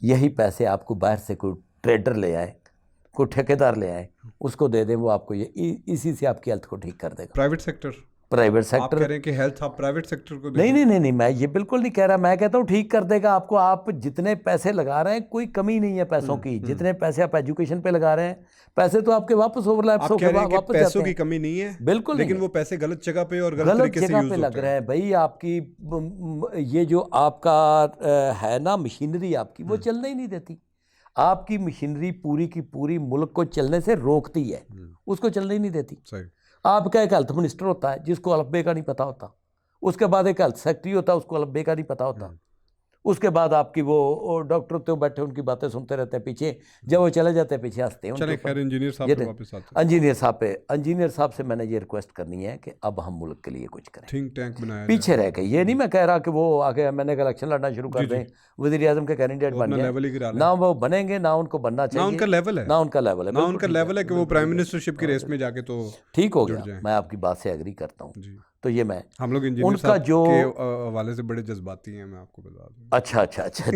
S2: یہی پیسے آپ کو باہر سے کوئی ٹریڈر لے آئے، کوئی ٹھیکیدار لے آئے، اس کو دے دیں، وہ آپ کو یہ اسی سے آپ کی ہیلتھ کو ٹھیک کر دے گا.
S1: پرائیویٹ سیکٹر،
S2: پرائیویٹ
S1: آپ
S2: سیکٹر،
S1: کہہ رہے ہیں کہ ہیلتھ آپ پرائیویٹ سیکٹر کو دیں؟
S2: نہیں، میں یہ بالکل نہیں کہہ رہا. میں کہتا ہوں ٹھیک کر دے گا آپ کو. آپ جتنے پیسے لگا رہے ہیں کوئی کمی نہیں ہے پیسوں کی. جتنے پیسے آپ ایجوکیشن پہ لگا رہے ہیں، پیسے تو آپ کے واپس اوور لیپس ہو کے واپس
S1: پیسوں
S2: جاتے
S1: کی
S2: ہیں.
S1: کمی نہیں ہے
S2: بالکل نہیں
S1: لیکن
S2: ہے.
S1: وہ پیسے غلط جگہ پہ اور غلط طریقے سے
S2: جگہ
S1: یوز
S2: پہ لگ
S1: ہوتے
S2: رہے
S1: ہیں.
S2: ہیں بھائی. آپ کی یہ جو آپ کا ہے نا مشینری آپ کی، وہ چلنے ہی نہیں دیتی. آپ کی مشینری پوری کی پوری ملک کو چلنے سے روکتی ہے، اس کو چلنے ہی نہیں دیتی.
S1: صحیح.
S2: آپ کا ایک ہیلتھ منسٹر ہوتا ہے جس کو الفبے کا نہیں پتہ ہوتا. اس کے بعد ایک ہیلتھ سیکٹری ہوتا ہے، اس کو الفبے کا نہیں پتہ ہوتا. اس کے بعد آپ کی وہ ڈاکٹر تو بیٹھے ان کی باتیں سنتے رہتے ہیں پیچھے، جب وہ چلے جاتے ہیں پیچھے ہنستے ہیں.
S1: چلیں خیر انجینئر صاحب پہ واپس آتے ہیں.
S2: انجینئر صاحب سے میں نے یہ ریکویسٹ کرنی ہے کہ اب ہم ملک کے لیے کچھ کریں.
S1: تھنک ٹینک بنایا
S2: پیچھے رہ کے یہ نہیں میں کہہ رہا کہ وہ آگے میں نے الیکشن لڑنا شروع کر دیں، وزیر اعظم کے کینڈیڈیٹ بن جائیں. نہ وہ بنیں گے، نہ ان کو بننا چاہیے،
S1: نہ ان کا لیول ہے،
S2: نہ ان کا لیول ہے.
S1: نہ ان کا لیول ہے کہ وہ پرائم منسٹرشپ کی ریس میں جا کے تو
S2: ٹھیک ہو گیا. میں آپ کی بات سے ایگری کرتا ہوں. تو یہ میں
S1: ہم لوگ انجینئر صاحب کے حوالے سے بڑے جذباتی ہیں، میں آپ کو بتا دوں.
S2: اچھا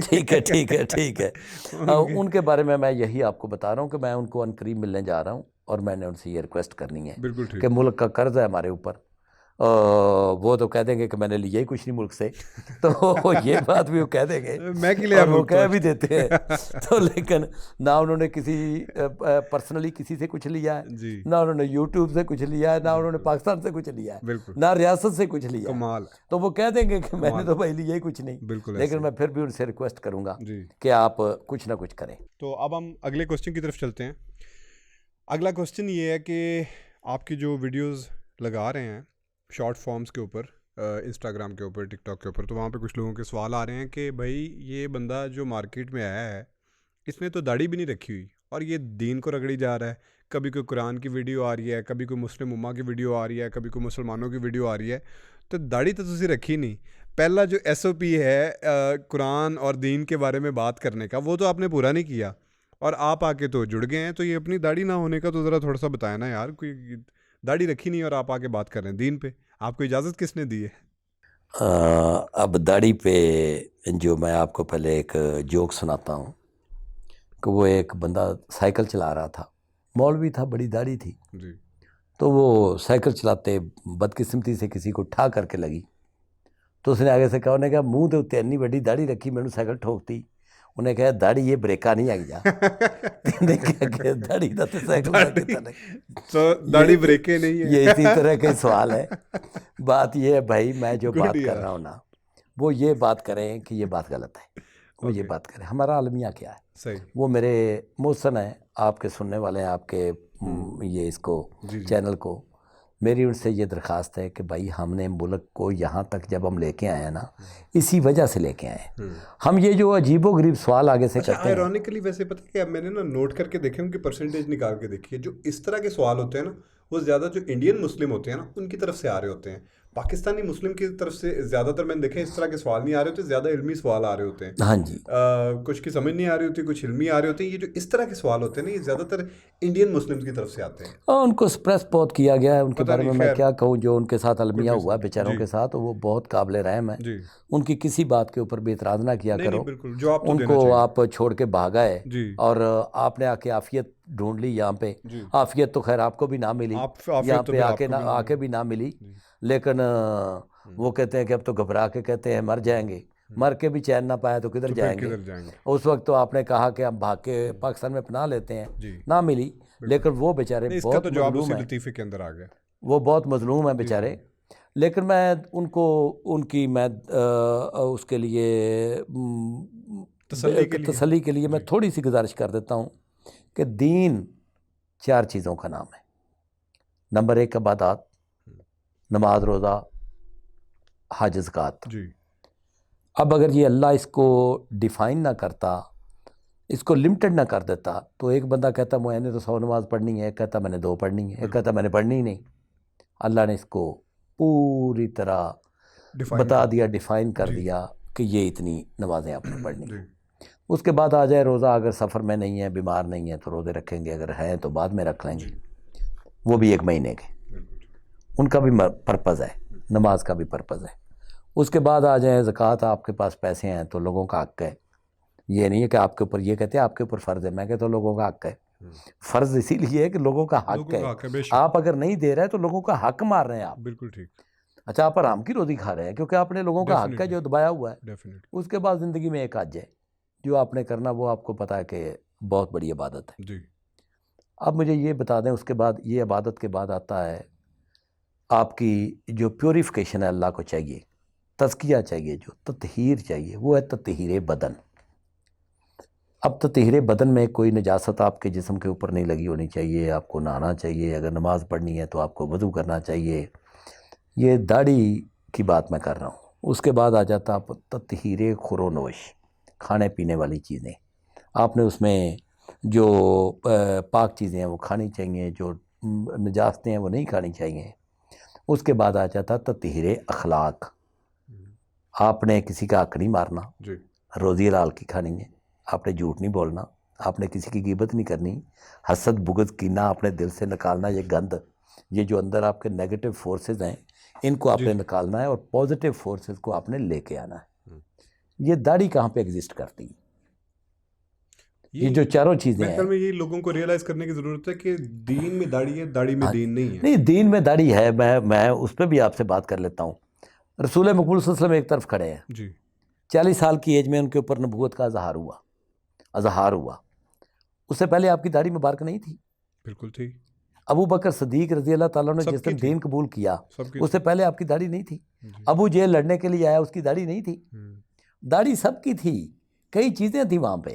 S2: ٹھیک ہے. ان کے بارے میں یہی آپ کو بتا رہا ہوں کہ میں ان کو ان قریب ملنے جا رہا ہوں اور میں نے ان سے یہ ریکویسٹ کرنی ہے کہ ملک کا قرض ہے ہمارے اوپر. وہ تو کہہ دیں گے کہ میں نے لیا ہی کچھ نہیں ملک سے، تو یہ بات بھی وہ کہہ دیں گے، اور وہ کہہ بھی دیتے ہیں. تو لیکن نہ انہوں نے کسی پرسنلی کسی سے کچھ لیا ہے، نہ انہوں نے یوٹیوب سے کچھ لیا ہے، نہ انہوں نے پاکستان سے کچھ لیا ہے، نہ ریاست سے کچھ لیا ہے. تو وہ کہہ دیں گے کہ میں نے تو بھائی لیا ہی کچھ نہیں. لیکن میں پھر بھی ان سے ریکویسٹ کروں گا کہ آپ کچھ نہ کچھ کریں.
S1: تو اب ہم اگلے کوسچن کی طرف چلتے ہیں. اگلا کوسچن یہ ہے کہ آپ کی جو ویڈیوز لگا رہے ہیں شارٹ فارمز کے اوپر، انسٹاگرام کے اوپر، ٹک ٹاک کے اوپر، تو وہاں پہ کچھ لوگوں کے سوال آ رہے ہیں کہ بھائی یہ بندہ جو مارکیٹ میں آیا ہے اس نے تو داڑھی بھی نہیں رکھی ہوئی اور یہ دین کو رگڑی جا رہا ہے. کبھی کوئی قرآن کی ویڈیو آ رہی ہے، کبھی کوئی مسلم امہ کی ویڈیو آ رہی ہے، کبھی کوئی مسلمانوں کی ویڈیو آ رہی ہے. تو داڑھی تو تسی رکھی نہیں. پہلا جو SOP ہے قرآن اور دین کے بارے میں بات کرنے کا، وہ تو آپ نے پورا نہیں کیا اور آپ آ کے تو جڑ گئے ہیں. تو یہ اپنی داڑھی نہ ہونے کا تو ذرا تھوڑا سا بتائیں نا یار. کوئی داڑھی رکھی نہیں اور آپ آ کے بات کر رہے ہیں دین پہ. آپ کو اجازت کس نے دی ہے؟
S2: اب داڑھی پہ جو میں آپ کو پہلے ایک جوک سناتا ہوں کہ وہ ایک بندہ سائیکل چلا رہا تھا، مولوی تھا، بڑی داڑھی تھی. تو وہ سائیکل چلاتے بدقسمتی سے کسی کو ٹھا کر کے لگی. تو اس نے آگے سے کہا، انہیں کہا منہ دے اتنے انی بڑی داڑھی رکھی، میں نے سائیکل ٹھوکتی. انہیں کہا داڑھی یہ بریکا نہیں آ گیا. داڑھی دا تو سائیکل
S1: تو داڑھی بریکے نہیں ہے.
S2: یہ اسی طرح کے سوال ہے. بات یہ ہے بھائی، میں جو بات کر رہا ہوں نا، وہ یہ بات کریں کہ یہ بات غلط ہے. وہ یہ بات کریں ہمارا عالمیہ کیا ہے. وہ میرے محسن ہیں، آپ کے سننے والے ہیں، آپ کے یہ اس کو چینل کو، میری ان سے یہ درخواست ہے کہ بھائی ہم نے ملک کو یہاں تک جب ہم لے کے آئے ہیں نا، اسی وجہ سے لے کے آئے ہیں. ہم یہ جو عجیب و غریب سوال آگے سے کرتے ہیں،
S1: آئرونیکلی ویسے پتہ ہے کہ میں نے نا نوٹ کر کے دیکھے، ان کی پرسنٹیج نکال کے دیکھی ہے، جو اس طرح کے سوال ہوتے ہیں نا وہ زیادہ جو انڈین مسلم ہوتے ہیں نا ان کی طرف سے آ رہے ہوتے ہیں. پاکستانی مسلم کی طرف سے زیادہ تر میں نے دیکھے اس طرح کے سوال نہیں آ رہے ہوتے، زیادہ علمی سوال آ رہے ہوتے ہیں.
S2: ہاں جی،
S1: کچھ کی سمجھ نہیں آ رہی ہوتی، کچھ علمی آ رہے ہوتے ہیں. یہ جو اس طرح کے سوال ہوتے ہیں نا، یہ زیادہ تر انڈین مسلم کی طرف سے آتے ہیں.
S2: ان کو سپریس بہت کیا گیا ہے. ان کے بارے میں کیا کہوں، جو ان کے ساتھ المیہ ہوا ہے بیچاروں کے ساتھ، وہ بہت قابل رحم ہے. ان کی کسی بات کے اوپر بھی اعتراض نہ کیا کرو. ان کو آپ چھوڑ کے بھاگ آئے اور آپ نے آ کے عافیت ڈھونڈ لی یہاں پہ. عافیت تو خیر آپ کو بھی نہ ملی، یہاں پہ آ کے بھی نہ ملی. لیکن وہ کہتے ہیں کہ اب تو گھبرا کے کہتے ہیں مر جائیں گے. مر کے بھی چین نہ پایا تو کدھر جائیں گے. اس وقت تو آپ نے کہا کہ ہم بھاگ کے پاکستان میں پناہ لیتے ہیں، نہ ملی. لیکن وہ بیچارے بہت مظلوم ہیں، وہ بہت مظلوم ہیں بیچارے. لیکن میں ان کو ان کی میں اس کے لیے تسلی کے لیے میں تھوڑی سی گزارش کر دیتا ہوں کہ دین 4 چیزوں کا نام ہے. نمبر 1 عبادات، نماز، روزہ، حج، زکوٰۃ.
S1: جی
S2: اب اگر یہ اللہ اس کو ڈیفائن نہ کرتا، اس کو لمٹڈ نہ کر دیتا، تو ایک بندہ کہتا میں نے تو 100 نماز پڑھنی ہے، ایک کہتا میں نے 2 پڑھنی ہے، ایک کہتا میں نے پڑھنی ہی نہیں. اللہ نے اس کو پوری طرح بتا دیا، ڈیفائن کر دیا کہ یہ اتنی نمازیں آپ نے پڑھنی ہیں. اس کے بعد آ جائے روزہ، اگر سفر میں نہیں ہے، بیمار نہیں ہے تو روزے رکھیں گے، اگر ہیں تو بعد میں رکھ لیں گے، وہ بھی 1 مہینے کے. ان کا بھی پرپز ہے، نماز کا بھی پرپز ہے. اس کے بعد آ جائیں زکوٰۃ. آپ کے پاس پیسے ہیں تو لوگوں کا حق ہے. یہ نہیں ہے کہ آپ کے اوپر، یہ کہتے ہیں آپ کے اوپر فرض ہے، میں کہتا ہوں لوگوں کا حق ہے. فرض اسی لیے ہے کہ لوگوں کا حق ہے. آپ اگر نہیں دے رہے تو لوگوں کا حق مار رہے ہیں آپ.
S1: بالکل ٹھیک.
S2: اچھا آپ حرام کی روزی کھا رہے ہیں کیونکہ آپ نے لوگوں کا حق ہے جو دبایا ہوا ہے. اس کے بعد زندگی میں ایک حج ہے جو آپ نے کرنا، وہ آپ کو پتہ ہے کہ بہت بڑی عبادت ہے.
S1: جی
S2: اب مجھے یہ بتا دیں، اس کے بعد یہ عبادت کے بعد آتا ہے آپ کی جو پیوریفیکیشن ہے، اللہ کو چاہیے، تزکیہ چاہیے، جو تطہیر چاہیے، وہ ہے تطہیر بدن. اب تطہیر بدن میں کوئی نجاست آپ کے جسم کے اوپر نہیں لگی ہونی چاہیے. آپ کو نہانا چاہیے، اگر نماز پڑھنی ہے تو آپ کو وضو کرنا چاہیے. یہ داڑھی کی بات میں کر رہا ہوں. اس کے بعد آ جاتا آپ تطہیر خورونوش، کھانے پینے والی چیزیں. آپ نے اس میں جو پاک چیزیں ہیں وہ کھانی چاہیے، جو نجاستیں ہیں وہ نہیں کھانی چاہیے. اس کے بعد آ جاتا تطہیر اخلاق. آپ نے کسی کا حق نہیں مارنا، روزی حلال کی کھانی ہے، آپ نے جھوٹ نہیں بولنا، آپ نے کسی کی غیبت نہیں کرنی، حسد، بغض، کینہ اپنے دل سے نکالنا. یہ گند، یہ جو اندر آپ کے نیگیٹو فورسز ہیں، ان کو آپ نے نکالنا ہے اور پازیٹیو فورسز کو آپ نے لے کے آنا ہے. یہ داڑھی کہاں پہ ایگزسٹ کرتی ہے؟ یہ جو چاروں چیزیں ہیں،
S1: میں یہ لوگوں کو ریئلائز کرنے کی ضرورت ہے کہ دین میں داڑھی ہے، داڑھی میں دین نہیں ہے.
S2: نہیں، دین میں داڑھی ہے. میں اس پہ بھی آپ سے بات کر لیتا ہوں. رسول مقبول صلی اللہ علیہ وسلم ایک طرف کھڑے ہیں،
S1: جی
S2: 40 سال کی ایج میں ان کے اوپر نبوت کا اظہار ہوا. اس سے پہلے آپ کی داڑھی مبارک نہیں تھی.
S1: بالکل تھی.
S2: ابو بکر صدیق رضی اللہ تعالیٰ نے جس دن دین قبول کیا، اس سے پہلے آپ کی داڑھی نہیں تھی. ابو جہل لڑنے کے لیے آیا، اس کی داڑھی نہیں تھی. داڑھی سب کی تھی. کئی چیزیں تھیں وہاں پہ.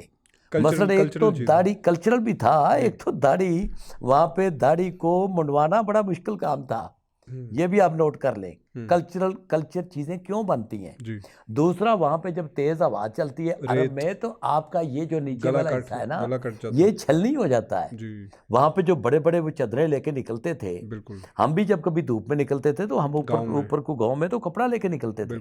S2: مثلا ایک تو داڑھی کلچرل بھی تھا، ایک تو داڑھی، وہاں پہ داڑھی کو منڈوانا بڑا مشکل کام تھا. یہ بھی آپ نوٹ کر لیں، کلچر چیزیں کیوں بنتی ہیں. دوسرا، وہاں پہ جب تیز ہوا چلتی ہے عرب میں، تو آپ کا یہ جو نیچے والا حصہ ہے نا، یہ چھلنی ہو جاتا ہے. وہاں پہ جو بڑے بڑے وہ چادریں لے کے نکلتے تھے، ہم بھی جب کبھی دھوپ میں نکلتے تھے تو ہم اوپر کو گاؤں میں تو کپڑا لے کے نکلتے تھے.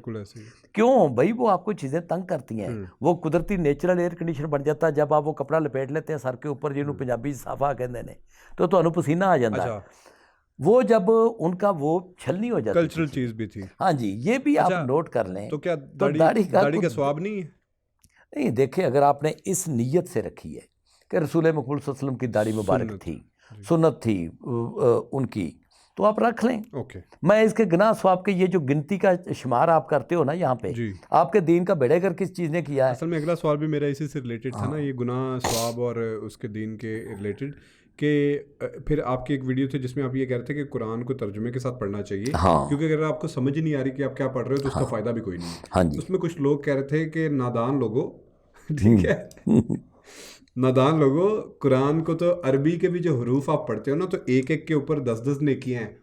S2: کیوں بھائی؟ وہ آپ کو چیزیں تنگ کرتی ہیں. وہ قدرتی نیچرل ایئر کنڈیشن بن جاتا ہے جب آپ وہ کپڑا لپیٹ لیتے ہیں سر کے اوپر، جنہوں پنجابی صافا کہتے ہیں، تو تمہیں پسینہ آ جاتا ہے. وہ جب ان کا وہ چھلنی ہو جاتی،
S1: کلچرل چیز بھی تھی.
S2: ہاں جی، یہ بھی آپ نوٹ کر لیں.
S1: تو کیا داڑھی کا ثواب نہیں ہے؟
S2: نہیں، دیکھیں، اگر آپ نے اس نیت سے رکھی ہے کہ رسول مقبول صلی اللہ علیہ وسلم کی داڑھی مبارک تھی، سنت تھی ان کی، تو آپ رکھ لیں. میں اس کے گناہ ثواب کے یہ جو گنتی کا شمار آپ کرتے ہو نا یہاں پہ، آپ کے دین کا بیڑے گر کس چیز نے کیا ہے؟
S1: اصل میں اگلا سوال بھی میرا اسی سے ریلیٹڈ تھا نا، یہ گناہ ثواب اور اس کے دین کے ریلیٹڈ، کہ پھر آپ کی ایک ویڈیو تھی جس میں آپ یہ کہہ رہے تھے کہ قرآن کو ترجمے کے ساتھ پڑھنا چاہیے، کیونکہ اگر آپ کو سمجھ نہیں آ رہی کہ آپ کیا پڑھ رہے ہو تو اس کا فائدہ بھی کوئی نہیں. اس میں کچھ لوگ کہہ رہے تھے کہ نادان لوگوں، ٹھیک ہے، نادان لوگوں، قرآن کو تو عربی کے بھی جو حروف آپ پڑھتے ہو نا، تو ایک ایک کے اوپر 10 نیکیاں ہیں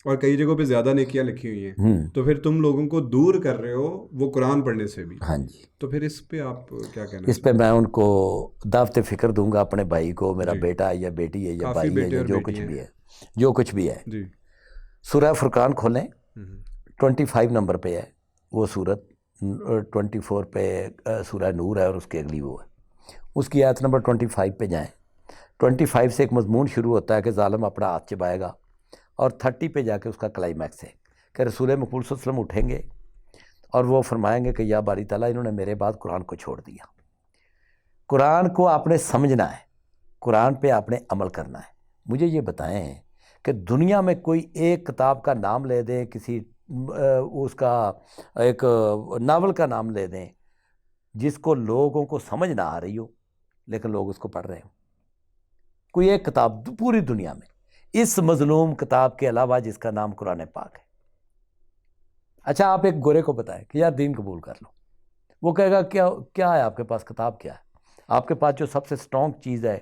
S1: اور کئی جگہوں پہ زیادہ نیکیاں لکھی ہوئی ہیں، تو پھر تم لوگوں کو دور کر رہے ہو وہ قرآن پڑھنے سے بھی.
S2: ہاں جی،
S1: تو پھر اس پہ آپ کیا کہنا؟
S2: اس پہ میں ان کو دعوت فکر دوں گا، اپنے بھائی کو، میرا بیٹا یا بیٹی ہے یا بھائی ہے یا جو کچھ بھی ہے. سورہ فرقان کھولیں، 25 نمبر پہ ہے وہ سورت، 24 پہ سورہ نور ہے اور اس کے اگلی وہ ہے. اس کی آیت نمبر 25 پہ جائیں. 25 سے ایک مضمون شروع ہوتا ہے کہ ظالم اپنا ہاتھ چبائے گا، اور 30 پہ جا کے اس کا کلائمیکس ہے کہ رسول مقبول صلی اللہ علیہ وسلم اٹھیں گے اور وہ فرمائیں گے کہ یا باری تعالیٰ، انہوں نے میرے بعد قرآن کو چھوڑ دیا. قرآن کو آپ نے سمجھنا ہے، قرآن پہ آپ نے عمل کرنا ہے. مجھے یہ بتائیں کہ دنیا میں کوئی ایک کتاب کا نام لے دیں، کسی اس کا ایک ناول کا نام لے دیں جس کو لوگوں کو سمجھ نہ آ رہی ہو لیکن لوگ اس کو پڑھ رہے ہوں. کوئی ایک کتاب پوری دنیا میں اس مظلوم کتاب کے علاوہ جس کا نام قرآن پاک ہے. اچھا، آپ ایک گورے کو بتائیں کہ یار دین قبول کر لو، وہ کہے گا کیا ہے آپ کے پاس، کتاب کیا ہے آپ کے پاس؟ جو سب سے اسٹرانگ چیز ہے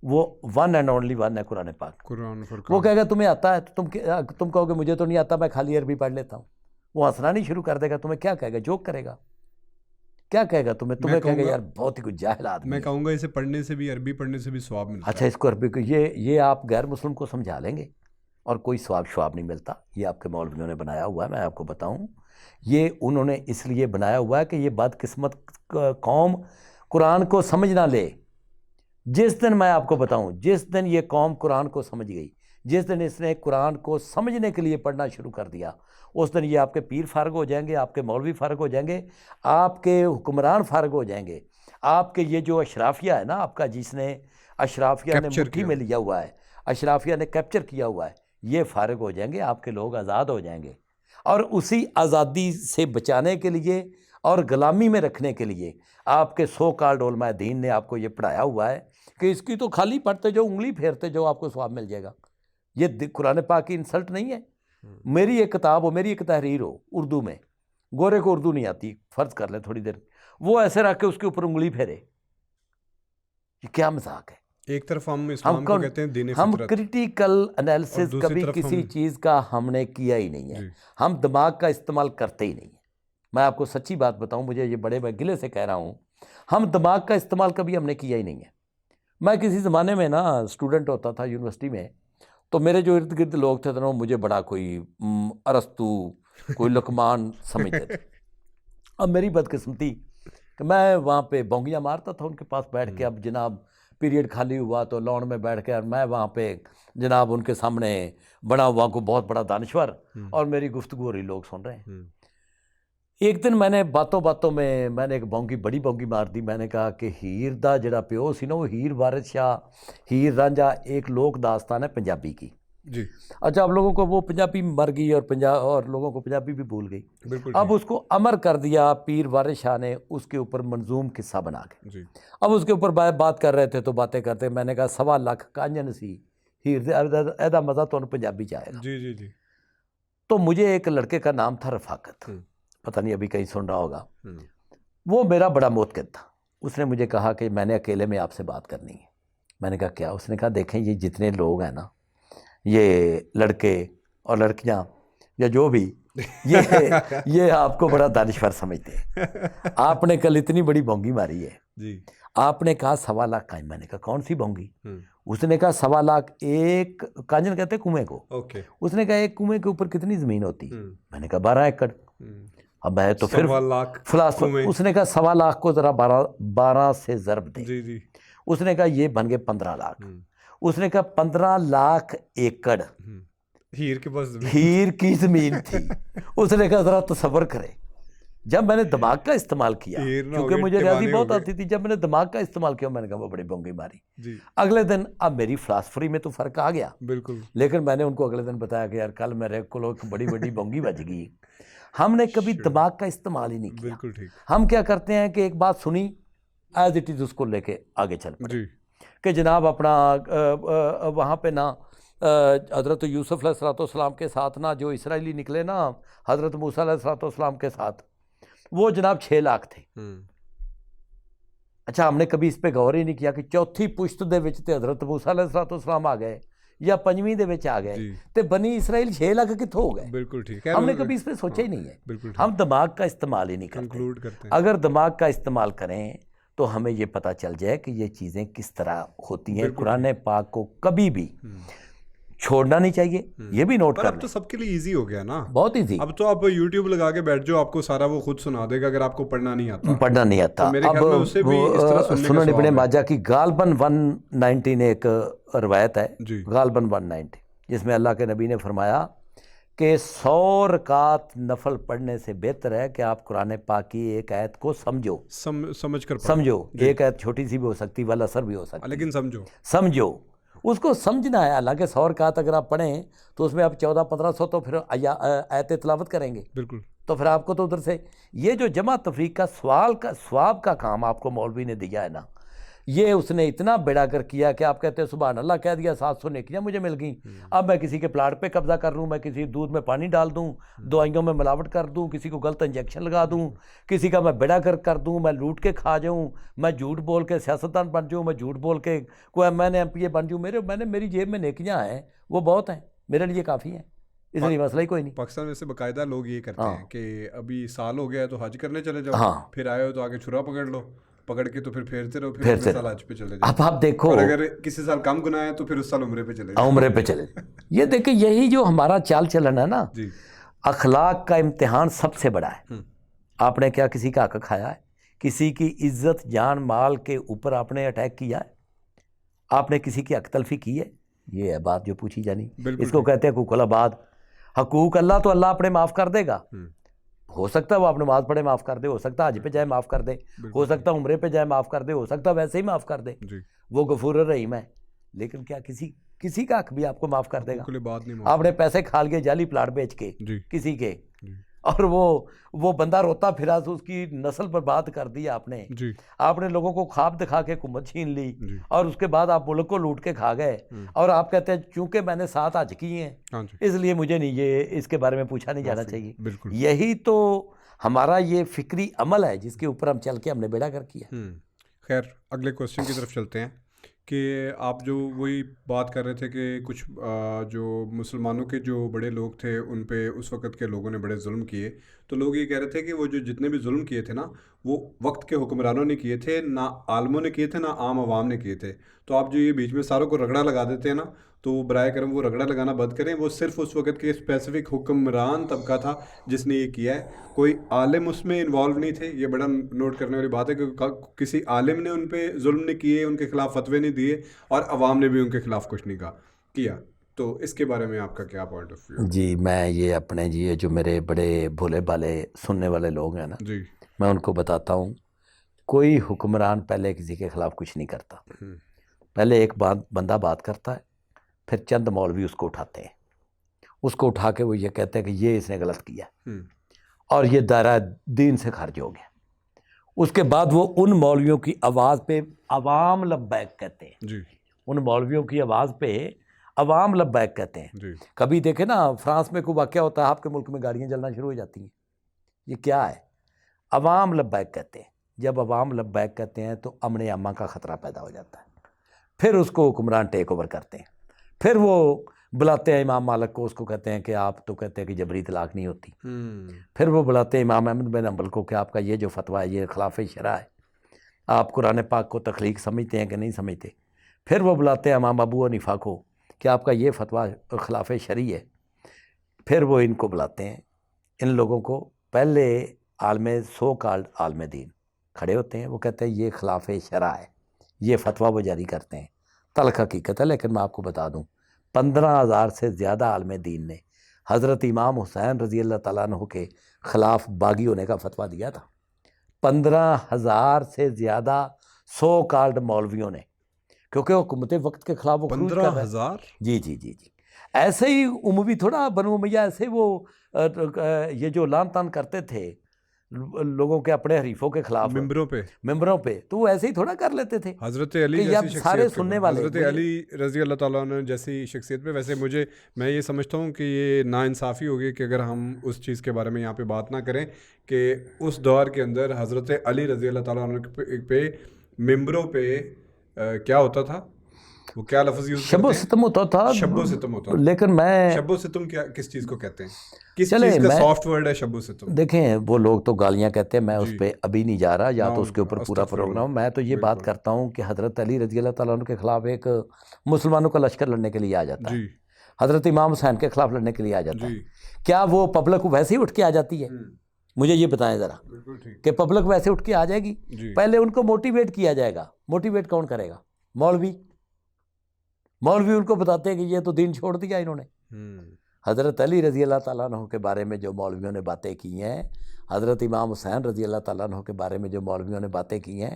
S2: وہ ون اینڈ اونلی ون ہے قرآن پاک.
S1: قرآن
S2: وہ
S1: فرقان.
S2: کہے گا تمہیں آتا ہے تو تم کہو گے مجھے تو نہیں آتا، میں خالی عربی پڑھ لیتا ہوں. وہ ہنسنا نہیں شروع کر دے گا. تمہیں کیا کہے گا؟ جوک کرے گا. کیا کہے گا تمہیں کہے گا یار بہت ہی کچھ جاہل آدمی
S1: میں
S2: ہے.
S1: کہوں گا اسے پڑھنے سے بھی، عربی پڑھنے سے بھی ثواب ملتا
S2: اچھا
S1: ہے.
S2: اس کو عربی کو یہ آپ غیر مسلم کو سمجھا لیں گے اور کوئی ثواب نہیں ملتا. یہ آپ کے مولویوں نے بنایا ہوا ہے. میں آپ کو بتاؤں یہ انہوں نے اس لیے بنایا ہوا ہے کہ یہ بدقسمت قوم قرآن کو سمجھ نہ لے. جس دن میں آپ کو بتاؤں، جس دن یہ قوم قرآن کو سمجھ گئی، جس دن اس نے قرآن کو سمجھنے کے لیے پڑھنا شروع کر دیا، اس دن یہ آپ کے پیر فارغ ہو جائیں گے، آپ کے مولوی فارغ ہو جائیں گے، آپ کے حکمران فارغ ہو جائیں گے. آپ کے یہ جو اشرافیہ ہے نا آپ کا، جس نے اشرافیہ نے
S1: کیپچر
S2: مٹھی
S1: کیا.
S2: میں لیا ہوا ہے، اشرافیہ نے کیپچر کیا ہوا ہے، یہ فارغ ہو جائیں گے. آپ کے لوگ آزاد ہو جائیں گے. اور اسی آزادی سے بچانے کے لیے اور غلامی میں رکھنے کے لیے آپ کے سو کالڈ علماء دین نے آپ کو یہ پڑھایا ہوا ہے کہ اس کی تو خالی پڑھتے جو انگلی پھیرتے جو آپ کو ثواب مل جائے گا. یہ قرآن پاک کی انسلٹ نہیں ہے. میری ایک کتاب ہو، میری ایک تحریر ہو اردو میں، گورے کو اردو نہیں آتی، فرض کر لیں تھوڑی دیر، وہ ایسے رکھ کے اس کے اوپر انگلی پھیرے، یہ کیا مذاق ہے؟
S1: ایک طرف ہم اسلام کو کہتے ہیں دین
S2: ہم
S1: فطرت،
S2: کریٹیکل
S1: اور
S2: انالیسس
S1: دوسری
S2: کبھی
S1: طرف
S2: کسی چیز کا ہم نے کیا ہی نہیں ہے.
S1: جی
S2: ہم دماغ کا استعمال کرتے ہی نہیں ہیں. میں آپ کو سچی بات بتاؤں، مجھے یہ بڑے گلے سے کہہ رہا ہوں، ہم دماغ کا استعمال کبھی ہم نے کیا ہی نہیں ہے. میں کسی زمانے میں نا اسٹوڈنٹ ہوتا تھا یونیورسٹی میں، تو میرے جو ارد گرد لوگ تھے وہ مجھے بڑا کوئی ارسطو، کوئی لقمان سمجھتے تھے. اب میری بدقسمتی کہ میں وہاں پہ بونگیاں مارتا تھا ان کے پاس بیٹھ کے. اب جناب پیریڈ خالی ہوا تو لان میں بیٹھ کے، اور میں وہاں پہ جناب ان کے سامنے بڑا ہوا کو بہت بڑا دانشور، اور میری گفتگو ہو رہی، لوگ سن رہے ہیں. ایک دن میں نے باتوں باتوں میں نے ایک بونگی، بڑی بونگی مار دی. میں نے کہا کہ ہیر دا جڑا پیو سی نا، وہ ہیر وارث شاہ، ہیر رانجھا ایک لوک داستان ہے پنجابی کی.
S1: جی
S2: اچھا اب لوگوں کو وہ پنجابی مر گئی اور لوگوں کو پنجابی بھی بھول گئی.
S1: بالکل.
S2: اب اس کو امر کر دیا پیر وارث شاہ نے، اس کے اوپر منظوم قصہ بنا کے.
S1: جی
S2: اب اس کے اوپر بات کر رہے تھے تو باتیں کرتے، میں نے کہا 1.25 لاکھ کانجن سی ہیر دے ایدا مزہ تو پنجابی چاہے گا.
S1: جی جی جی.
S2: تو مجھے ایک لڑکے کا نام تھا رفاقت، پتہ نہیں ابھی کہیں سن رہا ہوگا. وہ میرا بڑا موتقد تھا. اس نے مجھے کہا کہ میں نے اکیلے میں آپ سے بات کرنی ہے. میں نے کہا کیا؟ اس نے کہا دیکھیں یہ جتنے لوگ ہیں نا، یہ لڑکے اور لڑکیاں یا جو بھی، یہ آپ کو بڑا دانشور سمجھتے ہیں. آپ نے کل اتنی بڑی بونگی ماری ہے.
S1: جی.
S2: آپ نے کہا 1.25 لاکھ کانجن. میں نے کہا کون سی بونگی؟ اس نے کہا 1.25 لاکھ ایک کانجن کہتے ہیں کنویں کو. اس نے کہا ایک کنویں کے اوپر کتنی زمین ہوتی؟ میں نے کہا 12 ایکڑ. اب میں تو پھر فلاسفہ. اس نے کہا 1.25 لاکھ کو ذرا 12 سے ضرب دے.
S1: جی جی.
S2: اس نے کہا یہ بن گئے 15 لاکھ. اس نے کہا 15 لاکھ ایکڑ
S1: ہیر کے پاس
S2: ہیر کی زمین تھی. اس نے کہا ذرا تصور کرے. جب میں نے دماغ کا استعمال کیا، کیونکہ مجھے ریاضی بہت آتی تھی، جب میں نے دماغ کا استعمال کیا میں نے کہا وہ بڑی بونگی ماری. اگلے دن اب میری فلاسفری میں تو فرق آ گیا
S1: بالکل،
S2: لیکن میں نے ان کو اگلے دن بتایا کہ یار کل میرے کو ایک بڑی بڑی بونگی بج گئی. ہم نے کبھی دماغ کا استعمال ہی نہیں کیا.
S1: بالکل ٹھیک.
S2: ہم کیا کرتے ہیں کہ ایک بات سنی ایز اٹ از، اس کو لے کے آگے چل پڑے کہ جناب اپنا وہاں پہ نا حضرت یوسف علیہ السلام کے ساتھ نا جو اسرائیلی نکلے نا حضرت موسیٰ علیہ السلام کے ساتھ، وہ جناب 6 لاکھ تھے. اچھا ہم نے کبھی اس پہ غور ہی نہیں کیا کہ چوتھی پشت دے وچ تے حضرت موسیٰ علیہ السلام آ گئے یا 5ویں دے وچ آ گئے تے بنی اسرائیل 6 لاکھ کتھوں ہو گئے.
S1: بالکل ٹھیک.
S2: ہم نے کبھی اس پہ سوچا ہی نہیں ہے. ہم دماغ کا استعمال ہی نہیں کرتے. اگر دماغ کا استعمال کریں تو ہمیں یہ پتہ چل جائے کہ یہ چیزیں کس طرح ہوتی ہیں. قرآن پاک کو کبھی بھی چھوڑنا نہیں چاہیے. یہ بھی نوٹ کر لیں.
S1: اب تو سب کے لیے ایزی ہو گیا نا،
S2: بہت ایزی.
S1: اب تو آپ یوٹیوب لگا کے بیٹھ جاؤ، آپ کو سارا وہ خود سنا دے گا اگر آپ کو پڑھنا نہیں آتا.
S2: اب سنن ابن ماجہ کی غالباً 119 ایک روایت ہے، غالباً 190، جس میں اللہ کے نبی نے فرمایا کہ 100 رکعت نفل پڑھنے سے بہتر ہے کہ آپ قرآن پاک کی ایک آیت کو سمجھو. ایک آیت چھوٹی سی بھی ہو سکتی، والا اثر بھی ہو سکتی،
S1: لیکن
S2: سمجھو. اس کو سمجھنا ہے. حالانکہ 100 رکعت اگر آپ پڑھیں تو اس میں آپ 1400-1500 تو پھر آیت تلاوت کریں گے.
S1: بالکل.
S2: تو پھر آپ کو تو ادھر سے یہ جو جمع تفریق کا ثواب کا کام آپ کو مولوی نے دیا ہے نا، یہ اس نے اتنا بیڑا گر کیا کہ آپ کہتے ہیں سبحان اللہ کہہ دیا 700 نیکیاں مجھے مل گئیں. اب میں کسی کے پلاٹ پہ قبضہ کر لوں, میں کسی دودھ میں پانی ڈال دوں, دوائیوں میں ملاوٹ کر دوں, کسی کو غلط انجیکشن لگا دوں, کسی کا میں بیڑا گر کر دوں, میں لوٹ کے کھا جاؤں, میں جھوٹ بول کے سیاستدان بن جاؤں, میں جھوٹ بول کے کوئی میں نے MP بن جاؤں, میری جیب میں نیکیاں ہیں وہ بہت ہیں, میرے لیے کافی ہیں, اس لیے مسئلہ ہی کوئی نہیں.
S1: پاکستان میں سے باقاعدہ لوگ یہ کرتے ہیں کہ ابھی سال ہو گیا ہے تو حج کرنے چلے جاؤ, پھر آئے ہو تو آگے چھرا پکڑ لو, پکڑ کے تو پھر پھیرتے رہو, پھر اگلے سال حج پہ چلے جاؤ.
S2: اب آپ دیکھو,
S1: اور اگر کسی سال کم گناہ ہے تو پھر اس سال عمرے پہ چلے جاؤ.
S2: عمرے پہ چلے یہ دیکھیں یہی جو ہمارا چال چلن ہے نا, اخلاق کا امتحان سب سے بڑا ہے. آپ نے کیا کسی کا حق کھایا ہے؟ کسی کی عزت جان مال کے اوپر آپ نے اٹیک کیا ہے؟ آپ نے کسی کی حق تلفی کی ہے؟ یہ ہے بات جو پوچھی جانی. اس کو کہتے ہیں حقوق العباد. حقوق اللہ تو اللہ اپنے معاف کر دے گا, ہو سکتا ہے وہ آپ نماز پڑھے معاف کر دے, ہو سکتا ہے حج پہ جائے معاف کر دے, ہو سکتا ہے عمرے پہ جائے معاف کر دے, ہو سکتا ہے ویسے ہی معاف کر دے, وہ غفور الرحیم ہے. لیکن کیا کسی کا حق بھی آپ کو معاف کر دے گا؟ آپ نے پیسے کھا لیے جعلی پلاٹ بیچ کے کسی کے, اور وہ بندہ روتا پھرا تو اس کی نسل پر بات کر دی آپ نے. آپ نے لوگوں کو خواب دکھا کے حکومت چھین لی, اور اس کے بعد آپ ملک کو لوٹ کے کھا گئے, اور آپ کہتے ہیں چونکہ میں نے 7 حج کیے ہیں اس لیے مجھے نہیں یہ اس کے بارے میں پوچھا نہیں جانا چاہیے. یہی تو ہمارا یہ فکری عمل ہے جس کے اوپر ہم چل کے ہم نے بیڑا گر کیا.
S1: خیر اگلے کوسچن کی طرف چلتے ہیں کہ آپ جو وہی بات کر رہے تھے کہ کچھ جو مسلمانوں کے جو بڑے لوگ تھے ان پہ اس وقت کے لوگوں نے بڑے ظلم کیے, تو لوگ یہ کہہ رہے تھے کہ وہ جو جتنے بھی ظلم کیے تھے نا وہ وقت کے حکمرانوں نے کیے تھے, نہ عالموں نے کیے تھے, نہ عام عوام نے کیے تھے. تو آپ جو یہ بیچ میں ساروں کو رگڑا لگا دیتے ہیں نا, تو برائے کرم وہ رگڑا لگانا بند کریں. وہ صرف اس وقت کے اسپیسیفک حکمران طبقہ تھا جس نے یہ کیا ہے, کوئی عالم اس میں انوالو نہیں تھے. یہ بڑا نوٹ کرنے والی بات ہے کہ کسی عالم نے ان پہ ظلم نہیں کیے, ان کے خلاف فتوے نہیں دیے, اور عوام نے بھی ان کے خلاف کچھ نہیں کیا. تو اس کے بارے میں آپ کا کیا پوائنٹ آف ویو؟
S2: جی میں یہ اپنے یہ جو میرے بڑے بھولے بھالے سننے والے لوگ ہیں نا, میں ان کو بتاتا ہوں, کوئی حکمران پہلے کسی کے خلاف کچھ نہیں کرتا. پہلے ایک بندہ بات کرتا ہے, پھر چند مولوی اس کو اٹھاتے ہیں, اس کو اٹھا کے وہ یہ کہتے ہیں کہ یہ اس نے غلط کیا اور یہ دائرہ دین سے خارج ہو گیا. اس کے بعد وہ ان مولویوں کی آواز پہ عوام لبیک کہتے ہیں. ان مولویوں کی آواز پہ عوام لبیک کہتے ہیں. کبھی دیکھیں نا فرانس میں کوئی واقعہ ہوتا ہے, آپ کے ملک میں گاڑیاں جلنا شروع ہو جاتی ہیں. یہ کیا ہے؟ عوام لبیک کہتے ہیں. جب عوام لبیک کہتے ہیں تو امن عامہ کا خطرہ پیدا ہو جاتا ہے. پھر اس کو حکمران ٹیک اوور کرتے ہیں. پھر وہ بلاتے ہیں امام مالک کو, اس کو کہتے ہیں کہ آپ تو کہتے ہیں کہ جبری طلاق نہیں ہوتی. پھر وہ بلاتے ہیں امام احمد بن حنبل کو کہ آپ کا یہ جو فتویٰ ہے یہ خلاف شرع ہے, آپ قرآن پاک کو تخلیق سمجھتے ہیں کہ نہیں سمجھتے. پھر وہ بلاتے ہیں امام ابو حنیفہ کو کہ آپ کا یہ فتویٰ خلاف شرعی ہے. پھر وہ ان کو بلاتے ہیں, ان لوگوں کو. پہلے عالم سو کالڈ عالم دین کھڑے ہوتے ہیں, وہ کہتے ہیں یہ خلاف شرع ہے, یہ فتویٰ وہ جاری کرتے ہیں. تلخ حقیقت ہے, لیکن میں آپ کو بتا دوں 15,000 سے زیادہ عالم دین نے حضرت امام حسین رضی اللہ تعالیٰ عنہ کے خلاف باغی ہونے کا فتویٰ دیا تھا. 15,000 سے زیادہ سو کالڈ مولویوں نے, کیونکہ حکومت وقت کے خلاف وہ
S1: 15,000.
S2: جی ایسے ہی عموی تھوڑا بنو امیہ ایسے وہ یہ جو لان تان کرتے تھے لوگوں کے اپنے حریفوں کے خلاف ممبروں پہ, تو وہ ایسے ہی تھوڑا کر لیتے تھے.
S1: حضرت علی جیسی
S2: سارے سننے والے,
S1: حضرت علی رضی اللہ تعالیٰ عنہ جیسی شخصیت پہ. ویسے میں یہ سمجھتا ہوں کہ یہ ناانصافی ہوگی کہ اگر ہم اس چیز کے بارے میں یہاں پہ بات نہ کریں کہ اس دور کے اندر حضرت علی رضی اللہ تعالیٰ عنہ پہ ممبروں پہ کیا ہوتا تھا, وہ کیا لفظ یوز کرتے ہیں؟
S2: شب و ستم ہوتا تھا.
S1: شب و ستم ہوتا.
S2: لیکن میں
S1: شب و ستم کس چیز کو کہتے ہیں, کس چیز کا سافٹ ورڈ ہے شب و ستم؟
S2: دیکھیں وہ لوگ تو گالیاں کہتے ہیں, میں اس پہ ابھی نہیں جا رہا, یا تو اس کے اوپر پورا پروگرام. میں تو یہ بات کرتا ہوں کہ حضرت علی رضی اللہ تعالیٰ عنہ کے خلاف ایک مسلمانوں کا لشکر لڑنے کے لیے آ جاتا ہے, حضرت امام حسین کے خلاف لڑنے کے لیے آ جاتا ہے. کیا وہ پبلک ویسے ہی اٹھ کے آ جاتی ہے؟ مجھے یہ بتائیں ذرا کہ پبلک ویسے اٹھ کے آ جائے گی؟ پہلے ان کو موٹیویٹ کیا جائے گا. موٹیویٹ کون کرے گا؟ مولوی ان کو بتاتے ہیں کہ یہ تو دین چھوڑ دیا انہوں نے. حضرت علی رضی اللہ تعالیٰ عنہ کے بارے میں جو مولویوں نے باتیں کی ہیں, حضرت امام حسین رضی اللہ تعالیٰ عنہ کے بارے میں جو مولویوں نے باتیں کی ہیں,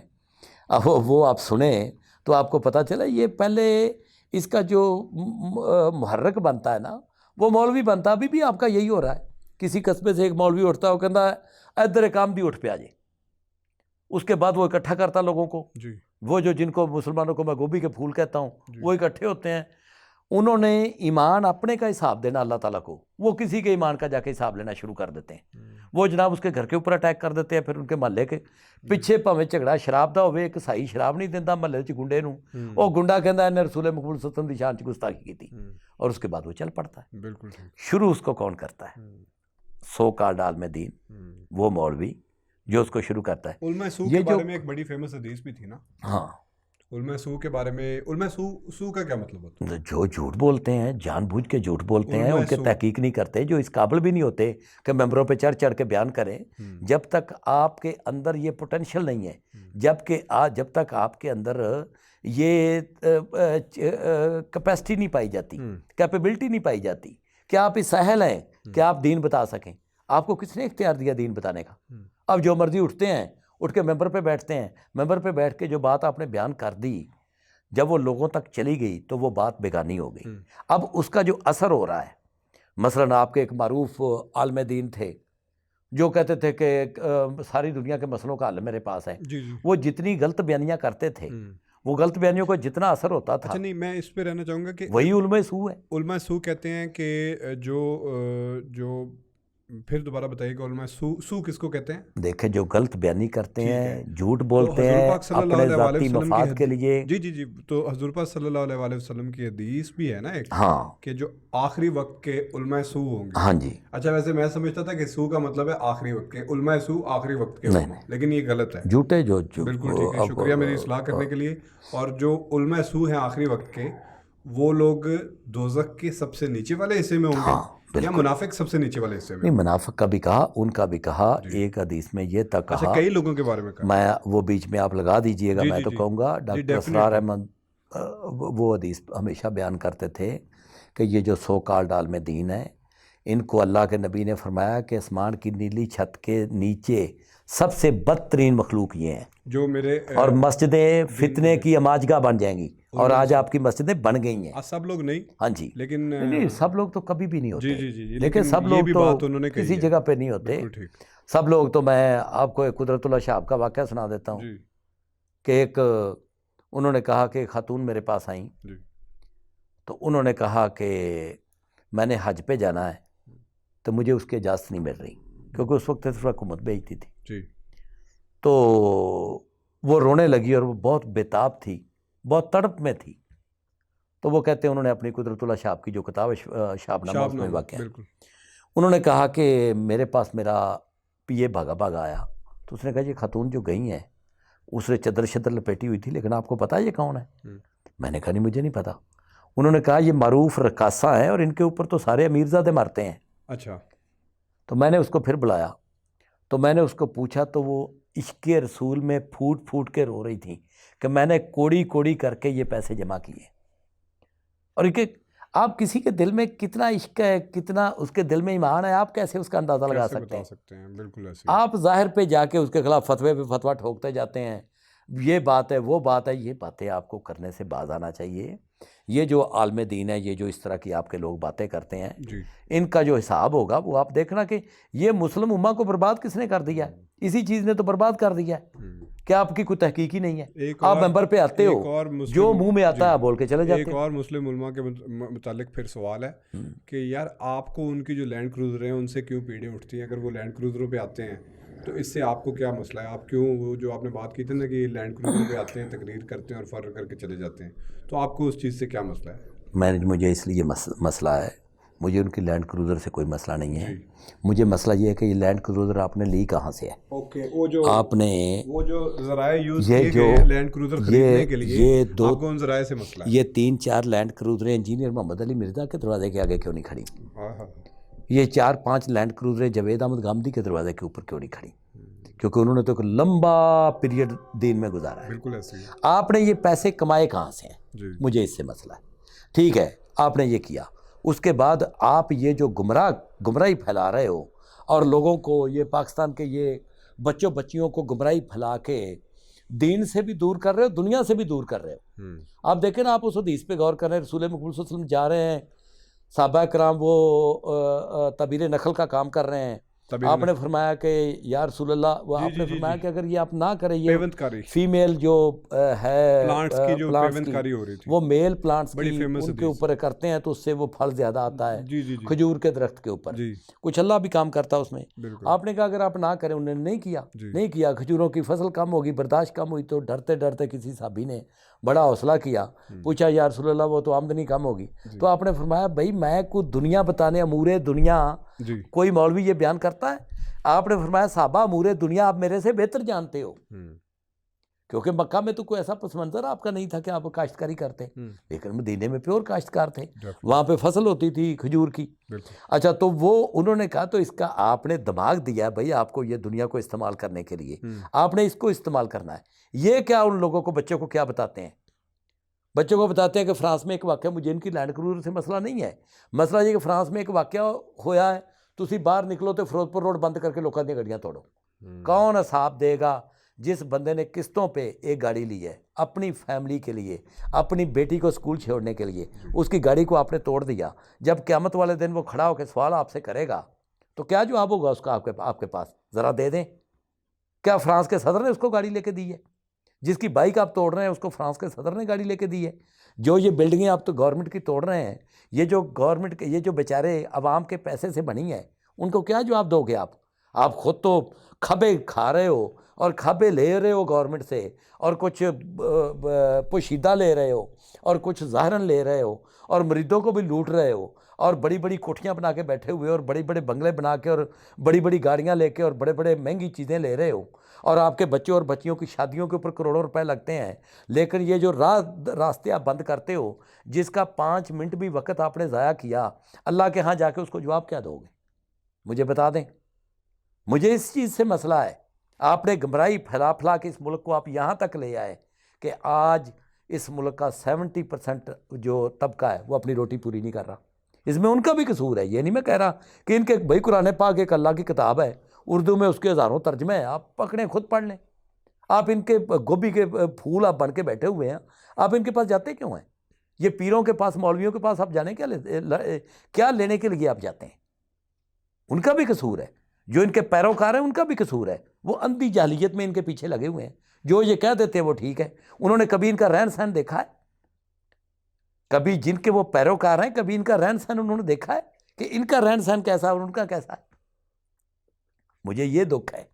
S2: اب وہ آپ سنیں تو آپ کو پتہ چلا یہ پہلے اس کا جو محرک بنتا ہے نا وہ مولوی بنتا. ابھی بھی آپ کا یہی ہو رہا ہے, کسی قصبے سے ایک مولوی اٹھتا ہے, وہ کہتا ہے ادھر کام بھی اٹھ پہ آ جائے, اس کے بعد وہ اکٹھا کرتا لوگوں کو, وہ جو جن کو مسلمانوں کو میں گوبھی کے پھول کہتا ہوں وہ اکٹھے ہوتے ہیں، انہوں نے ایمان اپنے کا حساب دینا اللہ تعالیٰ کو، وہ کسی کے ایمان کا جا کے حساب لینا شروع کر دیتے ہیں، وہ جناب اس کے گھر کے اوپر اٹیک کر دیتے ہیں، پھر ان کے محلے کے پیچھے پاویں جھگڑا شراب دا ہوئے، ایک سائی شراب نہیں دینا محلے چ گنڈے نوں، وہ گنڈا کہندا ہے رسول مقبول صلی اللہ علیہ وسلم دی شان چ گستاخی کی تھی، اور اس کے بعد وہ چل پڑتا ہے۔
S1: بالکل
S2: شروع اس کو کون کرتا ہے؟ سو کالڈ عالم دین، وہ مولوی جو اس کو شروع کرتا ہے۔
S1: علماء سو کے بارے میں ایک بڑی فیمس حدیث بھی تھی نا،
S2: ہاں،
S1: علماء سو کے بارے میں، علماء سو کا کیا مطلب ہوتا ہے؟
S2: جو جھوٹ بولتے ہیں، جان بوجھ کے جھوٹ بولتے ہیں، ان کے تحقیق نہیں کرتے، جو اس قابل بھی نہیں ہوتے کہ ممبروں پہ چڑھ چڑھ کے بیان کریں، جب تک آپ کے اندر یہ پوٹینشیل نہیں ہے، جب تک آپ کے اندر یہ کیپیسٹی نہیں پائی جاتی، کیپیبلٹی نہیں پائی جاتی کہ آپ اس اہل ہیں کہ آپ دین بتا سکیں۔ آپ کو کس نے اختیار دیا دین بتانے کا؟ اب جو مرضی اٹھتے ہیں، اٹھ کے ممبر پہ بیٹھتے ہیں، ممبر پہ بیٹھ کے جو بات آپ نے بیان کر دی، جب وہ لوگوں تک چلی گئی تو وہ بات بیگانی ہو گئی۔ اب اس کا جو اثر ہو رہا ہے، مثلاً آپ کے ایک معروف عالم دین تھے جو کہتے تھے کہ ساری دنیا کے مسئلوں کا حل میرے پاس ہے، وہ جتنی غلط بیانیاں کرتے تھے، وہ غلط بیانیوں کو جتنا اثر ہوتا تھا،
S1: اچھا نہیں، میں اس پہ رہنا چاہوں گا کہ
S2: وہی علماء سو ہے۔
S1: علماء سو کہتے ہیں کہ جو پھر دوبارہ بتائیے کہ علماء سو کس کو کہتے ہیں؟
S2: دیکھیں، جو غلط بیانی کرتے ہیں، جھوٹ بولتے ہیں اپنے ذاتی مفاد کے لیے۔
S1: جی تو حضور پاک صلی اللہ علیہ وسلم کی حدیث بھی ہے نا ایک،
S2: ہاں،
S1: کہ جو آخری وقت کے علماء سو ہوں گے۔
S2: ہاں جی۔
S1: اچھا، ویسے میں سمجھتا تھا کہ سو کا مطلب ہے آخری وقت کے، علماء سو آخری وقت کے، لیکن یہ غلط ہے،
S2: جھوٹے جو
S1: بالکل ٹھیک ہے، شکریہ میری اصلاح کرنے کے لیے۔ اور جو علماء سو ہیں آخری وقت کے، وہ لوگ دوزخ کے سب سے نیچے والے حصے میں ہوں گے یا منافق سب سے نیچے والے حصے میں؟
S2: نہیں، منافق کا بھی کہا، ان کا بھی کہا، ایک حدیث میں یہ تک کہا،
S1: کئی لوگوں کے بارے میں کہا،
S2: میں وہ بیچ میں آپ لگا دیجئے گا، میں تو کہوں گا ڈاکٹر اسرار احمد وہ حدیث ہمیشہ بیان کرتے تھے کہ یہ جو سو کالڈ عالم دین ہے، ان کو اللہ کے نبی نے فرمایا کہ آسمان کی نیلی چھت کے نیچے سب سے بدترین مخلوق یہ ہیں، جو میرے اور مسجدیں فتنے کی اماجگاہ بن جائیں گی، اور آج آپ کی مسجدیں بن گئی ہیں۔
S1: سب لوگ نہیں،
S2: ہاں جی،
S1: لیکن
S2: نہیں، سب لوگ تو کبھی بھی نہیں ہوتے،
S1: جی،
S2: لیکن سب لوگ تو کسی جگہ پہ نہیں ہوتے، سب لوگ تو میں آپ کو ایک قدرت اللہ شاہب کا واقعہ سنا دیتا ہوں کہ ایک انہوں نے کہا کہ خاتون میرے پاس آئیں، تو انہوں نے کہا کہ میں نے حج پہ جانا ہے تو مجھے اس کی اجازت نہیں مل رہی، کیونکہ اس وقت صرف حکومت بھیجتی تھی، تو وہ رونے لگی اور وہ بہت بےتاب تھی، بہت تڑپ میں تھی، تو وہ کہتے ہیں انہوں نے اپنی قدرت اللہ شاہب کی جو کتاب ہے شاہب نامہ، اس میں واقعہ انہوں نے کہا کہ میرے پاس میرا پی اے بھاگا آیا، تو اس نے کہا یہ خاتون جو گئی ہیں اس نے چادر شدر لپیٹی ہوئی تھی، لیکن آپ کو پتا یہ کون ہے؟ میں نے کہا نہیں، مجھے نہیں پتا۔ انہوں نے کہا یہ معروف رقاصہ ہیں اور ان کے اوپر تو سارے امیرزادے مرتے ہیں۔
S1: اچھا،
S2: تو میں نے اس کو پھر بلایا، تو میں نے اس کو پوچھا، تو وہ عشق رسول میں پھوٹ پھوٹ کے رو رہی تھی کہ میں نے کوڑی کوڑی کر کے یہ پیسے جمع کیے۔ اور کہ آپ کسی کے دل میں کتنا عشق ہے، کتنا اس کے دل میں ایمان ہے، آپ کیسے اس کا اندازہ لگا سکتے ہیں؟
S1: بالکل ایسے
S2: آپ ظاہر پہ جا کے اس کے خلاف فتوے پہ فتویٰ ٹھوکتے جاتے ہیں، یہ بات ہے، وہ بات ہے، یہ باتیں آپ کو کرنے سے باز آنا چاہیے۔ یہ جو عالم دین ہے، یہ جو اس طرح کی آپ کے لوگ باتیں کرتے ہیں، ان کا جو حساب ہوگا وہ آپ دیکھنا کہ یہ مسلم امہ کو برباد کس نے کر دیا ہے؟ اسی چیز نے تو برباد کر دیا ہے کہ آپ کی کوئی تحقیق ہی نہیں ہے، آپ ممبر پہ آتے ہو، جو منہ میں آتا ہے بول کے چلے جاتے ہیں۔
S1: ایک اور مسلم علماء کے متعلق پھر سوال ہے کہ یار آپ کو ان کی جو لینڈ کروزر ہیں ان سے کیوں پیڑیں اٹھتی ہیں؟ اگر وہ لینڈ کروزروں پہ آتے ہیں تو اس سے آپ کو کیا مسئلہ ہے؟ آپ کیوں، وہ جو آپ نے بات کی تھی نا کہ لینڈ کروزر پہ آتے ہیں، تقریر کرتے ہیں اور فرق کر کے چلے جاتے ہیں، تو آپ کو اس چیز سے کیا مسئلہ ہے؟
S2: مجھے اس لیے مسئلہ ہے، مجھے ان کی لینڈ کروزر سے کوئی مسئلہ نہیں ہے، مجھے مسئلہ یہ ہے کہ یہ لینڈ کروزر آپ نے لی کہاں سے ہے؟ آپ نے
S1: وہ جو ذرائع یوز کیے گئے لینڈ کروزر خریدنے کے لیے، آپ کو ان ذرائع سے مسئلہ ہے؟
S2: یہ 3-4 لینڈ کروزریں انجینئر محمد علی مرزا کے دروازے کے آگے کیوں نہیں کھڑی؟ یہ 4-5 لینڈ کروزریں جاوید احمد غامدی کے دروازے کے اوپر کیوں نہیں کھڑی؟ کیونکہ انہوں نے تو ایک لمبا پیریڈ دین میں گزارا ہے۔
S1: بالکل ایسے ہی۔
S2: آپ نے یہ پیسے کمائے کہاں سے ہیں؟ مجھے اس سے مسئلہ ہے۔ ٹھیک ہے، آپ نے یہ کیا، اس کے بعد آپ یہ جو گمراہی پھیلا رہے ہو اور لوگوں کو، یہ پاکستان کے یہ بچیوں کو گمراہی پھیلا کے دین سے بھی دور کر رہے ہو، دنیا سے بھی دور کر رہے ہو۔ آپ دیکھیں نا، آپ اس حدیث پہ غور کر رہے ہیں، رسول مقبول صلی اللہ علیہ وسلم جا رہے ہیں، صحابہ کرام وہ تعبیر نخل کا کام کر رہے ہیں،
S1: تبھی
S2: آپ نے فرمایا کہ یا رسول اللہ، وہ آپ نے فرمایا کہ اگر یہ آپ نہ کریں، یہ
S1: پیونت کاری
S2: فیمیل جو ہے
S1: پلانٹس کی جو
S2: پلانٹس
S1: پیونت
S2: کی،
S1: کاری ہو رہی تھی،
S2: وہ میل پلانٹس
S1: بڑی
S2: کی
S1: فیمس
S2: ان کے
S1: حدیث.
S2: اوپر کرتے ہیں تو اس سے وہ پھل زیادہ آتا ہے
S1: جی جی جی
S2: کھجور کے درخت کے اوپر،
S1: جی
S2: کچھ اللہ بھی کام کرتا ہے اس میں.
S1: بالکل.
S2: آپ نے کہا اگر آپ نہ کریں، انہوں نے نہیں کیا،
S1: جی
S2: نہیں کیا. کھجوروں کی فصل کم ہوگی، برداشت کم ہوئی، تو ڈرتے ڈرتے کسی صحابی نے بڑا حوصلہ کیا، پوچھا یا رسول اللہ وہ تو آمدنی کم ہوگی.
S1: جی
S2: تو آپ نے فرمایا بھائی میں کوئی دنیا بتانے، امور دنیا
S1: جی
S2: کوئی مولوی یہ بیان کرتا ہے؟ آپ نے فرمایا صحابہ امور دنیا آپ میرے سے بہتر جانتے ہو، کیونکہ مکہ میں تو کوئی ایسا پس منظر آپ کا نہیں تھا کہ آپ کاشتکاری کرتے، لیکن مدینے میں پیور کاشتکار تھے، وہاں پہ فصل ہوتی تھی کھجور کی.
S1: بالکل.
S2: اچھا تو وہ انہوں نے کہا تو اس کا آپ نے دماغ دیا بھائی آپ کو یہ دنیا کو استعمال کرنے کے لیے، آپ نے اس کو استعمال کرنا ہے. یہ کیا ان لوگوں کو، بچوں کو کیا بتاتے ہیں؟ بچوں کو بتاتے ہیں کہ فرانس میں ایک واقعہ، مجھے ان کی لینڈ کروزر سے مسئلہ نہیں ہے، مسئلہ یہ کہ فرانس میں ایک واقعہ ہوا ہے، تسی باہر نکلو تو فیروز پور روڈ بند کر کے لوگوں دی گاڑیاں توڑو. کون حساب دے گا؟ جس بندے نے قسطوں پہ ایک گاڑی لی ہے اپنی فیملی کے لیے، اپنی بیٹی کو اسکول چھوڑنے کے لیے، اس کی گاڑی کو آپ نے توڑ دیا. جب قیامت والے دن وہ کھڑا ہو کے سوال آپ سے کرے گا تو کیا جواب ہوگا اس کا آپ کے پاس؟ ذرا دے دیں. کیا فرانس کے صدر نے اس کو گاڑی لے کے دی ہے؟ جس کی بائک آپ توڑ رہے ہیں اس کو فرانس کے صدر نے گاڑی لے کے دی ہے؟ جو یہ بلڈنگیں آپ تو گورنمنٹ کی توڑ رہے ہیں، یہ جو گورنمنٹ کے، یہ جو بیچارے عوام کے پیسے سے بنی ہیں، ان کو کیا جواب دو گے آپ؟ آپ خود تو کھبے کھا رہے ہو اور کھبے لے رہے ہو گورنمنٹ سے، اور کچھ پوشیدہ لے رہے ہو اور کچھ ظاہراً لے رہے ہو، اور مریدوں کو بھی لوٹ رہے ہو، اور بڑی بڑی کوٹھیاں بنا کے بیٹھے ہوئے، اور بڑے بڑے بنگلے بنا کے، اور بڑی بڑی گاڑیاں لے کے، اور بڑے بڑے مہنگی چیزیں لے رہے ہو، اور آپ کے بچوں اور بچیوں کی شادیوں کے اوپر کروڑوں روپے لگتے ہیں. لیکن یہ جو راستے آپ بند کرتے ہو، جس کا 5 منٹ بھی وقت آپ نے ضائع کیا، اللہ کے ہاں جا کے اس کو جواب کیا دو گے؟ مجھے بتا دیں. مجھے اس چیز سے مسئلہ ہے. آپ نے گمراہی پھیلا پھیلا کے اس ملک کو آپ یہاں تک لے آئے کہ آج اس ملک کا 70% جو طبقہ ہے وہ اپنی روٹی پوری نہیں کر رہا. اس میں ان کا بھی قصور ہے، یہ نہیں میں کہہ رہا کہ ان کے بھائی قرآن پاک ایک اللہ کی کتاب ہے، اردو میں اس کے ہزاروں ترجمے ہیں، آپ پکڑیں خود پڑھ لیں. آپ ان کے گوبھی کے پھول آپ بن کے بیٹھے ہوئے ہیں، آپ ان کے پاس جاتے کیوں ہیں؟ یہ پیروں کے پاس، مولویوں کے پاس آپ جانے کیا لینے کے لیے آپ جاتے ہیں؟ ان کا بھی قصور ہے. جو ان کے پیروکار ہیں ان کا بھی قصور ہے. وہ اندھی جاہلیت میں ان کے پیچھے لگے ہوئے ہیں. جو یہ کہہ دیتے ہیں وہ ٹھیک ہے. انہوں نے کبھی ان کا رہن سہن دیکھا ہے؟ کبھی جن کے وہ پیروکار ہیں کبھی ان کا رہن سہن انہوں نے دیکھا ہے کہ ان کا رہن سہن کیسا ہے اور ان کا کیسا ہے؟ مجھے یہ دکھ ہے.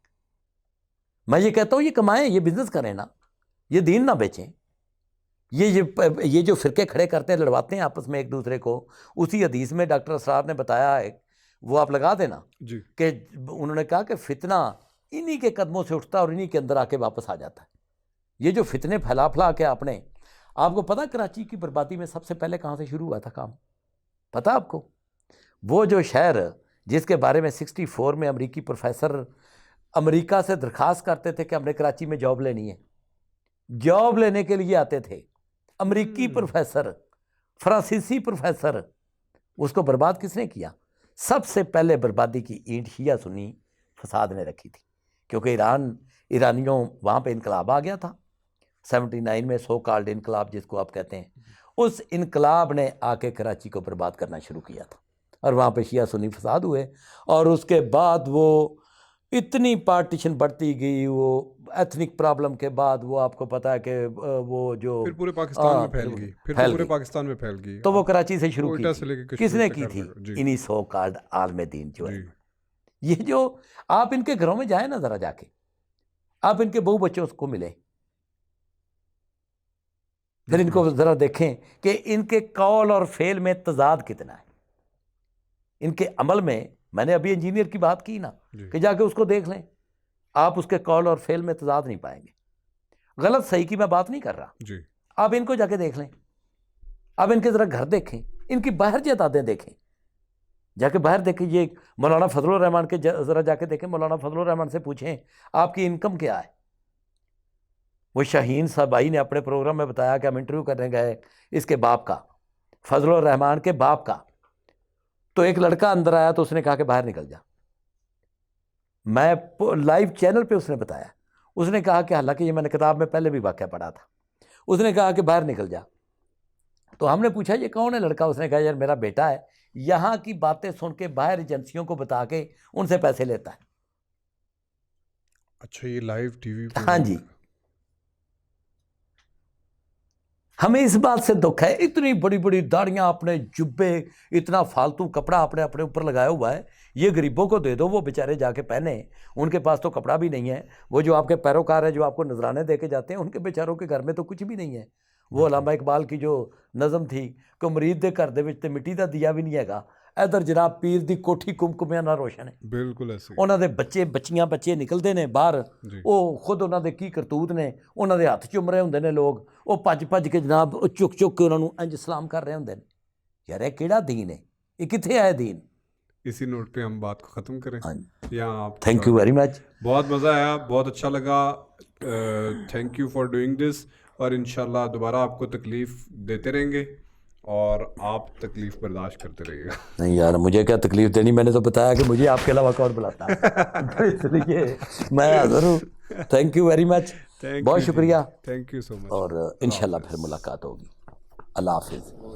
S2: میں یہ کہتا ہوں یہ کمائیں، یہ بزنس کریں نا، یہ دین نہ بیچیں. یہ جو فرقے کھڑے کرتے ہیں، لڑواتے ہیں آپس میں ایک دوسرے کو، اسی حدیث میں ڈاکٹر اسرار نے بتایا ہے، وہ آپ لگا دینا
S1: جی.
S2: کہ انہوں نے کہا کہ فتنہ انہی کے قدموں سے اٹھتا اور انہی کے اندر آ کے واپس آ جاتا ہے. یہ جو فتنے پھیلا پھیلا کے آپ کو پتہ کراچی کی بربادی میں سب سے پہلے کہاں سے شروع ہوا تھا کام؟ پتہ آپ کو؟ وہ جو شہر جس کے بارے میں 64 میں امریکی پروفیسر امریکہ سے درخواست کرتے تھے کہ ہم نے کراچی میں جاب لینی ہے، جاب لینے کے لیے آتے تھے امریکی پروفیسر، فرانسیسی پروفیسر، اس کو برباد کس نے کیا؟ سب سے پہلے بربادی کی اینٹ شیعہ سنی فساد نے رکھی تھی، کیونکہ ایرانیوں وہاں پہ انقلاب آ گیا تھا 79 میں، سو کالڈ انقلاب جس کو آپ کہتے ہیں. اس انقلاب نے آ کے کراچی کو برباد کرنا شروع کیا تھا، اور وہاں پہ شیعہ سنی فساد ہوئے، اور اس کے بعد وہ اتنی پارٹیشن بڑھتی گئی، وہ ایتھنک پرابلم کے بعد وہ آپ کو پتہ ہے کہ وہ جو
S1: پھر پورے پاکستان میں پھیل گئی، پھر تو پورے پاکستان میں پھیل گئی.
S2: تو وہ کراچی سے شروع کی
S1: کوئٹہ سے لے کے
S2: تھی. کس نے کی
S1: کشمیر
S2: تھی؟
S1: تک. جی
S2: انہی سو کالڈ عالم دین جو ہے.
S1: جی.
S2: یہ جو آپ ان کے گھروں میں جائیں نا، ذرا جا کے آپ ان کے بہو بچوں کو ملیں، پھر ان کو ذرا دیکھیں کہ ان کے قول اور فعل میں تضاد کتنا ہے. ان کے عمل میں نے ابھی انجینئر کی بات کی نا، کہ جا کے اس کو دیکھ لیں، آپ اس کے قول اور فعل میں تضاد نہیں پائیں گے. غلط صحیح کی میں بات نہیں کر رہا،
S1: جی.
S2: آپ ان کو جا کے دیکھ لیں، آپ ان کے ذرا گھر دیکھیں، ان کی باہر جائیدادیں دیکھیں، جا کے باہر دیکھیں. یہ مولانا فضل الرحمان کے ذرا جا کے دیکھیں، مولانا فضل الرحمان سے پوچھیں آپ کی انکم کیا ہے. وہ شاہین صاحب بھائی نے اپنے پروگرام میں بتایا کہ ہم انٹرویو کرنے گئے اس کے باپ کا، فضل الرحمان کے باپ کا، تو ایک لڑکا اندر آیا تو اس نے کہا کہ باہر نکل جا. میں لائیو چینل پہ اس نے بتایا، اس نے کہا کہ حالانکہ یہ میں نے کتاب میں پہلے بھی واقعہ پڑھا تھا، اس نے کہا کہ باہر نکل جا. تو ہم نے پوچھا یہ کون ہے لڑکا؟ اس نے کہا یار میرا بیٹا ہے، یہاں کی باتیں سن کے باہر ایجنسیوں کو بتا کے ان سے پیسے لیتا ہے.
S1: اچھا یہ لائیو ٹی وی پہ؟
S2: ہاں جی. ہمیں اس بات سے دکھ ہے، اتنی بڑی بڑی داڑیاں، اپنے جبے، اتنا فالتو کپڑا اپنے اوپر لگایا ہوا ہے. یہ غریبوں کو دے دو، وہ بیچارے جا کے پہنے. ان کے پاس تو کپڑا بھی نہیں ہے. وہ جو آپ کے پیروکار ہیں جو آپ کو نذرانے دے کے جاتے ہیں، ان کے بیچاروں کے گھر میں تو کچھ بھی نہیں ہے. وہ علامہ اقبال کی جو نظم تھی کہ مرید دے گھر دے وچ تے مٹی دا دیا بھی نہیں ہےگا، ادھر جناب پیر دی کوٹھی کمکمیاں نال روشن ہے.
S1: بالکل ایسے
S2: انہاں دے بچے نکلتے نے باہر،
S1: جی.
S2: وہ خود انہاں دے کی کرتوت نے، انہاں دے ہاتھ چوم رہے ہوندے نے لوگ، وہ بھج کے جناب چک کے انہاں نوں انج سلام کر رہے ہوندے نے. یار یہ کیڑا دین ہے؟ یہ کتھے آیا دین؟
S1: اسی نوٹ پہ ہم بات کو ختم کریں.
S2: ہاں،
S1: یہاں آپ
S2: تھینک یو ویری مچ.
S1: بہت مزہ آیا، بہت اچھا لگا. Thank you for doing this, اور انشاءاللہ دوبارہ آپ کو تکلیف دیتے رہیں گے اور آپ تکلیف برداشت کرتے رہیے گا.
S2: نہیں یار، مجھے کیا تکلیف دینی، میں نے تو بتایا کہ مجھے آپ کے علاوہ کون بلاتا ہے. اس لیے میں حاضر ہوں. تھینک یو ویری مچ، بہت شکریہ،
S1: تھینک یو سو مچ.
S2: اور انشاءاللہ پھر ملاقات ہوگی. اللہ حافظ.